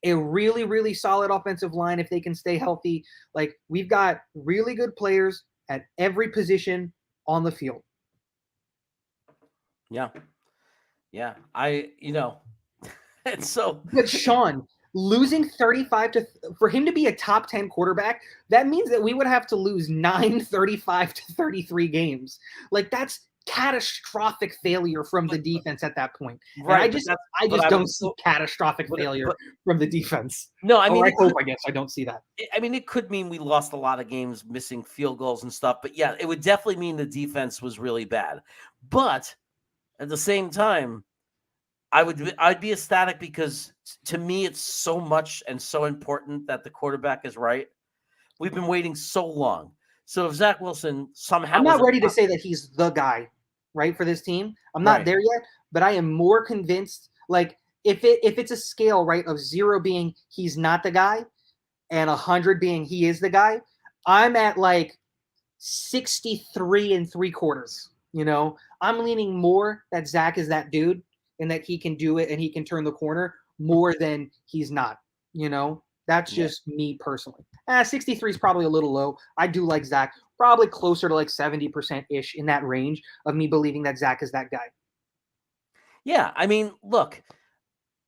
[SPEAKER 7] a really, really solid offensive line if they can stay healthy. Like, we've got really good players at every position on the field.
[SPEAKER 1] Yeah. Yeah. It's so.
[SPEAKER 7] But Sean, losing 35 for him to be a top 10 quarterback, that means that we would have to lose 9 35 to 33 games. Like, that's catastrophic failure from the defense at that point.
[SPEAKER 1] Right.
[SPEAKER 7] And I just don't see catastrophic failure from the defense.
[SPEAKER 1] No, I mean,
[SPEAKER 7] I guess I don't see that.
[SPEAKER 1] I mean, it could mean we lost a lot of games, missing field goals and stuff. But yeah, it would definitely mean the defense was really bad. But at the same time, I'd be ecstatic because to me it's so much and so important that the quarterback is right. We've been waiting so long. So if Zach Wilson somehow,
[SPEAKER 7] I'm not ready to say that he's the guy, right, for this team. I'm not there yet, but I am more convinced. Like, if it's a scale, right, of 0 being he's not the guy and 100 being he is the guy, I'm at like 63 3/4. You know, I'm leaning more that Zach is that dude and that he can do it and he can turn the corner more than he's not. You know, that's just me personally. 63 is probably a little low. I do like Zach, probably closer to like 70%-ish in that range of me believing that Zach is that guy.
[SPEAKER 1] Yeah, I mean, look,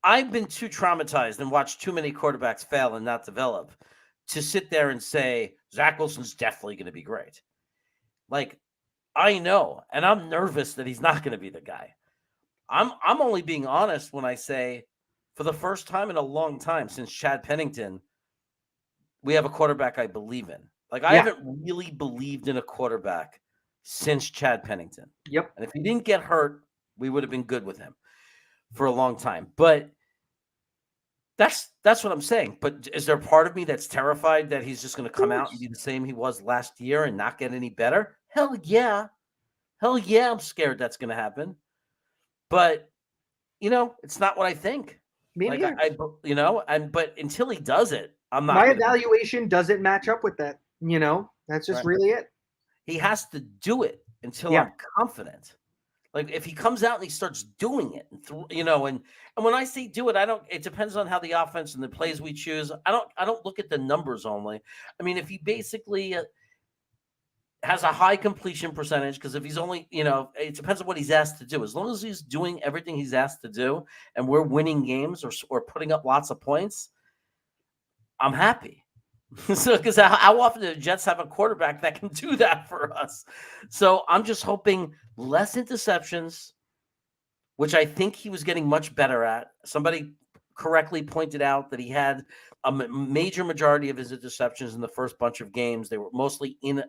[SPEAKER 1] I've been too traumatized and watched too many quarterbacks fail and not develop to sit there and say Zach Wilson's definitely going to be great. Like, I know, and I'm nervous that he's not going to be the guy. I'm only being honest when I say, for the first time in a long time since Chad Pennington, we have a quarterback I believe in. Like, I haven't really believed in a quarterback since Chad Pennington.
[SPEAKER 7] Yep.
[SPEAKER 1] And if he didn't get hurt, we would have been good with him for a long time. But that's what I'm saying. But is there a part of me that's terrified that he's just going to come out and be the same he was last year and not get any better? Hell yeah. I'm scared that's going to happen. But, it's not what I think.
[SPEAKER 7] Maybe,
[SPEAKER 1] but until he does it, I'm not.
[SPEAKER 7] My evaluation doesn't match up with that. That's just really it.
[SPEAKER 1] He has to do it until I'm confident. Like, if he comes out and he starts doing it, and when I say do it, it depends on how the offense and the plays we choose. I don't look at the numbers only. I mean, if he basically has a high completion percentage, because if he's only, it depends on what he's asked to do. As long as he's doing everything he's asked to do and we're winning games or putting up lots of points, I'm happy. So, because how often do the Jets have a quarterback that can do that for us? So I'm just hoping less interceptions, which I think he was getting much better at. Somebody correctly pointed out that he had a major majority of his interceptions in the first bunch of games. They were mostly in,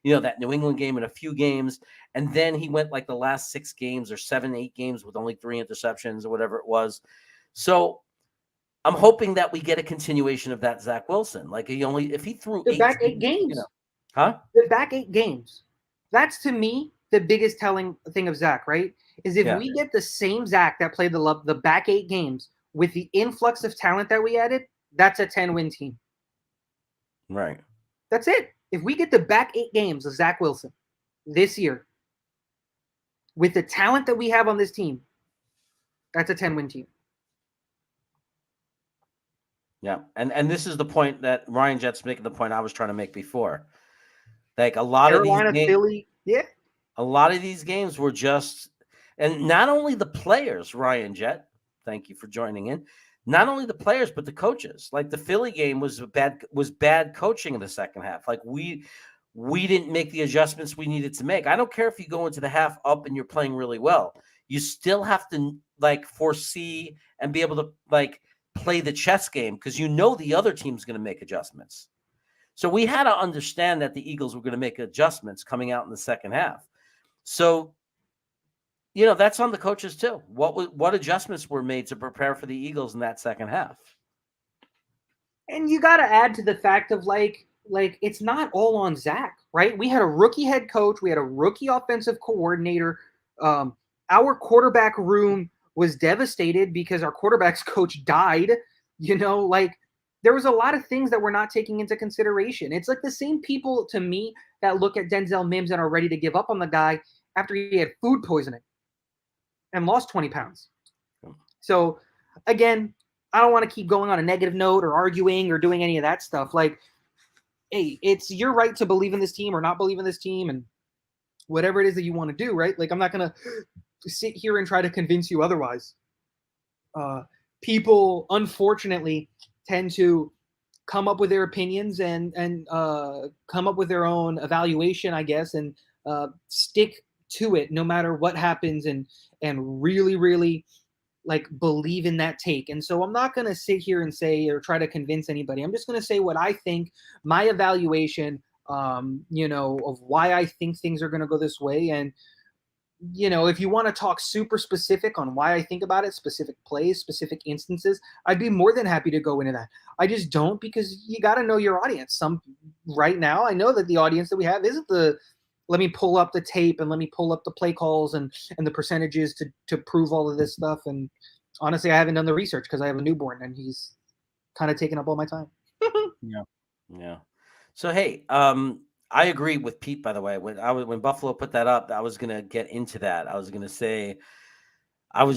[SPEAKER 1] that New England game and a few games. And then he went like the last 6 games or 7, 8 games with only 3 interceptions or whatever it was. So I'm hoping that we get a continuation of that Zach Wilson. Like if he threw
[SPEAKER 7] The back 8 games.
[SPEAKER 1] Huh?
[SPEAKER 7] The back 8 games. That's to me the biggest telling thing of Zach, right? Is if we get the same Zach that played the back 8 games with the influx of talent that we added, that's a 10-win team.
[SPEAKER 1] Right.
[SPEAKER 7] That's it. If we get the back 8 games of Zach Wilson this year with the talent that we have on this team, that's a 10-win team.
[SPEAKER 1] Yeah. And this is the point that Ryan Jett's making, the point I was trying to make before. Like a lot
[SPEAKER 7] Carolina,
[SPEAKER 1] of these games,
[SPEAKER 7] Philly, yeah.
[SPEAKER 1] A lot of these games were just, and not only the players, Ryan Jett, thank you for joining in. Not only the players, but the coaches. Like the Philly game was bad coaching in the second half. Like we didn't make the adjustments we needed to make. I don't care if you go into the half up and you're playing really well. You still have to like foresee and be able to like play the chess game because the other team's going to make adjustments. So we had to understand that the Eagles were going to make adjustments coming out in the second half. So that's on the coaches too. What adjustments were made to prepare for the Eagles in that second half?
[SPEAKER 7] And you got to add to the fact of like it's not all on Zach, right? We had a rookie head coach, we had a rookie offensive coordinator. Our quarterback room was devastated because our quarterback's coach died. There was a lot of things that we're not taking into consideration. It's like the same people to me that look at Denzel Mims and are ready to give up on the guy after he had food poisoning and lost 20 pounds. So, again, I don't want to keep going on a negative note or arguing or doing any of that stuff. Like, hey, it's your right to believe in this team or not believe in this team and whatever it is that you want to do, right? Like, I'm not going to sit here and try to convince you otherwise. People, unfortunately, tend to come up with their opinions and come up with their own evaluation, I guess, and stick to it no matter what happens and really, really like believe in that take. And so I'm not going to sit here and say or try to convince anybody. I'm just going to say what I think, my evaluation, of why I think things are going to go this way. And, if you want to talk super specific on why I think about it, specific plays, specific instances, I'd be more than happy to go into that. I just don't because you got to know your audience. Right now, I know that the audience that we have isn't let me pull up the tape and let me pull up the play calls and the percentages to prove all of this stuff. And honestly, I haven't done the research because I have a newborn and he's kind of taking up all my time.
[SPEAKER 1] Yeah. So, hey, I agree with Pete, by the way. When Buffalo put that up, I was going to get into that. I was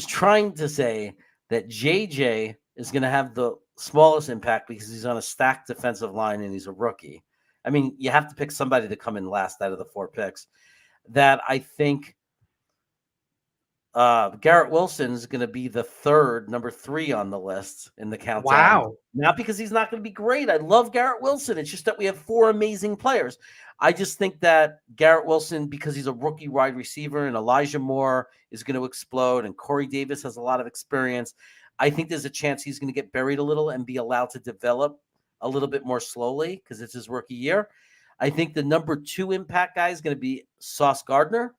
[SPEAKER 1] trying to say that JJ is going to have the smallest impact because he's on a stacked defensive line and he's a rookie. I mean, you have to pick somebody to come in last out of the 4 picks. That I think Garrett Wilson is going to be the number 3 on the list in the countdown.
[SPEAKER 7] Wow.
[SPEAKER 1] Not because he's not going to be great. I love Garrett Wilson. It's just that we have 4 amazing players. I just think that Garrett Wilson, because he's a rookie wide receiver and Elijah Moore is going to explode and Corey Davis has a lot of experience, I think there's a chance he's going to get buried a little and be allowed to develop a little bit more slowly because it's his rookie year. I think the number 2 impact guy is going to be Sauce Gardner.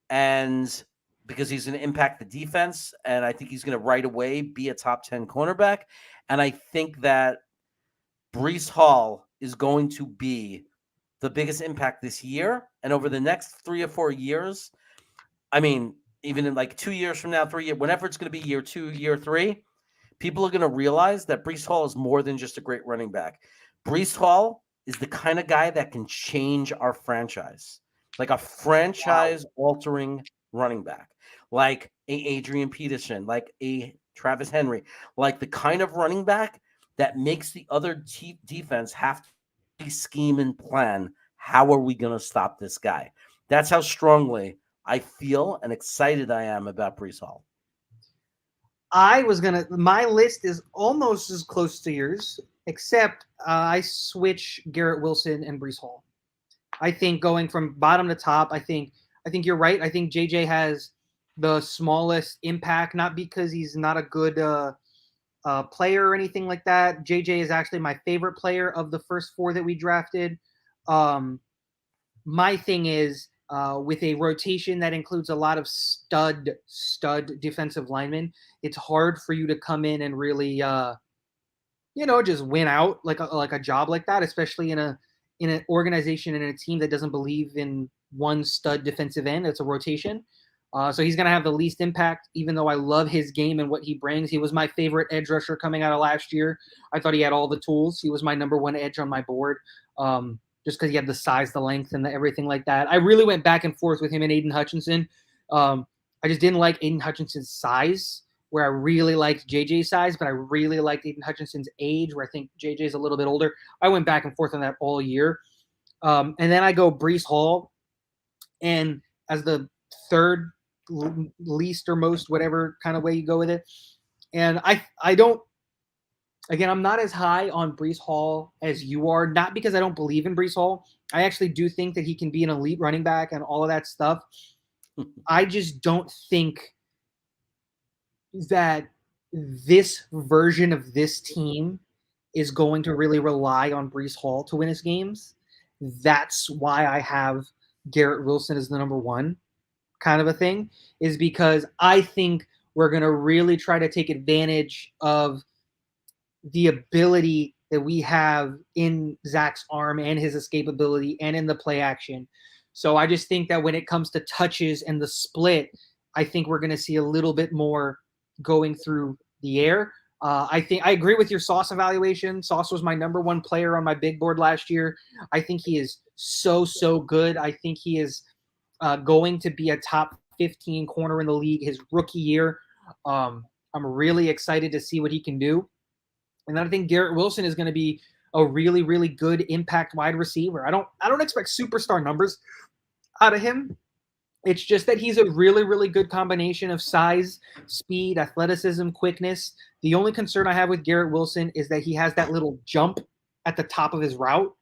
[SPEAKER 1] And because he's going to impact the defense, and I think he's going to right away be a top 10 cornerback. And I think that Breece Hall is going to be the biggest impact this year. And over the next 3 or 4 years, I mean, even in like 2 years from now, 3 years, whenever it's going to be year 2, year 3, people are going to realize that Breece Hall is more than just a great running back. Breece Hall is the kind of guy that can change our franchise, like a franchise-altering running back, like a Adrian Peterson, like a Travis Henry, like the kind of running back that makes the other defense have to scheme and plan. How are we going to stop this guy? That's how strongly I feel and excited I am about Breece Hall.
[SPEAKER 7] My list is almost as close to yours, except I switch Garrett Wilson and Breece Hall. I think going from bottom to top, I think you're right. I think JJ has the smallest impact, not because he's not a good player or anything like that. JJ is actually my favorite player of the first 4 that we drafted. My thing is with a rotation that includes a lot of stud defensive linemen, it's hard for you to come in and really just win out like a job like that, especially in an organization and in a team that doesn't believe in one stud defensive end. It's a rotation. So he's going to have the least impact, even though I love his game and what he brings. He was my favorite edge rusher coming out of last year. I thought he had all the tools. He was my number 1 edge on my board, just because he had the size, the length, and everything like that. I really went back and forth with him and Aiden Hutchinson. I just didn't like Aiden Hutchinson's size, where I really liked JJ's size, but I really liked Aiden Hutchinson's age, where I think JJ's a little bit older. I went back and forth on that all year. And then I go Breece Hall, and as the third least or most, whatever kind of way you go with it. And I don't, again, I'm not as high on Breece Hall as you are, not because I don't believe in Breece Hall. I actually do think that he can be an elite running back and all of that stuff. I just don't think that this version of this team is going to really rely on Breece Hall to win his games. That's why I have Garrett Wilson as the number 1 kind of a thing, is because I think we're going to really try to take advantage of the ability that we have in Zach's arm and his escapability and in the play action. So I just think that when it comes to touches and the split, I think we're going to see a little bit more going through the air. I agree with your Sauce evaluation. Sauce was my number 1 player on my big board last year. I think he is so good. I think he is going to be a top 15 corner in the league his rookie year. I'm really excited to see what he can do. And then I think Garrett Wilson is going to be a really, really good impact wide receiver. I don't expect superstar numbers out of him. It's just that he's a really, really good combination of size, speed, athleticism, quickness. The only concern I have with Garrett Wilson is that he has that little jump at the top of his route.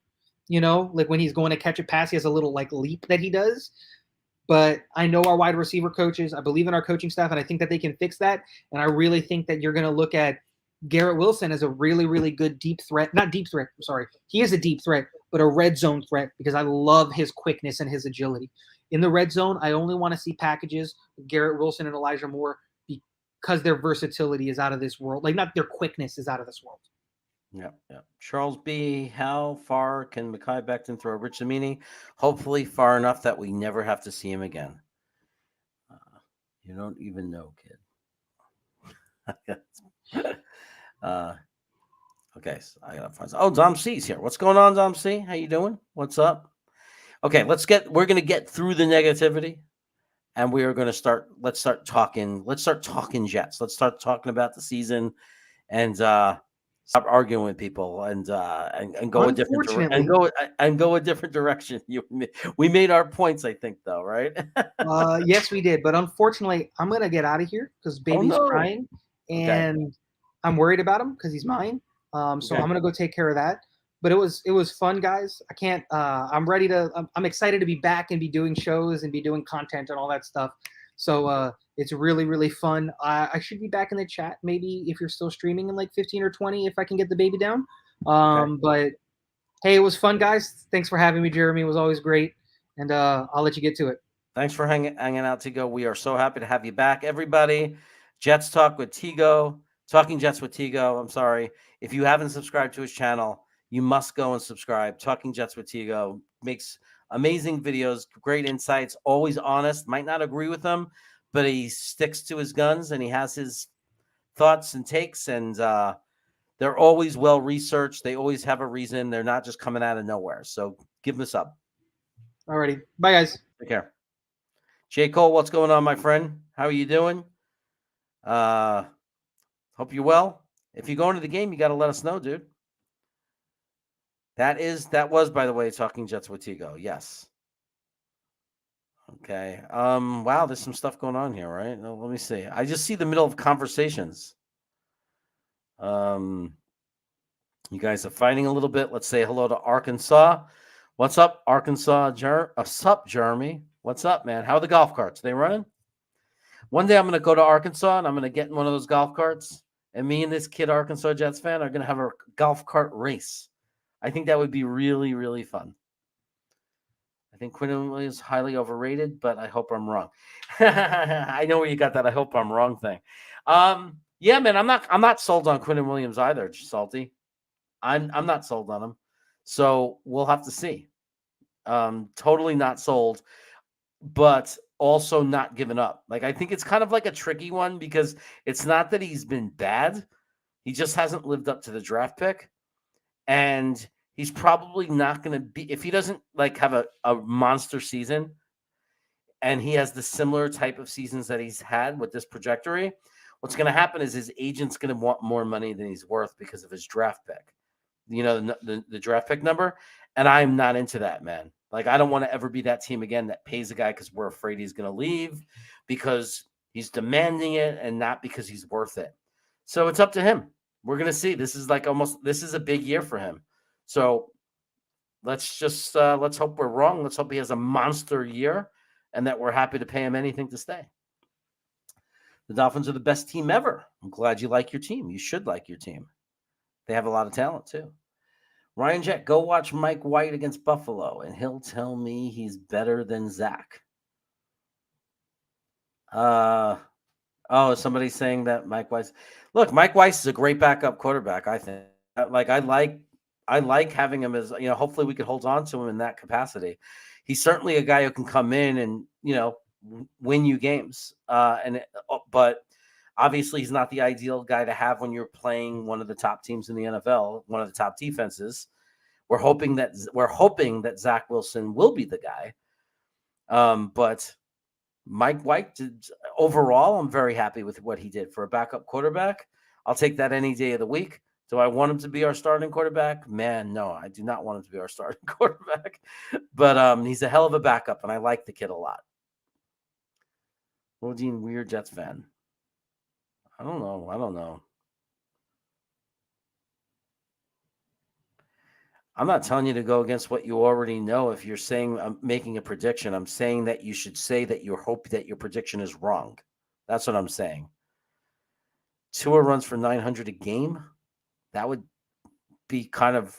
[SPEAKER 7] Like when he's going to catch a pass, he has a little like leap that he does. But I know our wide receiver coaches. I believe in our coaching staff, and I think that they can fix that. And I really think that you're going to look at Garrett Wilson as a really, really good deep threat. Not deep threat, I'm sorry. He is a deep threat, but a red zone threat, because I love his quickness and his agility. In the red zone, I only want to see packages with Garrett Wilson and Elijah Moore because their versatility is out of this world. Like, not their quickness is out of this world.
[SPEAKER 1] Yeah. Charles B., how far can Mekhi Becton throw Rich Zamini? Hopefully far enough that we never have to see him again. You don't even know, kid. Okay, so I gotta find. Oh, Dom C's here. What's going on, Dom C? How you doing? What's up? Okay, we're gonna get through the negativity, and we are gonna start. Let's start talking Jets. Let's start talking about the season, and stop arguing with people, and go a different go a different direction. We made our points, I think, though, right?
[SPEAKER 7] Yes, we did, but unfortunately, I'm gonna get out of here because baby's crying, and I'm worried about him because he's mine. So I'm gonna go take care of that. But it was fun, guys. I can't. I'm ready to. I'm excited to be back and be doing shows and be doing content and all that stuff. So it's really, really fun. I should be back in the chat maybe if you're still streaming in like 15 or 20 if I can get the baby down. But hey, it was fun, guys. Thanks for having me, Jeremy. It was always great, and I'll let you get to it.
[SPEAKER 1] Thanks for hanging out, Tigo. We are so happy to have you back, everybody. Jets Talk with Tigo. Talking Jets with Tigo. I'm sorry. If you haven't subscribed to his channel, you must go and subscribe. Talking Jets with Tigo makes amazing videos, great insights, always honest. Might not agree with them, but he sticks to his guns and he has his thoughts and takes, and they're always well researched. They always have a reason. They're not just coming out of nowhere. So give them a sub.
[SPEAKER 7] Alrighty. Bye, guys.
[SPEAKER 1] Take care. J. Cole, what's going on, my friend? How are you doing? Hope you're well. If you go into the game, you got to let us know, dude. That was, by the way, Talking Jets with Tigo. Yes. Okay. Wow, there's some stuff going on here, right? Let me see. I just see the middle of conversations. You guys are fighting a little bit. Let's say hello to Arkansas. What's up, Arkansas? Sup, Jeremy? What's up, man? How are the golf carts? Are they running? One day I'm going to go to Arkansas and I'm going to get in one of those golf carts and me and this kid, Arkansas Jets fan, are going to have a golf cart race. I think that would be really, really fun. I think Quinn Williams is highly overrated, but I hope I'm wrong. I know where you got that. I hope I'm wrong thing. Yeah, man, I'm not sold on Quinn Williams either, Salty. I'm not sold on him. So we'll have to see. Totally not sold, but also not given up. Like, I think it's kind of like a tricky one because it's not that he's been bad. He just hasn't lived up to the draft pick. And he's probably not going to be, if he doesn't like have a monster season and he has the similar type of seasons that he's had with this trajectory, what's going to happen is his agent's going to want more money than he's worth because of his draft pick. You know, the draft pick number. And I'm not into that, man. Like, I don't want to ever be that team again that pays a guy because we're afraid he's going to leave because he's demanding it and not because he's worth it. So it's up to him. We're going to see. This is a big year for him. So let's hope we're wrong. Let's hope he has a monster year and that we're happy to pay him anything to stay. The Dolphins are the best team ever. I'm glad you like your team. You should like your team. They have a lot of talent too. Ryan Jett, go watch Mike White against Buffalo, and he'll tell me he's better than Zach. Somebody's saying that Mike Weiss. Look, Mike Weiss is a great backup quarterback, I think. I like having him as, hopefully we could hold on to him in that capacity. He's certainly a guy who can come in and, win you games. But obviously he's not the ideal guy to have when you're playing one of the top teams in the NFL, one of the top defenses. We're hoping that Zach Wilson will be the guy. But Mike White overall, I'm very happy with what he did for a backup quarterback. I'll take that any day of the week. Do I want him to be our starting quarterback? Man, no, I do not want him to be our starting quarterback. But he's a hell of a backup, and I like the kid a lot. Modine, weird Jets fan. I don't know. I'm not telling you to go against what you already know. If you're saying I'm making a prediction, I'm saying that you should say that you hope that your prediction is wrong. That's what I'm saying. Tua runs for 900 a game. That would be kind of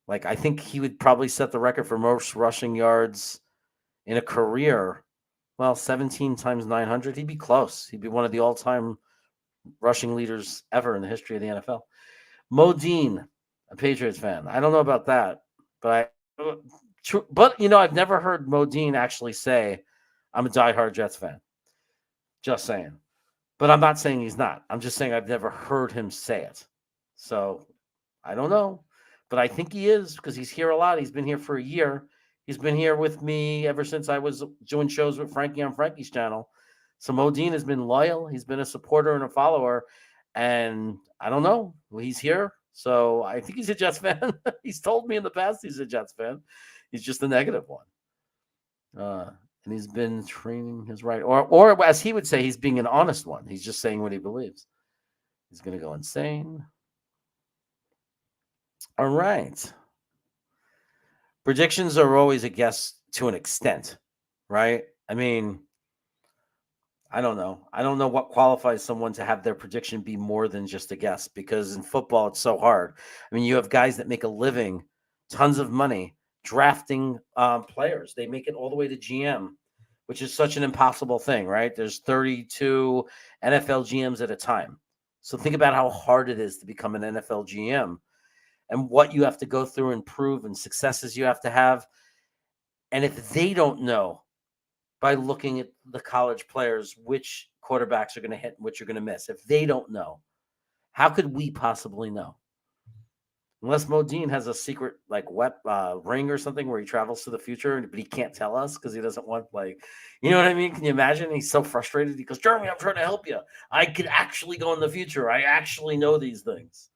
[SPEAKER 1] like, I think he would probably set the record for most rushing yards in a career. Well, 17 times 900, he'd be close. He'd be one of the all-time rushing leaders ever in the history of the NFL. Modine, a Patriots fan. I don't know about that, but I've never heard Modine actually say, I'm a diehard Jets fan. Just saying. But I'm not saying he's not. I'm just saying I've never heard him say it. So I don't know. But I think he is because he's here a lot. He's been here for a year. He's been here with me ever since I was doing shows with Frankie on Frankie's channel. So Modine has been loyal. He's been a supporter and a follower. And I don't know. He's here. So I think he's a Jets fan. He's told me in the past he's a Jets fan. He's just a negative one. And he's been training his right. Or as he would say, he's being an honest one. He's just saying what he believes. He's going to go insane. All right. Predictions are always a guess to an extent, right? I mean, I don't know. I don't know what qualifies someone to have their prediction be more than just a guess, because in football, it's so hard. I mean, you have guys that make a living, tons of money, drafting players. They make it all the way to GM, which is such an impossible thing, right? There's 32 NFL GMs at a time. So think about how hard it is to become an NFL GM and what you have to go through and prove and successes you have to have. And if they don't know by looking at the college players, which quarterbacks are going to hit and which you're going to miss, if they don't know, how could we possibly know? Unless Modine has a secret ring or something where he travels to the future, but he can't tell us because he doesn't want, you know what I mean? Can you imagine? He's so frustrated. He goes, Jeremy, I'm trying to help you. I could actually go in the future. I actually know these things.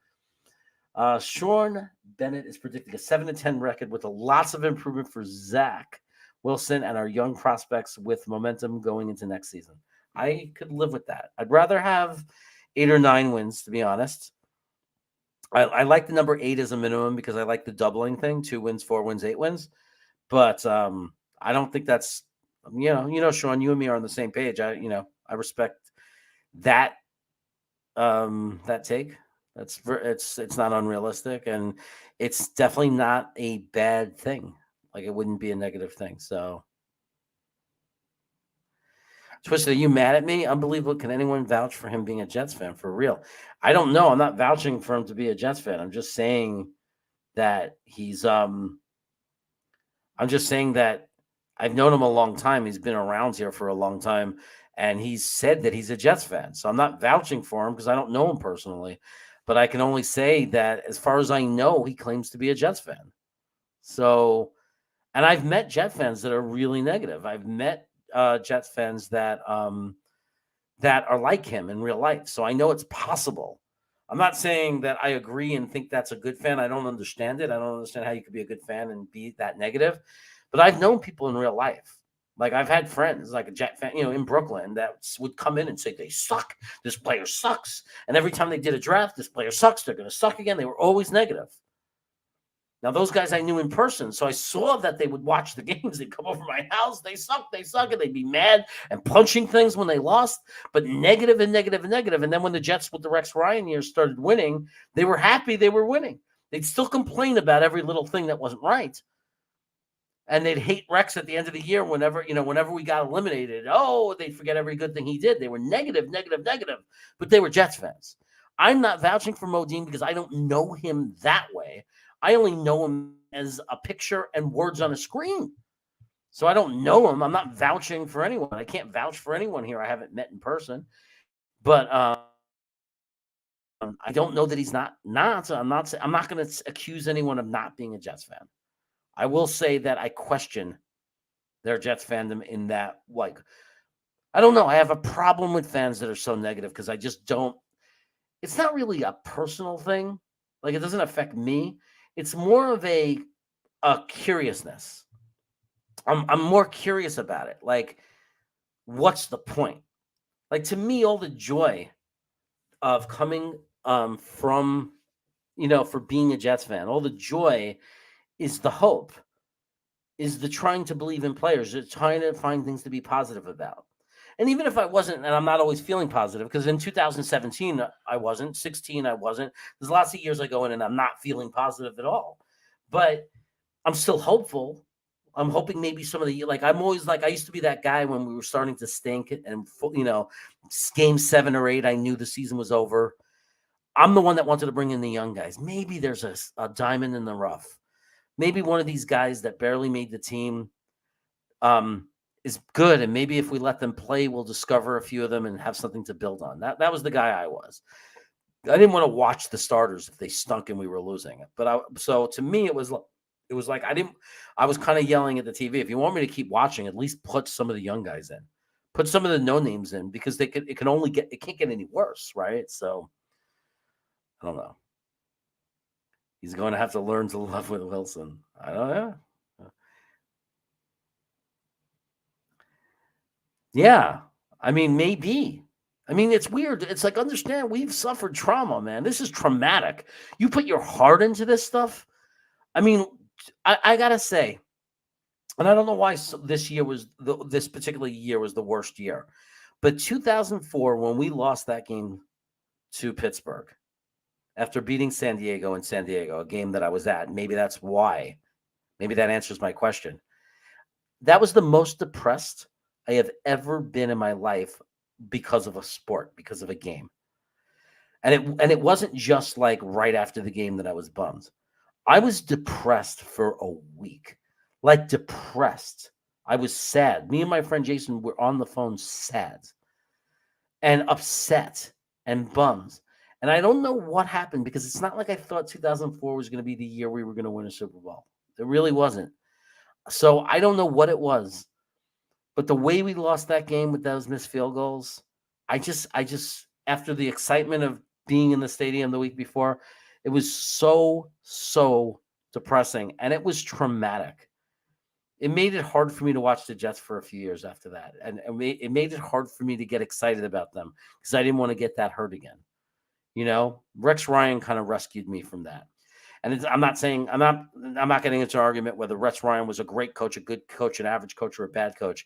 [SPEAKER 1] Sean Bennett is predicting a 7-10 record with lots of improvement for Zach Wilson and our young prospects with momentum going into next season. I could live with that. I'd rather have 8 or 9 wins, to be honest. I like the number 8 as a minimum because I like the doubling thing, 2 wins, 4 wins, 8 wins. But I don't think that's, Sean, you and me are on the same page. I respect that that take. It's not unrealistic, and it's definitely not a bad thing. Like it wouldn't be a negative thing. So, Twisted, are you mad at me? Unbelievable. Can anyone vouch for him being a Jets fan for real? I don't know. I'm not vouching for him to be a Jets fan. I'm just saying that he's I'm just saying that I've known him a long time. He's been around here for a long time, and he's said that he's a Jets fan. So I'm not vouching for him because I don't know him personally, but I can only say that as far as I know, he claims to be a Jets fan. So, and I've met Jet fans that are really negative. I've met Jets fans that are like him in real life. So I know it's possible. I'm not saying that I agree and think that's a good fan. I don't understand it. I don't understand how you could be a good fan and be that negative. But I've known people in real life. Like I've had friends, like a Jet fan, in Brooklyn that would come in and say, they suck. This player sucks. And every time they did a draft, this player sucks. They're going to suck again. They were always negative. Now, those guys I knew in person, so I saw that they would watch the games. They'd come over my house. They suck, and they'd be mad and punching things when they lost, but negative and negative and negative. And then when the Jets with the Rex Ryan years started winning, they were happy they were winning. They'd still complain about every little thing that wasn't right. And they'd hate Rex at the end of the year whenever we got eliminated. Oh, they'd forget every good thing he did. They were negative, but they were Jets fans. I'm not vouching for Modine because I don't know him that way. I only know him as a picture and words on a screen. So I don't know him. I'm not vouching for anyone. I can't vouch for anyone here I haven't met in person. But I don't know that he's not. I'm not going to accuse anyone of not being a Jets fan. I will say that I question their Jets fandom in that, like, I don't know. I have a problem with fans that are so negative because I just don't. It's not really a personal thing. Like, it doesn't affect me. It's more of a curiousness. I'm more curious about it. Like, what's the point? Like, to me, all the joy of coming from, for being a Jets fan, all the joy is the hope, is the trying to believe in players, it's trying to find things to be positive about. And even if I wasn't, and I'm not always feeling positive, because in 2017, I wasn't, 16, I wasn't. There's lots of years I go in and I'm not feeling positive at all. But I'm still hopeful. I'm hoping maybe some of the, like, I'm always like, I used to be that guy when we were starting to stink and, game 7 or 8, I knew the season was over. I'm the one that wanted to bring in the young guys. Maybe there's a diamond in the rough. Maybe one of these guys that barely made the team is good, and maybe if we let them play, we'll discover a few of them and have something to build on. That was the guy I was. I didn't want to watch the starters if they stunk and we were losing it. But so to me, it was like I was kind of yelling at the TV. If you want me to keep watching, at least put some of the young guys in, put some of the no names in, because it can't get any worse, right? So I don't know. He's going to have to learn to love with Wilson. I don't know. Yeah. I mean, maybe. I mean, it's weird. It's like, understand, we've suffered trauma, man. This is traumatic. You put your heart into this stuff. I mean, I got to say, and I don't know why this particular year was the worst year, but 2004, when we lost that game to Pittsburgh, after beating San Diego in San Diego, a game that I was at, maybe that's why. Maybe that answers my question. That was the most depressed I have ever been in my life because of a sport, because of a game. And it wasn't just like right after the game that I was bummed. I was depressed for a week. Like, depressed. I was sad. Me and my friend Jason were on the phone sad and upset and bummed. And I don't know what happened, because it's not like I thought 2004 was going to be the year we were going to win a Super Bowl. It really wasn't. So I don't know what it was. But the way we lost that game with those missed field goals, I just after the excitement of being in the stadium the week before, it was so depressing, and it was traumatic. It made it hard for me to watch the Jets for a few years after that. And it made it hard for me to get excited about them because I didn't want to get that hurt again. Rex Ryan kind of rescued me from that. And I'm not getting into an argument whether Rex Ryan was a great coach, a good coach, an average coach, or a bad coach.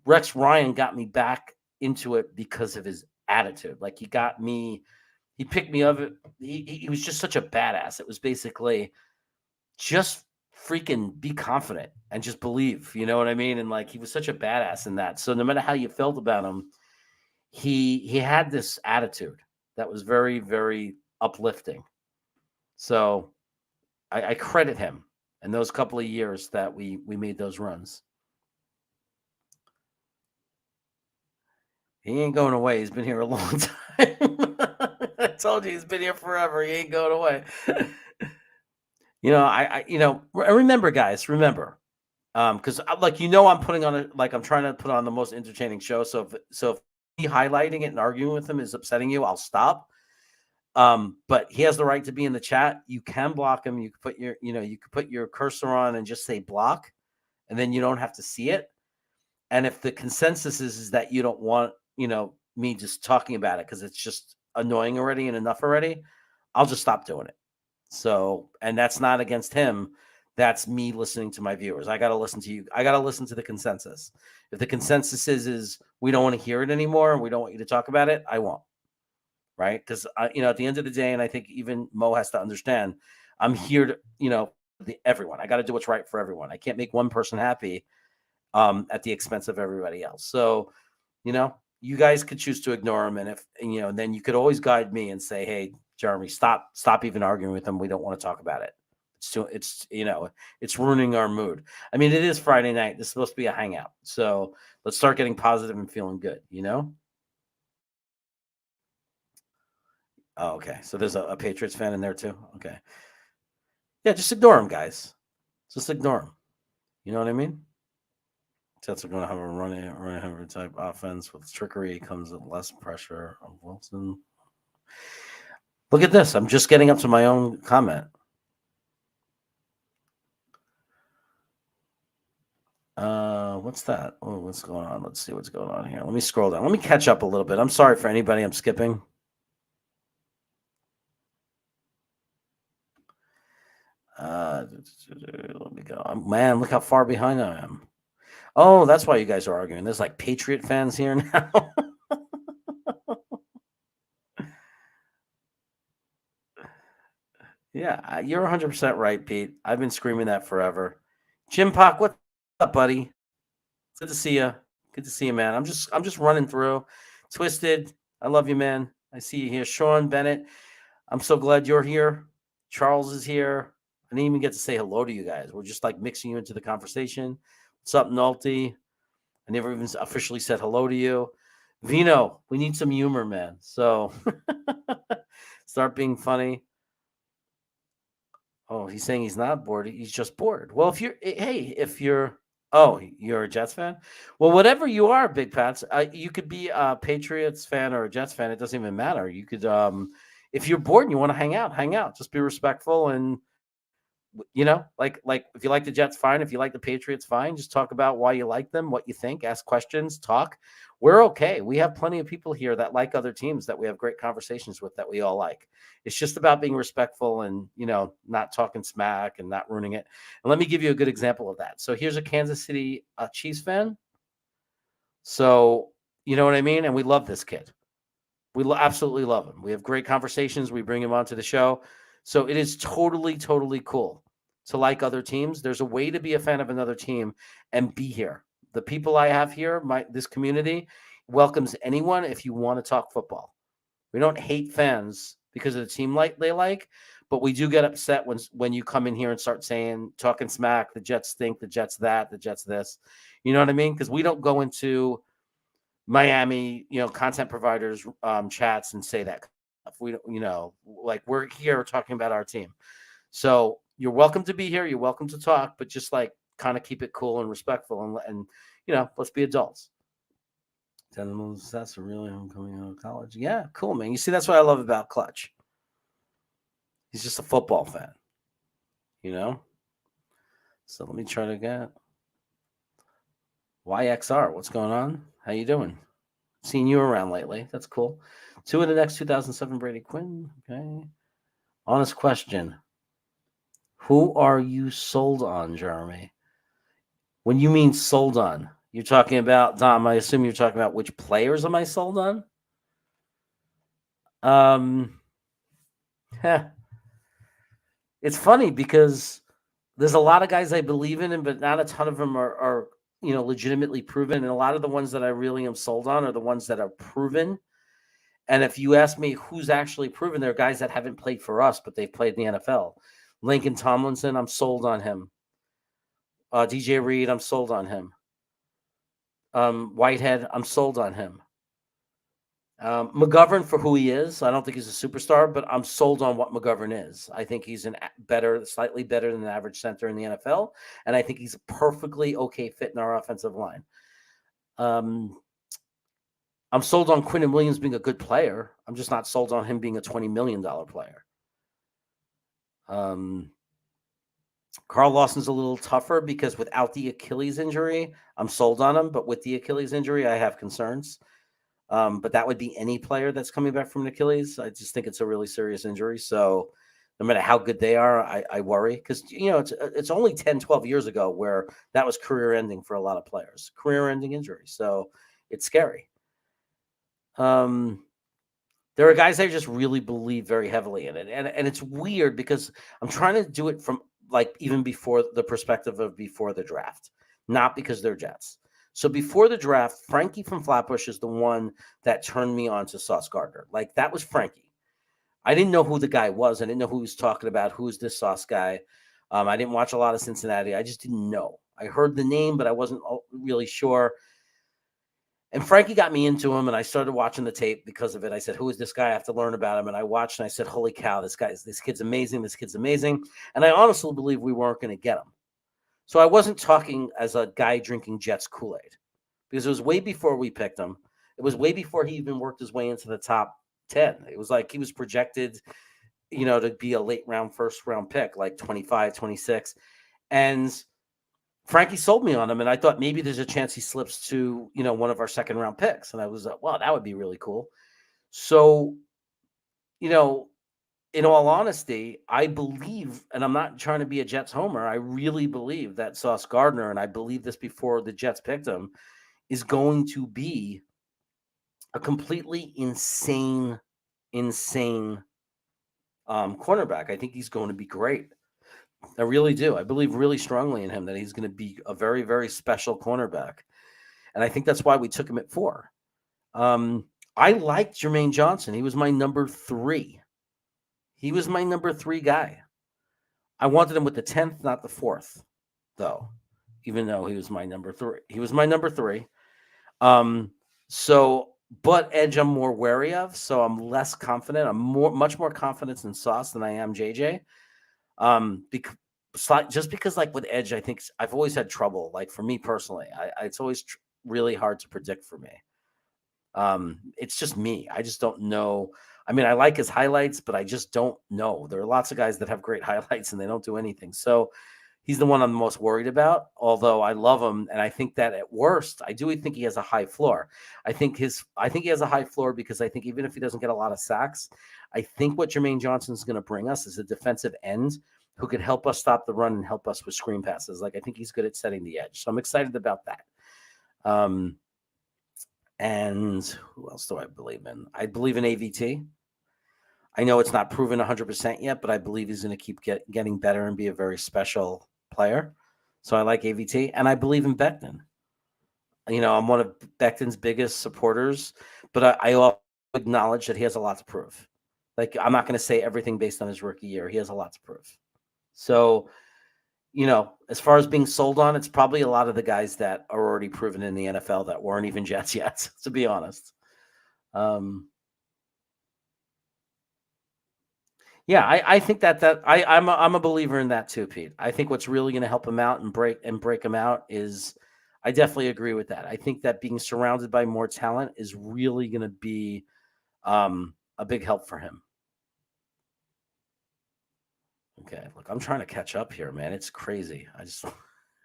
[SPEAKER 1] Rex Ryan got me back into it because of his attitude. Like, he got me He picked me up. He was just such a badass. It was basically just freaking be confident and just believe. You know what I mean? And like he was such a badass in that. So no matter how you felt about him, he had this attitude that was very, very uplifting. So I credit him in those couple of years that we made those runs. He ain't going away. He's been here a long time. I told you he's been here forever. He ain't going away. Remember, guys, because like I'm putting on I'm trying to put on the most entertaining show. So if me highlighting it and arguing with him is upsetting you, I'll stop. But he has the right to be in the chat. You can block him. You can put your cursor on and just say block, and then you don't have to see it. And if the consensus is that you don't want me just talking about it because it's just annoying already and enough already, I'll just stop doing it. So, and that's not against him. That's me listening to my viewers. I got to listen to you. I got to listen to the consensus. If the consensus is we don't want to hear it anymore and we don't want you to talk about it, I won't. Right? Because, at the end of the day, and I think even Mo has to understand, I'm here to, everyone. I got to do what's right for everyone. I can't make one person happy at the expense of everybody else. So, you guys could choose to ignore him. And then you could always guide me and say, hey, Jeremy, stop even arguing with him. We don't want to talk about it. It's ruining our mood. I mean, it is Friday night. This is supposed to be a hangout. So let's start getting positive and feeling good, Oh, okay. So there's a Patriots fan in there too. Okay. Yeah, just ignore him, guys. Just ignore him. You know what I mean? Jets are going to have a run type offense with trickery. Comes with less pressure on Wilson. Look at this. I'm just getting up to my own comment. What's that? Oh, what's going on? Let's see what's going on here. Let me scroll down. Let me catch up a little bit. I'm sorry for anybody I'm skipping. Let me go. Man, look how far behind I am. Oh, that's why you guys are arguing. There's like Patriot fans here now. Yeah, you're 100% right, Pete. I've been screaming that forever. Jim Pock, what's up, buddy? Good to see you. Good to see you, man. I'm just running through. Twisted, I love you, man. I see you here. Sean Bennett, I'm so glad you're here. Charles is here. I didn't even get to say hello to you guys. We're just like mixing you into the conversation. What's up, Nolte? I never even officially said hello to you. Vino, we need some humor, man. So start being funny. Oh, he's saying he's not bored. He's just bored. Well, you're a Jets fan? Well, whatever you are, Big Pats, you could be a Patriots fan or a Jets fan. It doesn't even matter. You could, if you're bored and you want to hang out. Just be respectful and, like if you like the Jets, fine. If you like the Patriots, fine. Just talk about why you like them, what you think, ask questions, talk. We're okay. We have plenty of people here that like other teams that we have great conversations with that we all like. It's just about being respectful and, not talking smack and not ruining it. And let me give you a good example of that. So here's a Kansas City Chiefs fan. So, you know what I mean? And we love this kid. We absolutely love him. We have great conversations. We bring him onto the show. So it is totally, totally cool to like other teams. There's a way to be a fan of another team and be here. The people I have here, this community welcomes anyone if you want to talk football. We don't hate fans because of the team they like, but we do get upset when you come in here and start talking smack, the Jets stink, the Jets that, the Jets this. You know what I mean? Because we don't go into Miami, content providers chats and say that. We don't, we're here talking about our team. So you're welcome to be here. You're welcome to talk, but just kind of keep it cool and respectful and let's be adults. That's really coming out of college. Yeah, cool, man. You see, that's what I love about Clutch. He's just a football fan, So let me try to get YXR. What's going on? How you doing? Seen you around lately. That's cool. 2 in the next 2007 Brady Quinn. Okay. Honest question. Who are you sold on, Jeremy? When you mean sold on, you're talking about, Dom, I assume you're talking about which players am I sold on? It's funny because there's a lot of guys I believe in, but not a ton of them are legitimately proven. And a lot of the ones that I really am sold on are the ones that are proven. And if you ask me who's actually proven, they're guys that haven't played for us, but they've played in the NFL. Lincoln Tomlinson, I'm sold on him. DJ Reed, I'm sold on him. Whitehead, I'm sold on him. McGovern for who he is. I don't think he's a superstar, but I'm sold on what McGovern is. I think he's slightly better than the average center in the NFL, and I think he's a perfectly okay fit in our offensive line. I'm sold on Quinnen Williams being a good player. I'm just not sold on him being a $20 million player. Carl Lawson's a little tougher because without the Achilles injury, I'm sold on him, but with the Achilles injury, I have concerns. But that would be any player that's coming back from an Achilles. I just think it's a really serious injury. So no matter how good they are, I worry because, it's only 10, 12 years ago where that was career ending for a lot of players, career ending injury. So it's scary. There are guys I just really believe very heavily in it. And it's weird because I'm trying to do it from like even before the perspective of before the draft, not because they're Jets. So before the draft, Frankie from Flatbush is the one that turned me on to Sauce Gardner. Like that was Frankie. I didn't know who the guy was. I didn't know who he was talking about. Who's this Sauce guy? I didn't watch a lot of Cincinnati. I just didn't know. I heard the name, but I wasn't really sure. And Frankie got me into him, and I started watching the tape because of it. I said, who is this guy? I have to learn about him. And I watched, and I said, holy cow, this kid's amazing. This kid's amazing. And I honestly believe we weren't going to get him. So I wasn't talking as a guy drinking Jets Kool-Aid because it was way before we picked him. It was way before he even worked his way into the top 10. It was like he was projected, to be a late round, first round pick, like 25, 26. And Frankie sold me on him. And I thought maybe there's a chance he slips to, one of our second round picks. And I was like, wow, that would be really cool. So, in all honesty, I believe, and I'm not trying to be a Jets homer, I really believe that Sauce Gardner, and I believe this before the Jets picked him, is going to be a completely insane cornerback. I think he's going to be great. I really do. I believe really strongly in him that he's going to be a very, very special cornerback. And I think that's why we took him at 4. I liked Jermaine Johnson. He was my number 3. He was my number 3 guy. I wanted him with the 10th, not the 4th, though, even though he was my number 3. He was my number 3. But Edge I'm more wary of, so I'm less confident. I'm much more confident in Sauce than I am JJ. Because like with Edge, I think I've always had trouble. Like for me personally, it's always really hard to predict for me. It's just me. I just don't know. I mean, I like his highlights, but I just don't know. There are lots of guys that have great highlights and they don't do anything. So he's the one I'm most worried about, although I love him. And I think that at worst, I do think he has a high floor. I think he has a high floor because I think even if he doesn't get a lot of sacks, I think what Jermaine Johnson is going to bring us is a defensive end who could help us stop the run and help us with screen passes. Like I think he's good at setting the edge. So I'm excited about that. And who else do I believe in? I believe in AVT. I know it's not proven 100% yet, but I believe he's going to keep getting better and be a very special player. So I like AVT. And I believe in Becton. I'm one of Becton's biggest supporters, but I also acknowledge that he has a lot to prove. Like, I'm not going to say everything based on his rookie year. He has a lot to prove. So, as far as being sold on, it's probably a lot of the guys that are already proven in the NFL that weren't even Jets yet, to be honest. Yeah, I think that I'm a believer in that too, Pete. I think what's really going to help him out and break him out is, I definitely agree with that. I think that being surrounded by more talent is really going to be a big help for him. Okay, look, I'm trying to catch up here, man. It's crazy.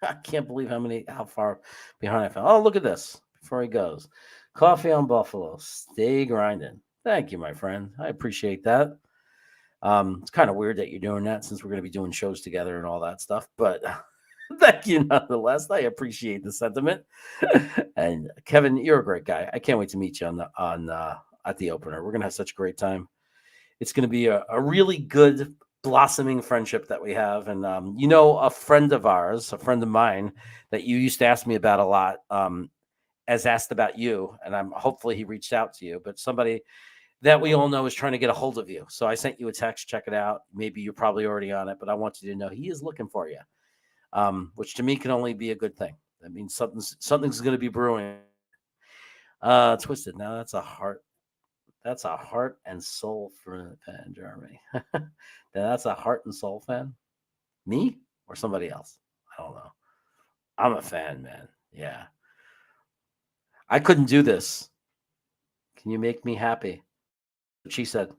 [SPEAKER 1] I can't believe how far behind I fell. Oh, look at this. Before he goes, Coffee on Buffalo. Stay grinding. Thank you, my friend. I appreciate that. It's kind of weird that you're doing that since we're going to be doing shows together and all that stuff, but thank you nonetheless. I appreciate the sentiment. And Kevin, you're a great guy. I can't wait to meet you at the opener. We're going to have such a great time. it's going to be a really good blossoming friendship that we have. And a friend of ours, a friend of mine that you used to ask me about a lot, has asked about you, and hopefully he reached out to you, but somebody that we all know is trying to get a hold of you. So I sent you a text, check it out. Maybe you're probably already on it, but I want you to know he is looking for you, which to me can only be a good thing. That means something's going to be brewing. Twisted. Now that's a heart. That's a heart and soul fan, Jeremy. That's a heart and soul fan. Me or somebody else? I don't know. I'm a fan, man. Yeah. I couldn't do this. Can you make me happy? She said.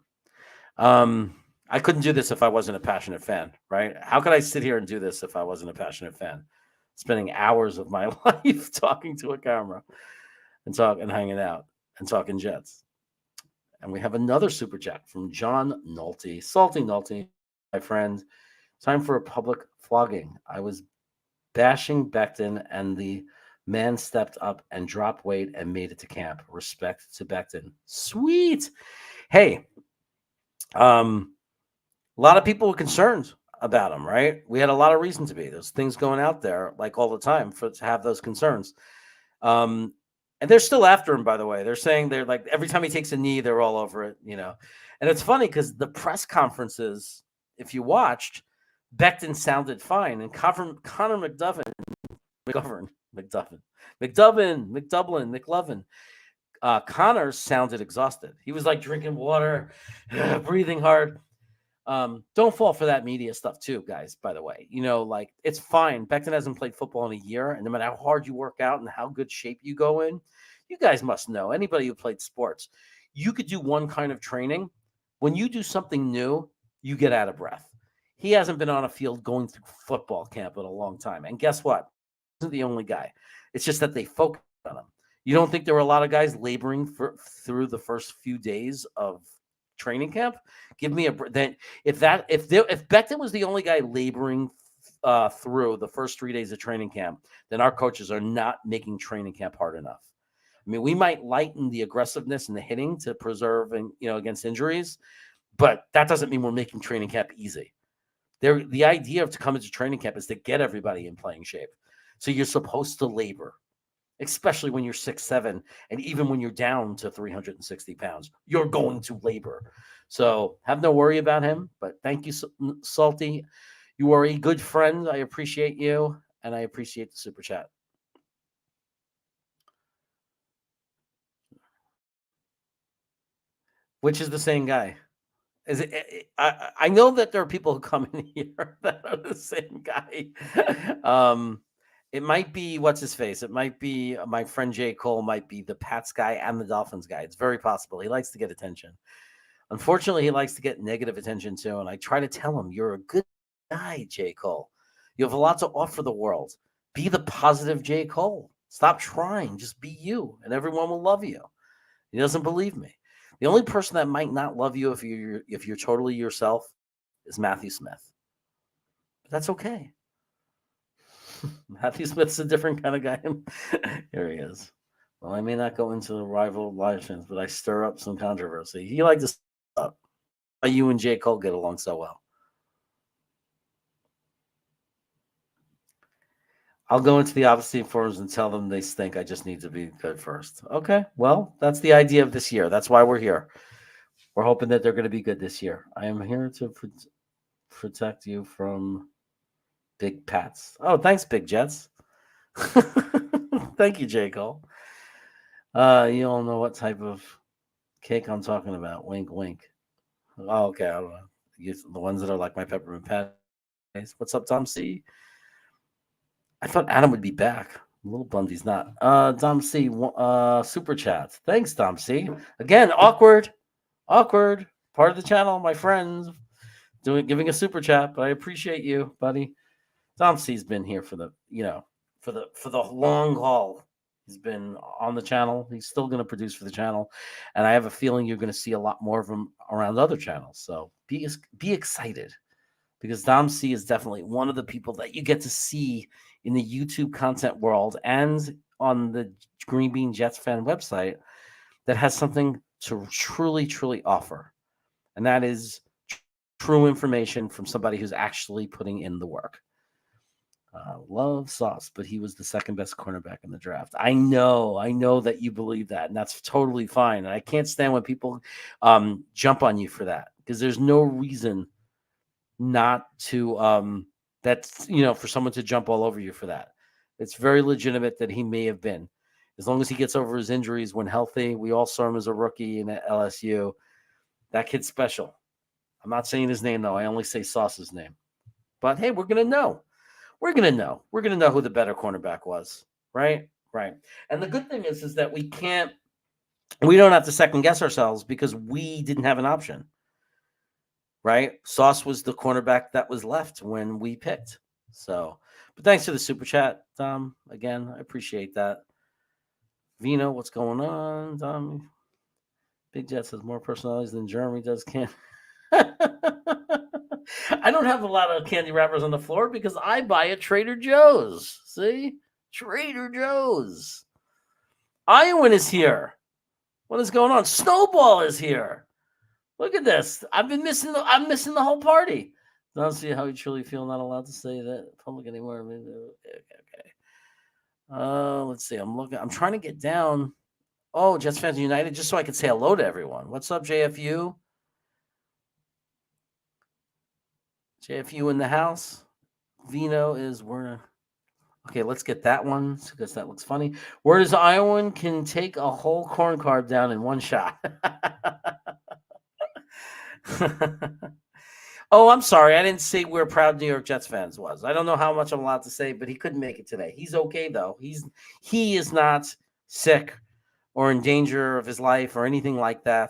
[SPEAKER 1] I couldn't do this if I wasn't a passionate fan, right? How could I sit here and do this if I wasn't a passionate fan? Spending hours of my life talking to a camera and hanging out and talking Jets. And we have another super chat from John Nolte. Salty Nolte, my friend. Time for a public flogging. I was bashing Becton, and the man stepped up and dropped weight and made it to camp. Respect to Becton. Sweet. Hey, a lot of people were concerned about him, right? We had a lot of reason to be. There's things going out there like all the time to have those concerns. And they're still after him, by the way. They're saying they're like, every time he takes a knee, they're all over it, And it's funny because the press conferences, if you watched, Becton sounded fine. And Connor Connor sounded exhausted. He was like drinking water, breathing hard. Don't fall for that media stuff too, guys, by the way. It's fine. Becton hasn't played football in a year, and no matter how hard you work out and how good shape you go in, you guys must know, anybody who played sports, you could do one kind of training. When you do something new, you get out of breath. He hasn't been on a field going through football camp in a long time. And guess what? He isn't the only guy. It's just that they focus on him. You don't think there were a lot of guys laboring through the first few days of training camp? Give me then if Becton was the only guy laboring through the first 3 days of training camp, then our coaches are not making training camp hard enough. I mean, we might lighten the aggressiveness and the hitting to preserve and against injuries, but that doesn't mean we're making training camp easy. The idea of to come into training camp is to get everybody in playing shape. So you're supposed to labor, especially when you're 6'7", and even when you're down to 360 pounds, you're going to labor. So have no worry about him. But thank you, Salty. You are a good friend. I appreciate you, and I appreciate the super chat. Which is the same guy? Is it? I know that there are people who come in here that are the same guy. It might be what's his face. It might be my friend J. Cole. Might be the Pats guy and the Dolphins guy. It's very possible. He likes to get attention. Unfortunately, he likes to get negative attention too. And I try to tell him, "You're a good guy, J. Cole. You have a lot to offer the world. Be the positive J. Cole. Stop trying. Just be you, and everyone will love you." He doesn't believe me. The only person that might not love you if you're totally yourself is Matthew Smith. But that's okay. Matthew Smith's a different kind of guy. Here he is. Well, I may not go into the rival live streams, but I stir up some controversy. He likes to stir up. You and J. Cole get along so well. I'll go into the opposite forums and tell them they stink. I just need to be good first. Okay, well, that's the idea of this year. That's why we're here. We're hoping that they're going to be good this year. I am here to protect you from Big Pats. Oh, thanks, Big Jets. Thank you, J. Cole. You all know what type of cake I'm talking about. Wink, wink. Oh, okay, I don't know. The ones that are like my peppermint patties. What's up, Tom C? I thought Adam would be back. I'm a little bummed he's not. Dom C, super chat. Thanks, Dom C. Again, awkward. Part of the channel, my friends, giving a super chat, but I appreciate you, buddy. Dom C's been here for the long haul. He's been on the channel. He's still going to produce for the channel, and I have a feeling you're going to see a lot more of him around other channels. So be excited, because Dom C is definitely one of the people that you get to see in the YouTube content world and on the Green Bean Jets fan website that has something to truly, truly offer. And that is true information from somebody who's actually putting in the work. Love Sauce, but he was the second best cornerback in the draft. I know that you believe that, and that's totally fine. And I can't stand when people jump on you for that, because there's no reason not to that's for someone to jump all over you for that. It's very legitimate that he may have been, as long as he gets over his injuries when healthy. We all saw him as a rookie in LSU. That kid's special. I'm not saying his name though. I only say Sauce's name. But hey, we're gonna know. We're gonna know who the better cornerback was, right? Right. And the good thing is that we don't have to second guess ourselves, because we didn't have an option. Right? Sauce was the cornerback that was left when we picked. So, but thanks for the super chat, Dom. Again, I appreciate that. Vino, what's going on, Dom? Big Jet says more personalities than Jeremy does. I don't have a lot of candy wrappers on the floor because I buy at Trader Joe's. See? Trader Joe's. Iowan is here. What is going on? Snowball is here. Look at this. I'm missing the whole party. Don't see how you truly feel not allowed to say that in public anymore. Okay. Let's see. I'm trying to get down. Oh, Jets Fans United, just so I can say hello to everyone. What's up, JFU? JFU in the house. Vino is where. Okay, let's get that one because that looks funny. Where does Iowan can take a whole corn carb down in one shot? Oh, I'm sorry. I didn't say where proud New York Jets fans was. I don't know how much I'm allowed to say, but he couldn't make it today. He's okay though. He is not sick or in danger of his life or anything like that.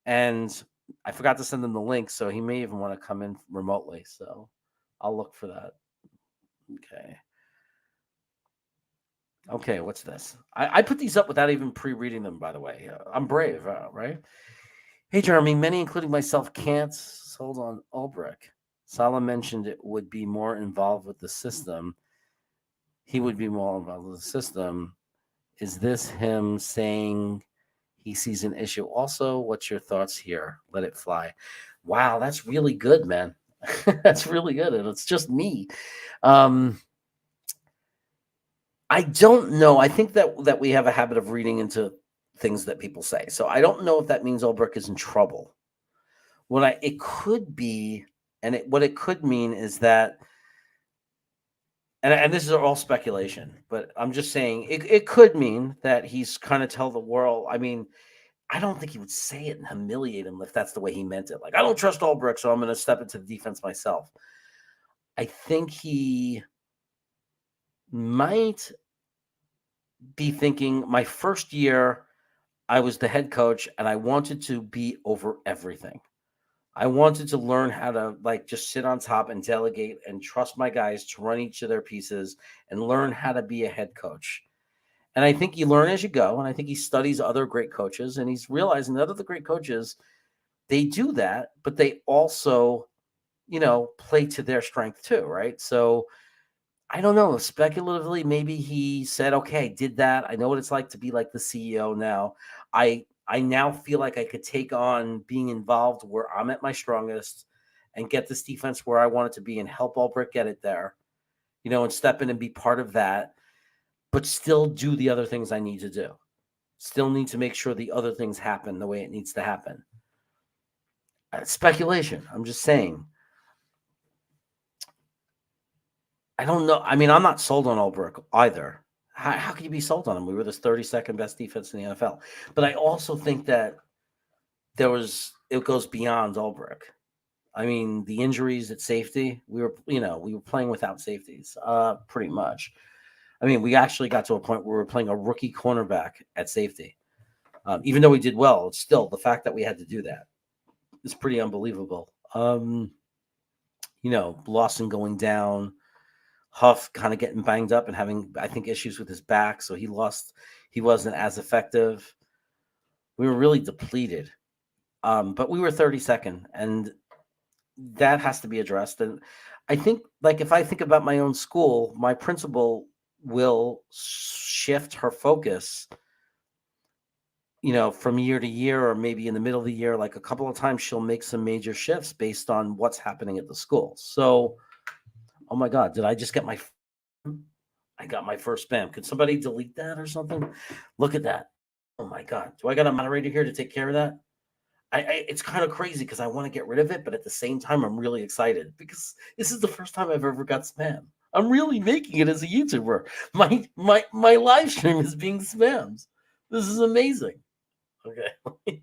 [SPEAKER 1] And I forgot to send him the link, so he may even want to come in remotely. So I'll look for that. Okay, what's this? I put these up without even pre-reading them, by the way. I'm brave, right? Hey, Jeremy, many, including myself, can't sold on Ulbrich. Salah mentioned it would be more involved with the system. He would be more involved with the system. Is this him saying he sees an issue? Also, what's your thoughts here? Let it fly. Wow, that's really good, man. That's really good. And it's just me. I don't know. I think that we have a habit of reading into things that people say. So I don't know if that means Ulbrich is in trouble. It could be, and what it could mean is that, and this is all speculation, but I'm just saying it could mean that he's kind of tell the world. I mean, I don't think he would say it and humiliate him if that's the way he meant it. Like, I don't trust Ulbrich, so I'm going to step into the defense myself. I think he might be thinking, my first year, I was the head coach and I wanted to be over everything. I wanted to learn how to just sit on top and delegate and trust my guys to run each of their pieces and learn how to be a head coach. And I think you learn as you go. And I think he studies other great coaches and he's realizing that other great coaches, they do that, but they also, play to their strength too. Right. So I don't know. Speculatively, maybe he said, okay, did that. I know what it's like to be like the CEO now. I now feel like I could take on being involved where I'm at my strongest and get this defense where I want it to be and help Ulbrich get it there, and step in and be part of that, but still do the other things I need to do. Still need to make sure the other things happen the way it needs to happen. Speculation. I'm just saying. I don't know. I mean, I'm not sold on Ulbrich either. How can you be sold on him? We were the 32nd best defense in the NFL. But I also think that it goes beyond Ulbrich. I mean, the injuries at safety, we were playing without safeties, pretty much. I mean, we actually got to a point where we were playing a rookie cornerback at safety. Even though we did well, it's still the fact that we had to do that is pretty unbelievable. Lawson going down, Huff kind of getting banged up and having, I think, issues with his back. So he wasn't as effective. We were really depleted. But we were 32nd, and that has to be addressed. And I think, if I think about my own school, my principal will shift her focus from year to year, or maybe in the middle of the year, like a couple of times she'll make some major shifts based on what's happening at the school. So, oh my God, did I just get I got my first spam. Could somebody delete that or something? Look at that. Oh my God. Do I got a moderator here to take care of that? It's kind of crazy because I want to get rid of it, but at the same time, I'm really excited because this is the first time I've ever got spam. I'm really making it as a YouTuber. My live stream is being spammed. This is amazing. Okay.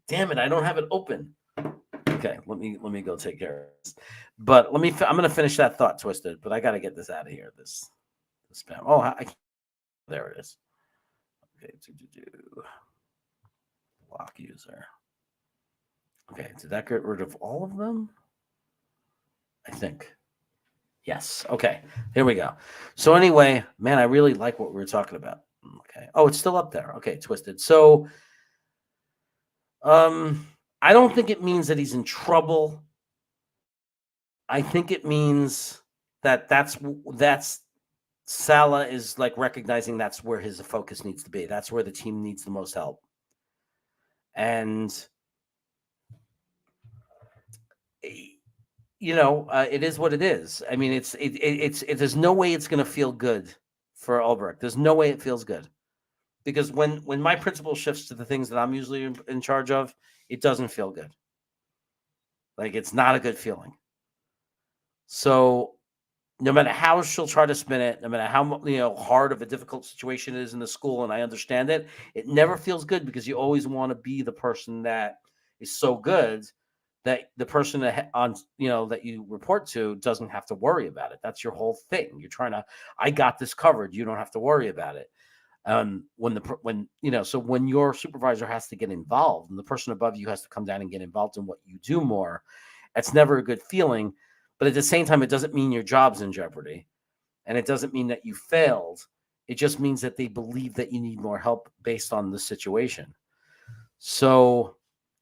[SPEAKER 1] Damn it, I don't have it open. Okay, let me go take care of this. But I'm gonna finish that thought, Twisted, but I gotta get this out of here. This spam. Oh, there it is. Okay, block user. Okay, did that get rid of all of them? I think. Yes. Okay, here we go. So anyway, man, I really like what we were talking about. Okay. Oh, it's still up there. Okay, Twisted. So I don't think it means that he's in trouble. I think it means that that's Salah is like recognizing that's where his focus needs to be. That's where the team needs the most help. And it is what it is. I mean, it's there's no way it's going to feel good for Ulbrich. There's no way it feels good. Because when my principal shifts to the things that I'm usually in charge of, it doesn't feel good. Like, it's not a good feeling. So no matter how she'll try to spin it, no matter how hard of a difficult situation it is in the school, and I understand it, it never feels good because you always want to be the person that is so good that the person that you report to doesn't have to worry about it. That's your whole thing. You're trying to, I got this covered. You don't have to worry about it. So when your supervisor has to get involved and the person above you has to come down and get involved in what you do more, it's never a good feeling. But at the same time, it doesn't mean your job's in jeopardy, and it doesn't mean that you failed. It just means that they believe that you need more help based on the situation. So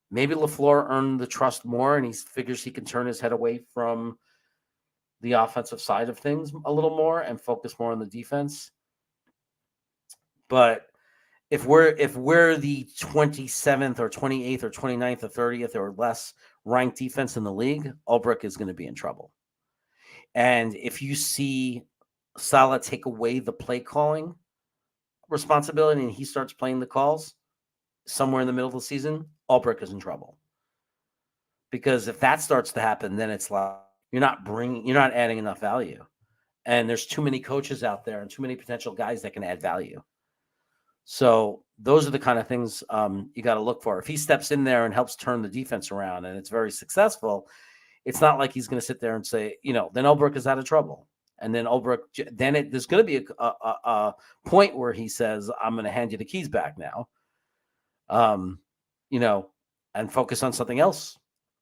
[SPEAKER 1] maybe LaFleur earned the trust more, and he figures he can turn his head away from the offensive side of things a little more and focus more on the defense. But if we're the 27th or 28th or 29th or 30th or less ranked defense in the league, Ulbrich is going to be in trouble. And if you see Salah take away the play calling responsibility and he starts playing the calls somewhere in the middle of the season, Ulbrich is in trouble. Because if that starts to happen, then it's like you're not adding enough value. And there's too many coaches out there and too many potential guys that can add value. So those are the kind of things you got to look for. If he steps in there and helps turn the defense around and it's very successful, it's not like he's going to sit there and say, then Ulbrich is out of trouble. And then there's going to be a point where he says, I'm going to hand you the keys back now, and focus on something else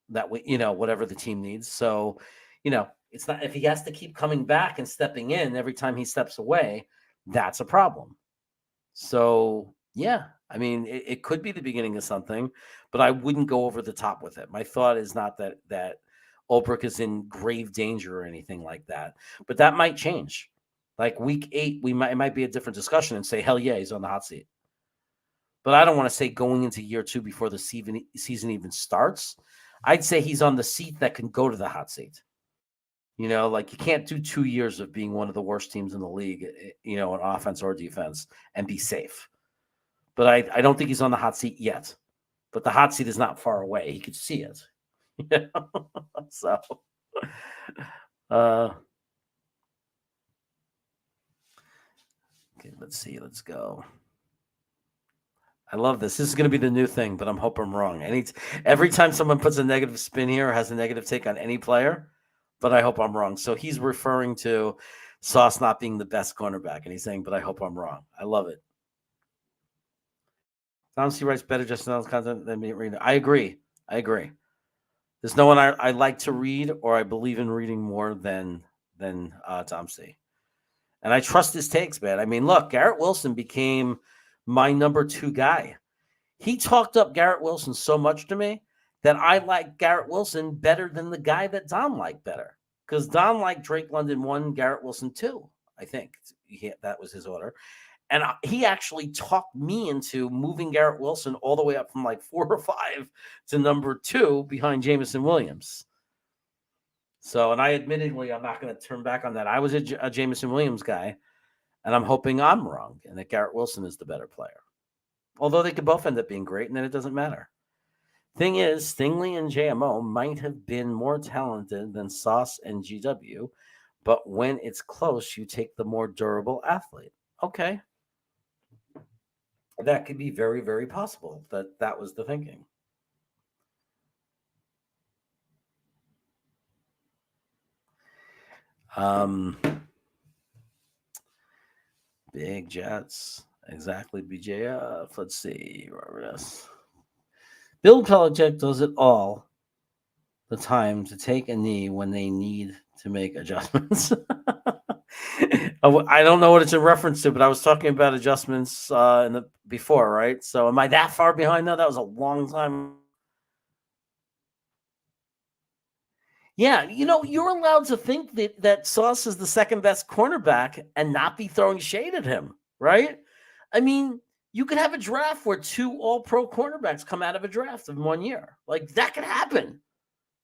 [SPEAKER 1] that whatever the team needs. So, it's not, if he has to keep coming back and stepping in every time he steps away, that's a problem. So, yeah, I mean, it could be the beginning of something, but I wouldn't go over the top with it. My thought is not that Ulbrich is in grave danger or anything like that, but that might change. Like week 8, it might be a different discussion and say, hell yeah, he's on the hot seat. But I don't want to say going into year 2 before the season even starts. I'd say he's on the seat that can go to the hot seat. Like you can't do 2 years of being one of the worst teams in the league, in offense or defense and be safe. But I don't think he's on the hot seat yet. But the hot seat is not far away. He could see it. So, okay, let's see. Let's go. I love this. This is going to be the new thing, but I'm hoping I'm wrong. Every time someone puts a negative spin here or has a negative take on any player, but I hope I'm wrong. So he's referring to Sauce not being the best cornerback, and he's saying, but I hope I'm wrong. I love it. Tom C. writes better Justin Ellis content than me reading. I agree. There's no one I like to read or I believe in reading more than Tom C. And I trust his takes, man. I mean, look, Garrett Wilson became my number 2 guy. He talked up Garrett Wilson so much to me that I like Garrett Wilson better than the guy that Don liked better. Because Don liked Drake London 1, Garrett Wilson 2, I think. That was his order. And he actually talked me into moving Garrett Wilson all the way up from like 4 or 5 to number 2 behind Jameson Williams. So, and I admittedly, I'm not going to turn back on that. I was a Jameson Williams guy, and I'm hoping I'm wrong and that Garrett Wilson is the better player. Although they could both end up being great, and then it doesn't matter. Thing is, Stingley and JMO might have been more talented than Sauce and GW, but when it's close, you take the more durable athlete. Okay. That could be very, very possible that was the thinking. Big Jets. Exactly, BJF. Let's see. Bill Belichick does it all the time to take a knee when they need to make adjustments. I don't know what it's in reference to, but I was talking about adjustments before, right? So am I that far behind now? That was a long time. Yeah, you're allowed to think that Sauce is the second best cornerback and not be throwing shade at him, right? I mean, you could have a draft where 2 all-pro cornerbacks come out of a draft in 1 year. Like, that could happen.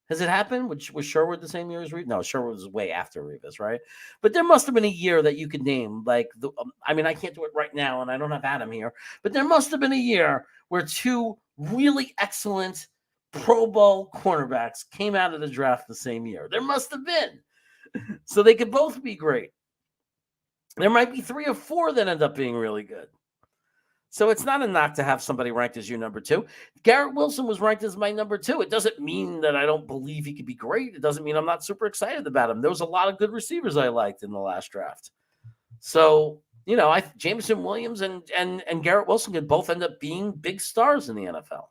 [SPEAKER 1] Has it happened? Was Sherwood the same year as Revis? No, Sherwood was way after Revis, right? But there must have been a year that you could name. Like, I can't do it right now, and I don't have Adam here. But there must have been a year where 2 really excellent Pro Bowl cornerbacks came out of the draft the same year. There must have been. So they could both be great. There might be 3 or 4 that end up being really good. So it's not a knock to have somebody ranked as your number 2. Garrett Wilson was ranked as my number 2. It doesn't mean that I don't believe he could be great. It doesn't mean I'm not super excited about him. There was a lot of good receivers I liked in the last draft. So, Jameson Williams and Garrett Wilson could both end up being big stars in the NFL.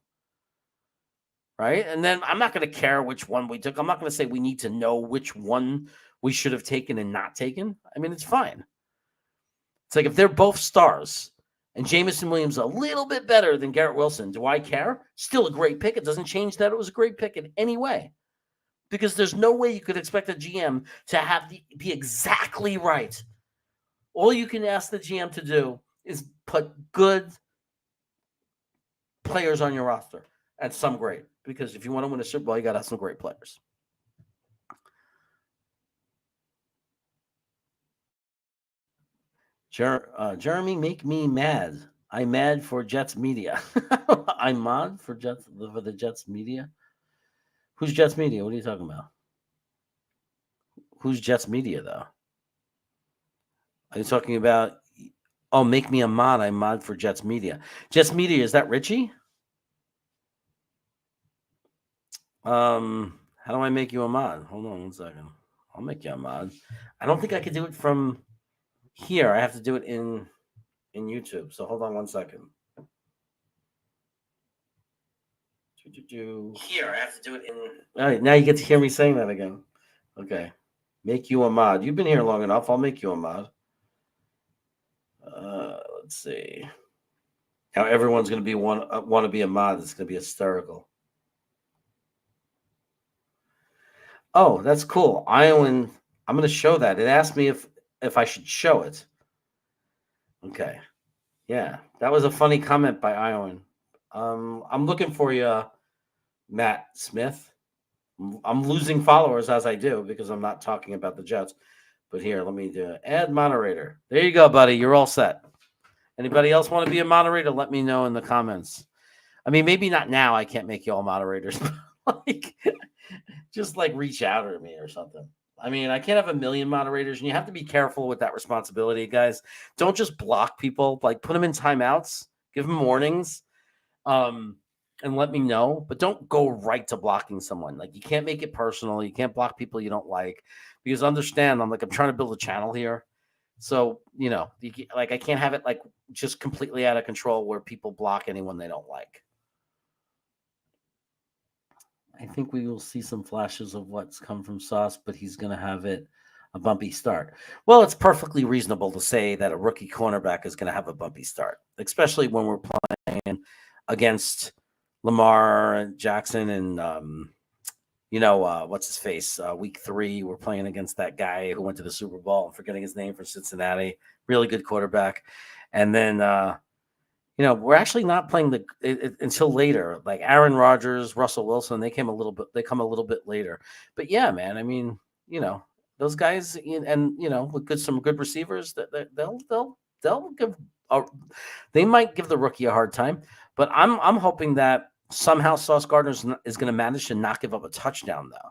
[SPEAKER 1] Right? And then I'm not going to care which one we took. I'm not going to say we need to know which one we should have taken and not taken. I mean, it's fine. It's like if they're both stars and Jameson Williams a little bit better than Garrett Wilson, do I care? Still a great pick. It doesn't change that it was a great pick in any way. Because there's no way you could expect a GM to be exactly right. All you can ask the GM to do is put good players on your roster and some great. Because if you want to win a Super Bowl, you got to have some great players. Jeremy, make me mad. I'm mad for Jets media. I'm mad for the Jets media. Who's Jets media? What are you talking about? Who's Jets media, though? Are you talking about? Oh, make me a mod. I'm mod for Jets media. Jets media, is that Richie? How do I make you a mod? Hold on 1 second. I'll make you a mod. I don't think I could do it from here. I have to do it in YouTube. So hold on 1 second. Here, I have to do it in. All right, now you get to hear me saying that again. Okay. Make you a mod. You've been here long enough. I'll make you a mod. Let's see. Now everyone's going to want to be a mod. It's going to be hysterical. Oh, that's cool. Iowan, I'm going to show that. It asked me if I should show it. Okay. Yeah, that was a funny comment by Iowan. I'm looking for you, Matt Smith. I'm losing followers as I do because I'm not talking about the Jets. But here, let me do it. Add moderator. There you go, buddy. You're all set. Anybody else want to be a moderator? Let me know in the comments. I mean, maybe not now. I can't make you all moderators. Just reach out to me or something. I mean, I can't have 1 million moderators, and you have to be careful with that responsibility, guys. Don't just block people. Put them in timeouts. Give them warnings. And let me know, but don't go right to blocking someone. You can't make it personal. You can't block people you don't like, because understand, I'm trying to build a channel here. So, I can't have it just completely out of control where people block anyone they don't like. I think we will see some flashes of what's come from Sauce, but he's going to have a bumpy start. Well, it's perfectly reasonable to say that a rookie cornerback is going to have a bumpy start, especially when we're playing against Lamar and Jackson and, what's his face? Week 3, we're playing against that guy who went to the Super Bowl. I'm forgetting his name, for Cincinnati. Really good quarterback. And then we're actually not playing until later. Like Aaron Rodgers, Russell Wilson, they come a little bit later. But yeah, man, I mean, those guys, and with some good receivers, that they'll give. They might give the rookie a hard time, but I'm hoping that somehow Sauce Gardner is going to manage to not give up a touchdown though,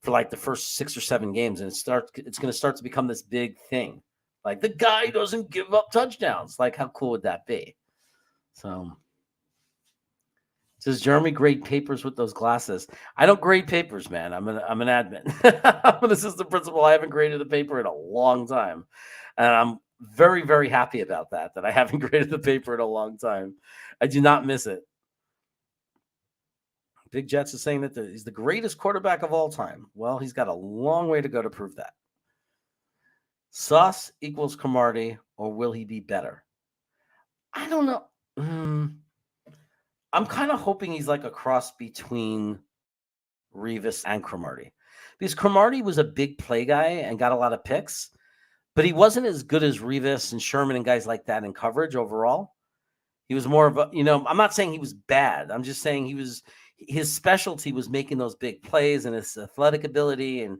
[SPEAKER 1] for like the first 6 or 7 games, and it's going to start to become this big thing. Like the guy doesn't give up touchdowns. Like how cool would that be? So, does Jeremy grade papers with those glasses? I don't grade papers, man. I'm an admin. I'm an assistant principal. I haven't graded the paper in a long time, and I'm very, very happy about that I haven't graded the paper in a long time. I do not miss it. Big Jets is saying that he's the greatest quarterback of all time. Well, he's got a long way to go to prove that. Sauce equals Cromartie, or will he be better? I don't know. I'm kind of hoping he's like a cross between Revis and Cromartie, because Cromartie was a big play guy and got a lot of picks, but he wasn't as good as Revis and Sherman and guys like that in coverage overall. He was more of a, I'm not saying he was bad. I'm just saying his specialty was making those big plays and his athletic ability and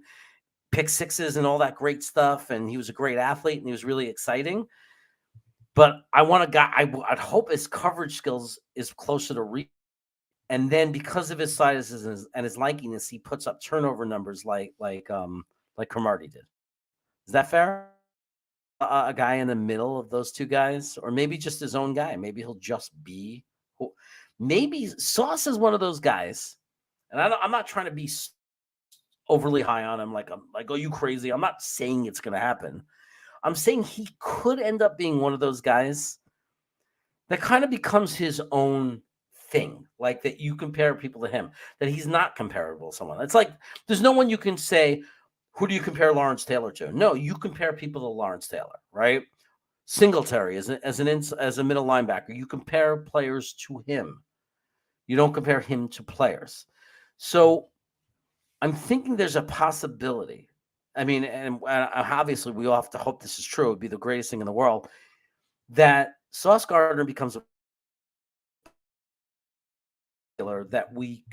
[SPEAKER 1] pick sixes and all that great stuff. And he was a great athlete and he was really exciting. But I want a guy, I'd hope his coverage skills is closer to Revis. And then because of his sizes and his likeness, he puts up turnover numbers like Cromartie did. Is that fair? A guy in the middle of those two guys, or maybe just his own guy. Maybe he'll just be. Maybe Sauce is one of those guys, and I'm not trying to be overly high on him. Like oh, you crazy? I'm not saying it's going to happen. I'm saying he could end up being one of those guys that kind of becomes his own thing, like that you compare people to him, that he's not comparable to someone. It's like there's no one you can say, who do you compare Lawrence Taylor to? No, you compare people to Lawrence Taylor, right? Singletary as a middle linebacker, you compare players to him. You don't compare him to players. So I'm thinking there's a possibility. I mean, and obviously we all have to hope this is true. It would be the greatest thing in the world that Sauce Gardner becomes a that we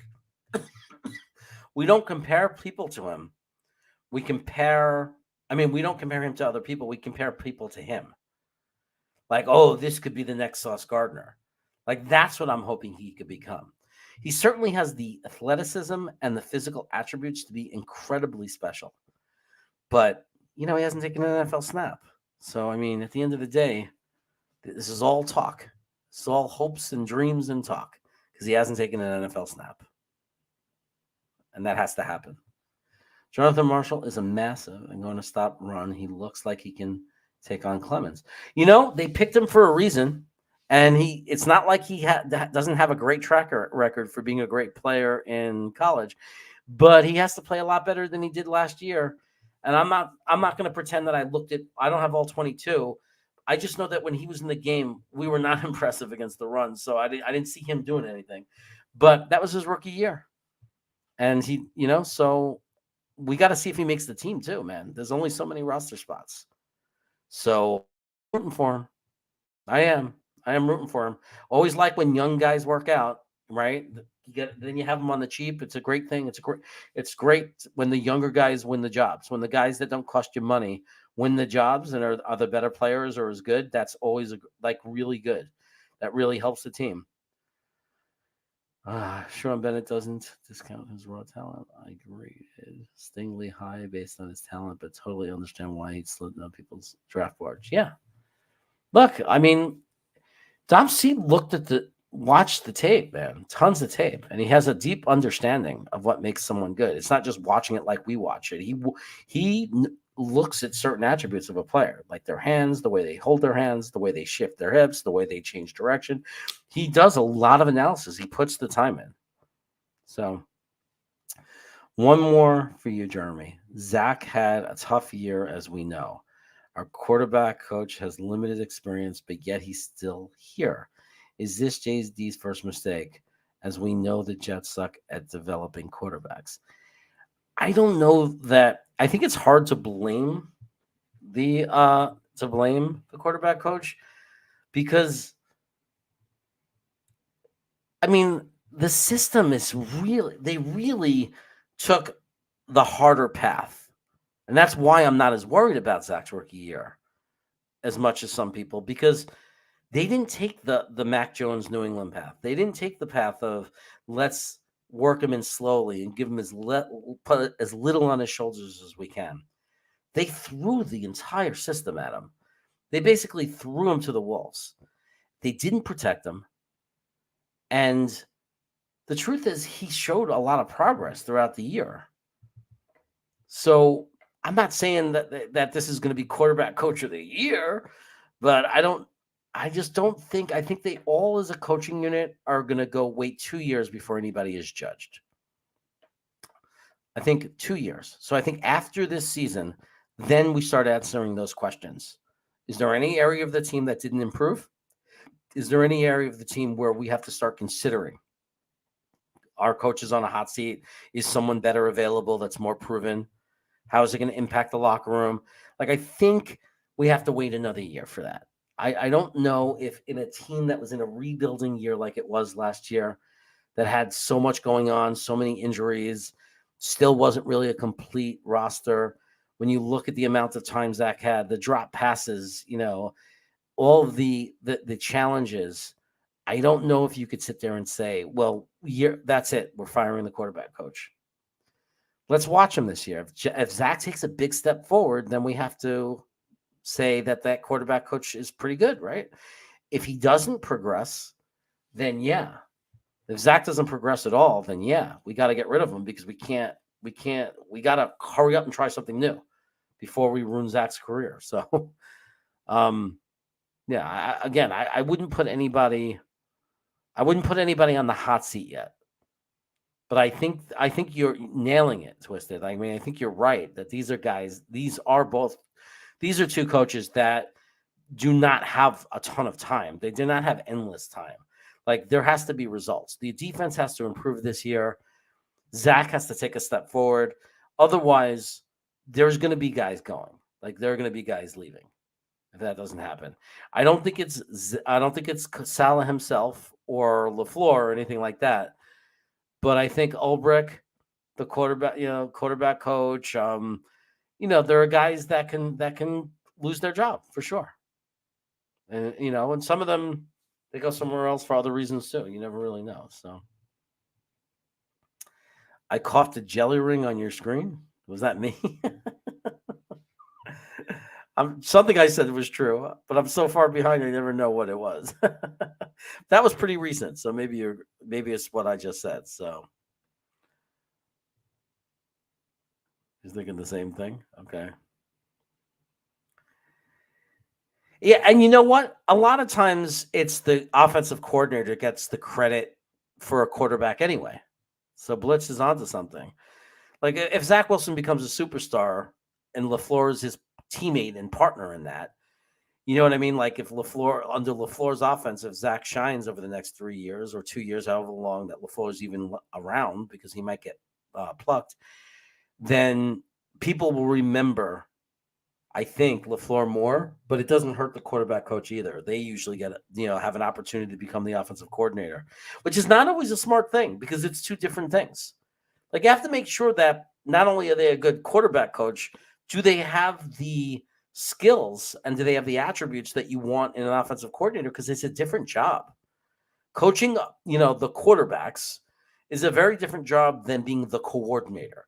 [SPEAKER 1] don't compare people to him. We don't compare him to other people. We compare people to him. Like, oh, this could be the next Sauce Gardner. Like, that's what I'm hoping he could become. He certainly has the athleticism and the physical attributes to be incredibly special. But, he hasn't taken an NFL snap. So, I mean, at the end of the day, this is all talk. It's all hopes and dreams and talk because he hasn't taken an NFL snap. And that has to happen. Jonathan Marshall is a massive and going to stop run. He looks like he can take on Clemens. They picked him for a reason, and it's not like he doesn't have a great track record for being a great player in college, but he has to play a lot better than he did last year. And I'm not going to pretend that I don't have all 22. I just know that when he was in the game, we were not impressive against the run, so I didn't see him doing anything. But that was his rookie year, and he, so. We got to see if he makes the team too, man. There's only so many roster spots. So I'm rooting for him. I am rooting for him. Always like when young guys work out, right? Then you have them on the cheap. It's a great thing. It's great when the younger guys win the jobs. When the guys that don't cost you money win the jobs and are the better players or as good, that's always really good. That really helps the team. Sean Bennett doesn't discount his raw talent. I agree. Stingley high based on his talent, but totally understand why he'd slid down people's draft boards. Yeah. Look, I mean, Dom C watched the tape, man. Tons of tape. And he has a deep understanding of what makes someone good. It's not just watching it like we watch it. He looks at certain attributes of a player, like their hands, the way they hold their hands, the way they shift their hips, the way they change direction. He does a lot of analysis. He puts the time in. So one more for you, Jeremy. Zach had a tough year, as we know. Our quarterback coach has limited experience, but yet he's still here. Is this JD's first mistake, as we know the Jets suck at developing quarterbacks? I don't know that. I think it's hard to blame the quarterback coach, because I mean, the system is really, they really took the harder path. And that's why I'm not as worried about Zach's rookie year as much as some people, because they didn't take the Mac Jones New England path. They didn't take the path of let's work him in slowly and give him put as little on his shoulders as we can. They threw the entire system at him. They basically threw him to the wolves. They didn't protect him. And the truth is, he showed a lot of progress throughout the year. So I'm not saying that this is going to be quarterback coach of the year, but I just don't think, I think they all as a coaching unit are going to wait 2 years before anybody is judged. I think 2 years. So I think after this season, then we start answering those questions. Is there any area of the team that didn't improve? Is there any area of the team where we have to start considering our coach is on a hot seat? Is someone better available that's more proven? How is it going to impact the locker room? Like, I think we have to wait another year for that. I don't know if in a team that was in a rebuilding year like it was last year, that had so much going on, so many injuries, still wasn't really a complete roster. When you look at the amount of time Zach had, the drop passes, all of the challenges, I don't know if you could sit there and say, well, that's it. We're firing the quarterback coach. Let's watch him this year. If Zach takes a big step forward, then we have to say that quarterback coach is pretty good, right? If he doesn't progress, then yeah. If Zach doesn't progress at all, then yeah, we got to get rid of him because we got to hurry up and try something new before we ruin Zach's career. So, yeah, I wouldn't put anybody on the hot seat yet. But I think you're nailing it, Twisted. I mean, I think you're right that these are two coaches that do not have a ton of time. They do not have endless time. Like, there has to be results. The defense has to improve this year. Zach has to take a step forward. Otherwise, there's going to be guys going. Like, there are going to be guys leaving if that doesn't happen. I don't think it's Saleh himself or LaFleur or anything like that. But I think Ulbrich, the quarterback coach, there are guys that can lose their job for sure. And and some of them, they go somewhere else for other reasons too. You never really know. So I coughed a jelly ring on your screen. Was that me? Something I said was true, but I'm so far behind I never know what it was. That was pretty recent, so maybe it's what I just said. So he's thinking the same thing. Okay. Yeah, and you know what? A lot of times it's the offensive coordinator gets the credit for a quarterback anyway. So Blitz is onto something. Like, if Zach Wilson becomes a superstar and LaFleur is his teammate and partner in that, you know what I mean? Like, if under LaFleur's offense, if Zach shines over the next 3 years or 2 years, however long that LaFleur is even around, because he might get plucked, then people will remember, I think, LaFleur more, but it doesn't hurt the quarterback coach either. They usually have an opportunity to become the offensive coordinator, which is not always a smart thing because it's two different things. Like, you have to make sure that not only are they a good quarterback coach, do they have the skills and do they have the attributes that you want in an offensive coordinator? Because it's a different job. Coaching, the quarterbacks is a very different job than being the coordinator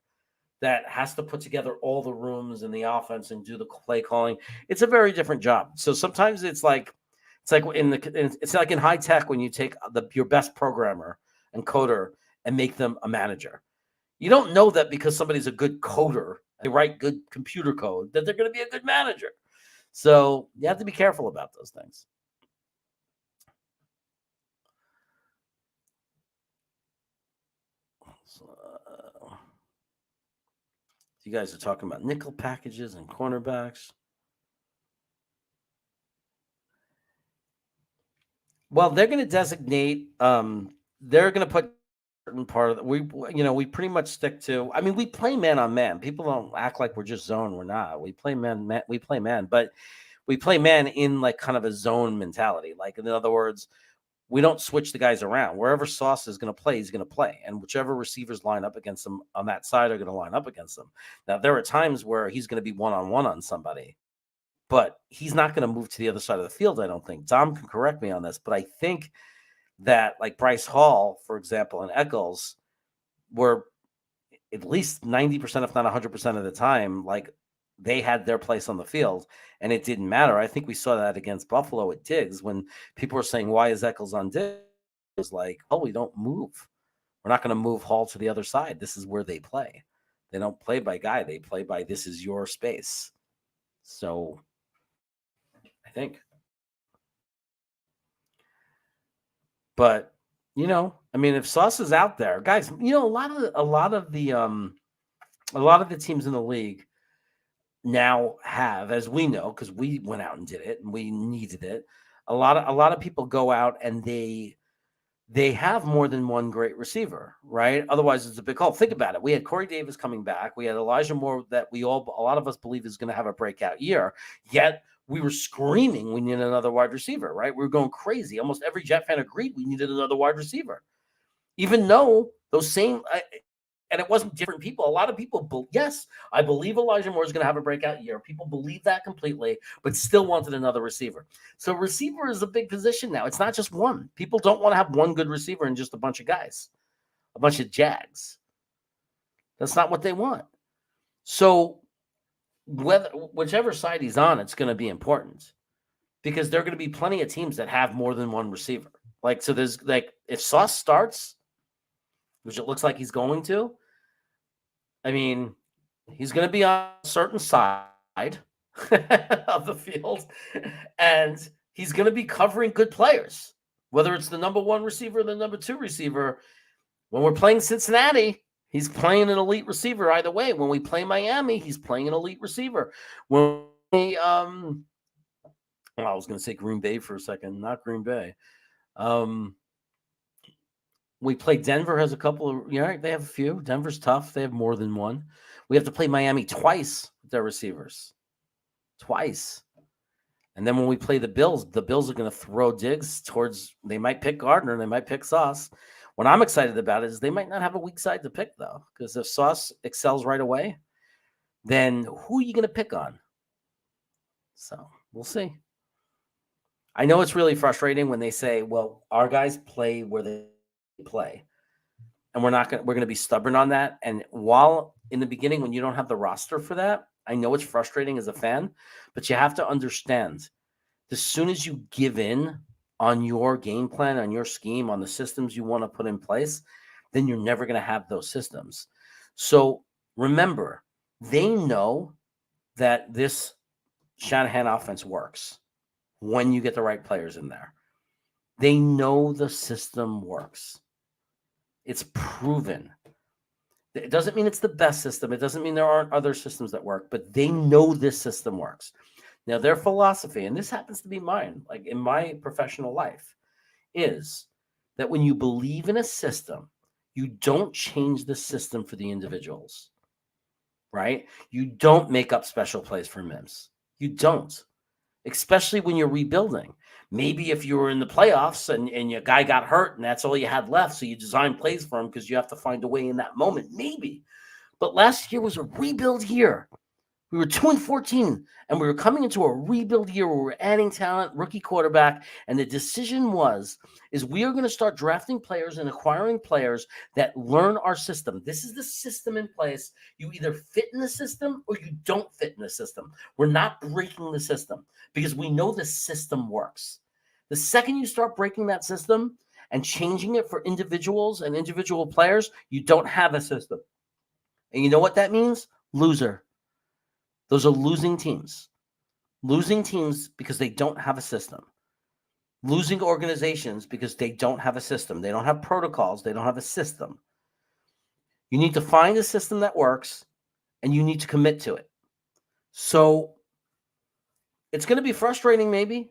[SPEAKER 1] that has to put together all the rooms in the offense and do the play calling. It's a very different job. So sometimes it's like in high tech when you take your best programmer and coder and make them a manager. You don't know that because somebody's a good coder, they write good computer code, that they're going to be a good manager. So you have to be careful about those things. So, you guys are talking about nickel packages and cornerbacks. Well, they're going to designate. They're going to put certain part of we pretty much stick to. I mean, we play man on man. People don't act like we're just zone. We're not. We play man. We play man, but we play man in like kind of a zone mentality. Like, in other words, we don't switch the guys around. Wherever Sauce is going to play, he's going to play. And whichever receivers line up against him on that side are going to line up against him. Now, there are times where he's going to be one-on-one on somebody, but he's not going to move to the other side of the field, I don't think. Dom can correct me on this, but I think that like Bryce Hall, for example, and Eccles were at least 90%, if not 100% of the time, like they had their place on the field and it didn't matter. I think we saw that against Buffalo at Diggs when people were saying, why is Eccles on Diggs? It was like, oh, we don't move. We're not going to move Hall to the other side. This is where they play. They don't play by guy. They play by this is your space. So I think. But, you know, I mean, if Sauce is out there, guys, you know, a lot of the teams in the league now have, as we know, because we went out and did it and we needed it. A lot of people go out and they have more than one great receiver, right? Otherwise, it's a big call. Think about it. We had Corey Davis coming back. We had Elijah Moore that a lot of us believe is going to have a breakout year. Yet we were screaming we need another wide receiver, right? We were going crazy. Almost every Jet fan agreed we needed another wide receiver, even though those same. And it wasn't different people. A lot of people, yes, I believe Elijah Moore is going to have a breakout year. People believe that completely, but still wanted another receiver. So receiver is a big position now. It's not just one. People don't want to have one good receiver and just a bunch of guys, a bunch of Jags. That's not what they want. So whichever side he's on, it's going to be important because there are going to be plenty of teams that have more than one receiver. Like, so there's like, if Sauce starts, which it looks like he's going to, I mean, he's going to be on a certain side of the field, and he's going to be covering good players, whether it's the number one receiver or the number two receiver. When we're playing Cincinnati, he's playing an elite receiver either way. When we play Miami, he's playing an elite receiver. When we, I was going to say Green Bay for a second, not Green Bay. We play Denver has a couple of, they have a few. Denver's tough. They have more than one. We have to play Miami twice with their receivers. Twice. And then when we play the Bills are going to throw Diggs towards, they might pick Gardner, they might pick Sauce. What I'm excited about is they might not have a weak side to pick, though, because if Sauce excels right away, then who are you going to pick on? So we'll see. I know it's really frustrating when they say, well, our guys play where they play, and we're going to be stubborn on that. And while in the beginning, when you don't have the roster for that, I know it's frustrating as a fan, but you have to understand, as soon as you give in on your game plan, on your scheme, on the systems you want to put in place, then you're never going to have those systems. So remember, they know that this Shanahan offense works when you get the right players in there. They know the system works. It's proven. It doesn't mean it's the best system. It doesn't mean there aren't other systems that work, but they know this system works. Now, their philosophy, and this happens to be mine, like in my professional life, is that when you believe in a system, you don't change the system for the individuals, right? You don't make up special plays for Mims. You don't, especially when you're rebuilding. Maybe if you were in the playoffs and your guy got hurt and that's all you had left, so you design plays for him because you have to find a way in that moment, maybe. But last year was a rebuild year. We were 2-14, and we were coming into a rebuild year where we're adding talent, rookie quarterback, and the decision is we are going to start drafting players and acquiring players that learn our system. This is the system in place. You either fit in the system or you don't fit in the system. We're not breaking the system because we know the system works. The second you start breaking that system and changing it for individuals and individual players, you don't have a system. And you know what that means? Loser. Those are losing teams. Losing teams because they don't have a system. Losing organizations because they don't have a system. They don't have protocols. They don't have a system. You need to find a system that works, and you need to commit to it. So it's going to be frustrating, maybe,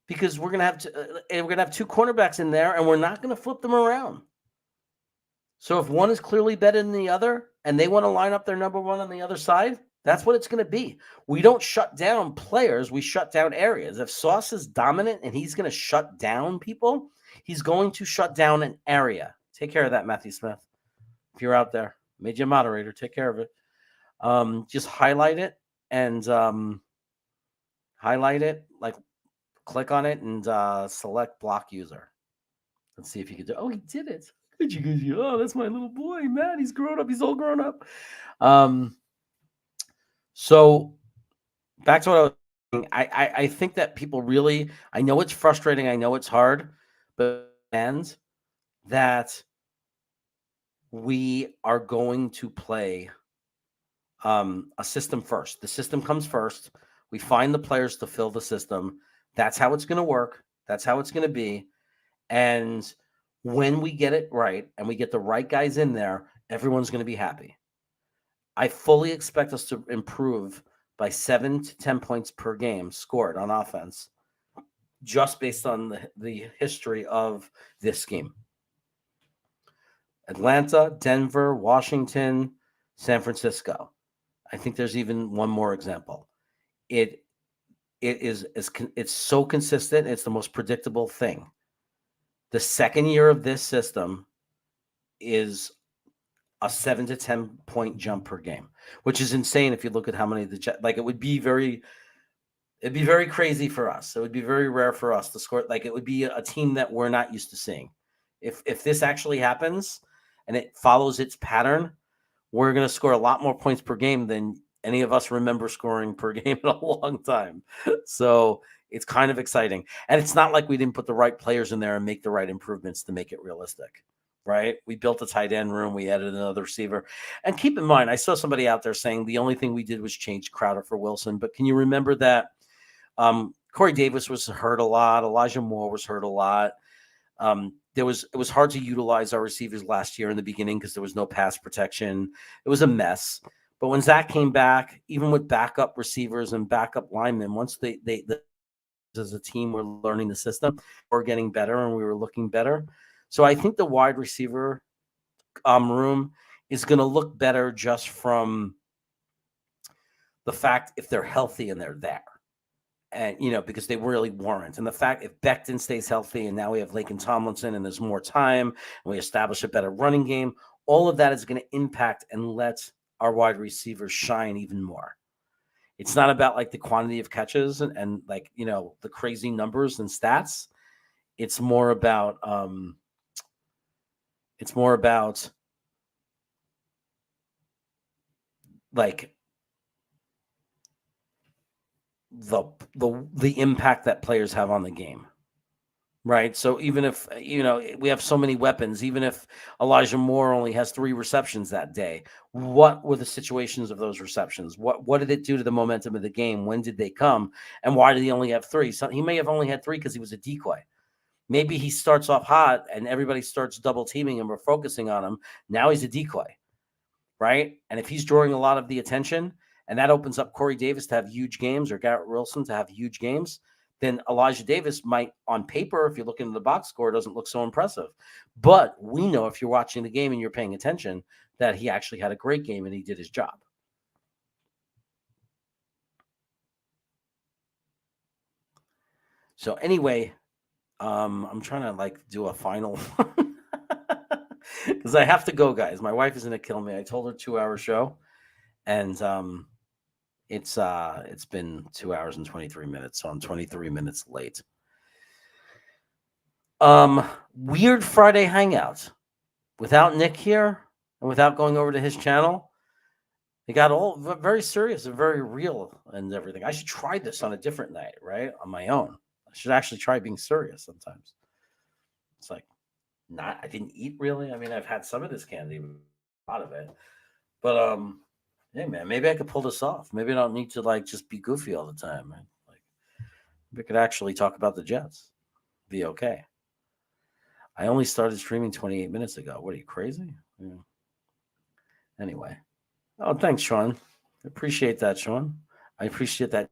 [SPEAKER 1] because we're going to have two cornerbacks in there, and we're not going to flip them around. So if one is clearly better than the other, and they want to line up their number one on the other side, That's what it's going to be. We don't shut down players. We shut down areas. If Sauce is dominant and he's going to shut down people, he's going to shut down an area. Take care of that, Matthew Smith. If you're out there, made you a moderator. Take care of it. Just highlight it and like click on it and select block user. Let's see if you can do. Oh, he did it. Good you. Oh, that's my little boy, Matt. He's grown up. He's all grown up. So back to what I was saying. I think that people really, I know it's frustrating. I know it's hard, but and that we are going to play a system first. The system comes first. We find the players to fill the system. That's how it's going to work. That's how it's going to be. And when we get it right and we get the right guys in there, everyone's going to be happy. I fully expect us to improve by 7 to 10 points per game scored on offense, just based on the history of this scheme. Atlanta, Denver, Washington, San Francisco. I think there's even one more example. It's so consistent. It's the most predictable thing. The second year of this system is a 7 to 10 point jump per game, which is insane. If you look at how many it would be very crazy for us. It would be very rare for us to score. Like, it would be a team that we're not used to seeing. If this actually happens and it follows its pattern, we're going to score a lot more points per game than any of us remember scoring per game in a long time. So it's kind of exciting. And it's not like we didn't put the right players in there and make the right improvements to make it realistic, right? We built a tight end room. We added another receiver. And keep in mind, I saw somebody out there saying the only thing we did was change Crowder for Wilson. But can you remember that Corey Davis was hurt a lot. Elijah Moore was hurt a lot. It was hard to utilize our receivers last year in the beginning because there was no pass protection. It was a mess. But when Zach came back, even with backup receivers and backup linemen, once they as a team were learning the system, we're getting better and we were looking better. So I think the wide receiver room is going to look better just from the fact if they're healthy and they're there. And, because they really weren't. And the fact if Becton stays healthy and now we have Laken Tomlinson and there's more time and we establish a better running game, all of that is going to impact and let our wide receivers shine even more. It's not about like the quantity of catches and like, the crazy numbers and stats. It's more about like the impact that players have on the game, right? So even if we have so many weapons, even if Elijah Moore only has 3 receptions that day, what were the situations of those receptions? What did it do to the momentum of the game? When did they come? And why did he only have 3? So he may have only had 3 because he was a decoy. Maybe he starts off hot and everybody starts double teaming him or focusing on him. Now he's a decoy, right? And if he's drawing a lot of the attention, and that opens up Corey Davis to have huge games or Garrett Wilson to have huge games, then Elijah Davis might, on paper, if you look into the box score, doesn't look so impressive. But we know if you're watching the game and you're paying attention that he actually had a great game and he did his job. So anyway, I'm trying to do a final one because I have to go, guys. My wife is going to kill me. I told her 2-hour show, and it's been 2 hours and 23 minutes, so I'm 23 minutes late. Weird Friday hangout without Nick here and without going over to his channel. It got all very serious and very real and everything. I should try this on a different night, right? On my own. I should actually try being serious sometimes. It's like, I didn't eat really. I mean, I've had some of this candy, a lot of it, but hey man, maybe I could pull this off. Maybe I don't need to just be goofy all the time. We could actually talk about the Jets. Be okay. I only started streaming 28 minutes ago. What are you, crazy? Yeah. Anyway. Oh, thanks, Sean. I appreciate that, Sean. I appreciate that.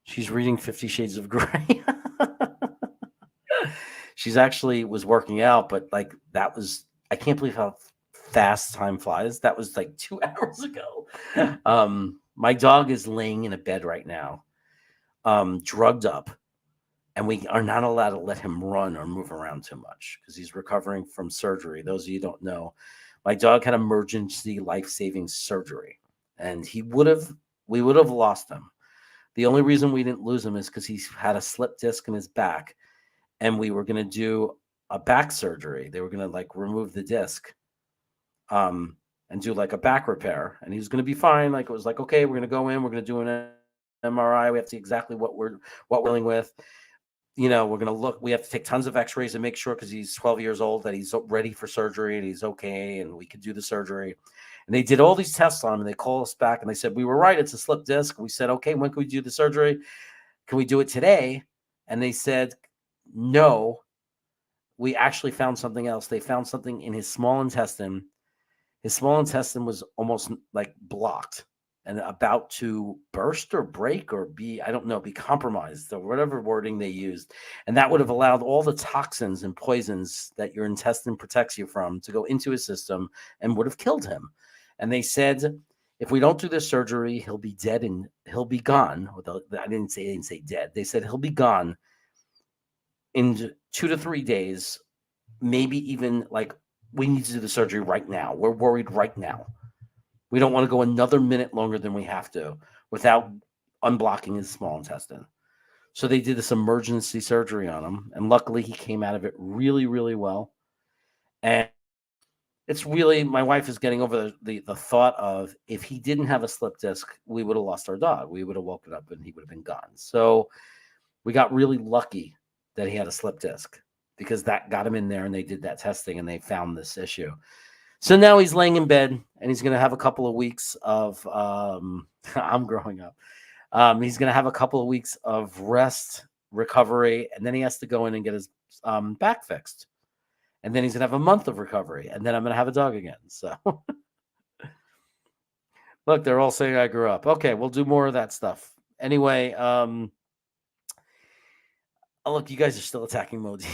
[SPEAKER 1] She's reading 50 Shades of Grey. She's actually was working out, but that was, I can't believe how fast time flies. That was like 2 hours ago. My dog is laying in a bed right now, drugged up, and we are not allowed to let him run or move around too much because he's recovering from surgery. Those of you who don't know, my dog had emergency life-saving surgery, and we would have lost him. The only reason we didn't lose him is because he had a slip disc in his back, and we were going to do a back surgery. They were going to like remove the disc, and do like a back repair, and he was going to be fine. Like it was like, okay, we're going to go in, we're going to do an MRI. We have to see exactly what we're dealing with. You know, we're going to look, we have to take tons of x-rays and make sure, because he's 12 years old, that he's ready for surgery and he's okay and we could do the surgery. And they did all these tests on him, and they called us back and they said, we were right, it's a slip disc. We said, okay, when can we do the surgery? Can we do it today? And they said, no, we actually found something else. They found something in his small intestine. His small intestine was almost like blocked and about to burst or break or be compromised, or whatever wording they used. And that would have allowed all the toxins and poisons that your intestine protects you from to go into his system and would have killed him. And they said, if we don't do this surgery, he'll be dead and he'll be gone. They didn't say dead. They said he'll be gone in 2 to 3 days, maybe even like, we need to do the surgery right now. We're worried right now. We don't want to go another minute longer than we have to without unblocking his small intestine. So they did this emergency surgery on him, and luckily he came out of it really, really well. And it's really, my wife is getting over the thought of, if he didn't have a slip disc, we would have lost our dog. We would have woken up and he would have been gone. So we got really lucky that he had a slip disc, because that got him in there and they did that testing and they found this issue. So now he's laying in bed and he's going to have a couple of weeks of, I'm growing up. He's going to have a couple of weeks of rest, recovery, and then he has to go in and get his back fixed. And then he's going to have a month of recovery, and then I'm going to have a dog again. So look, they're all saying I grew up. Okay, we'll do more of that stuff. Anyway, oh, look, you guys are still attacking Modi.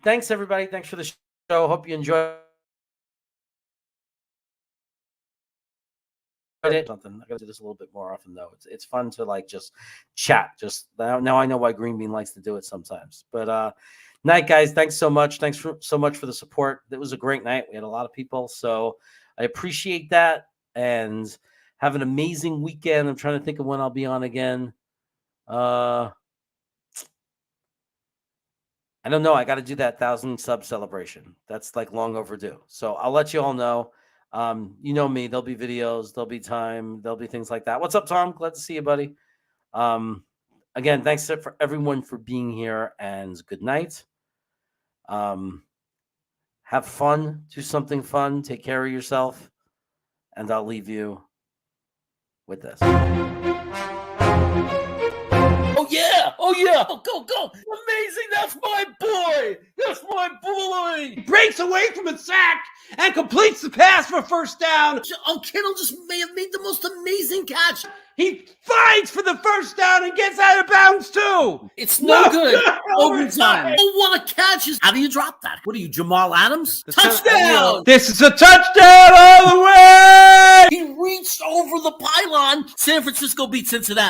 [SPEAKER 1] Thanks, everybody. Thanks for the show. Hope you enjoyed it. Something. I gotta do this a little bit more often, though. It's fun to like just chat. Just now I know why Green Bean likes to do it sometimes. But night, guys. Thanks so much. Thanks so much for the support. It was a great night. We had a lot of people, so I appreciate that. And have an amazing weekend. I'm trying to think of when I'll be on again. I don't know. I got to do that 1,000 sub celebration. That's like long overdue. So I'll let you all know. You know me. There'll be videos. There'll be time. There'll be things like that. What's up, Tom? Glad to see you, buddy. Again, thanks for everyone for being here, and good night. Have fun. Do something fun. Take care of yourself. And I'll leave you with this. Oh yeah, go. Amazing, that's my boy. He breaks away from the sack and completes the pass for first down.
[SPEAKER 9] Oh, Kittle just may have made the most amazing catch.
[SPEAKER 1] He fights for the first down and gets out of bounds too.
[SPEAKER 9] It's no good. Overtime. Oh, what a catch. How do you drop that? What are you, Jamal Adams? Touchdown.
[SPEAKER 1] This is a touchdown all the way.
[SPEAKER 9] He reached over the pylon. San Francisco beat Cincinnati.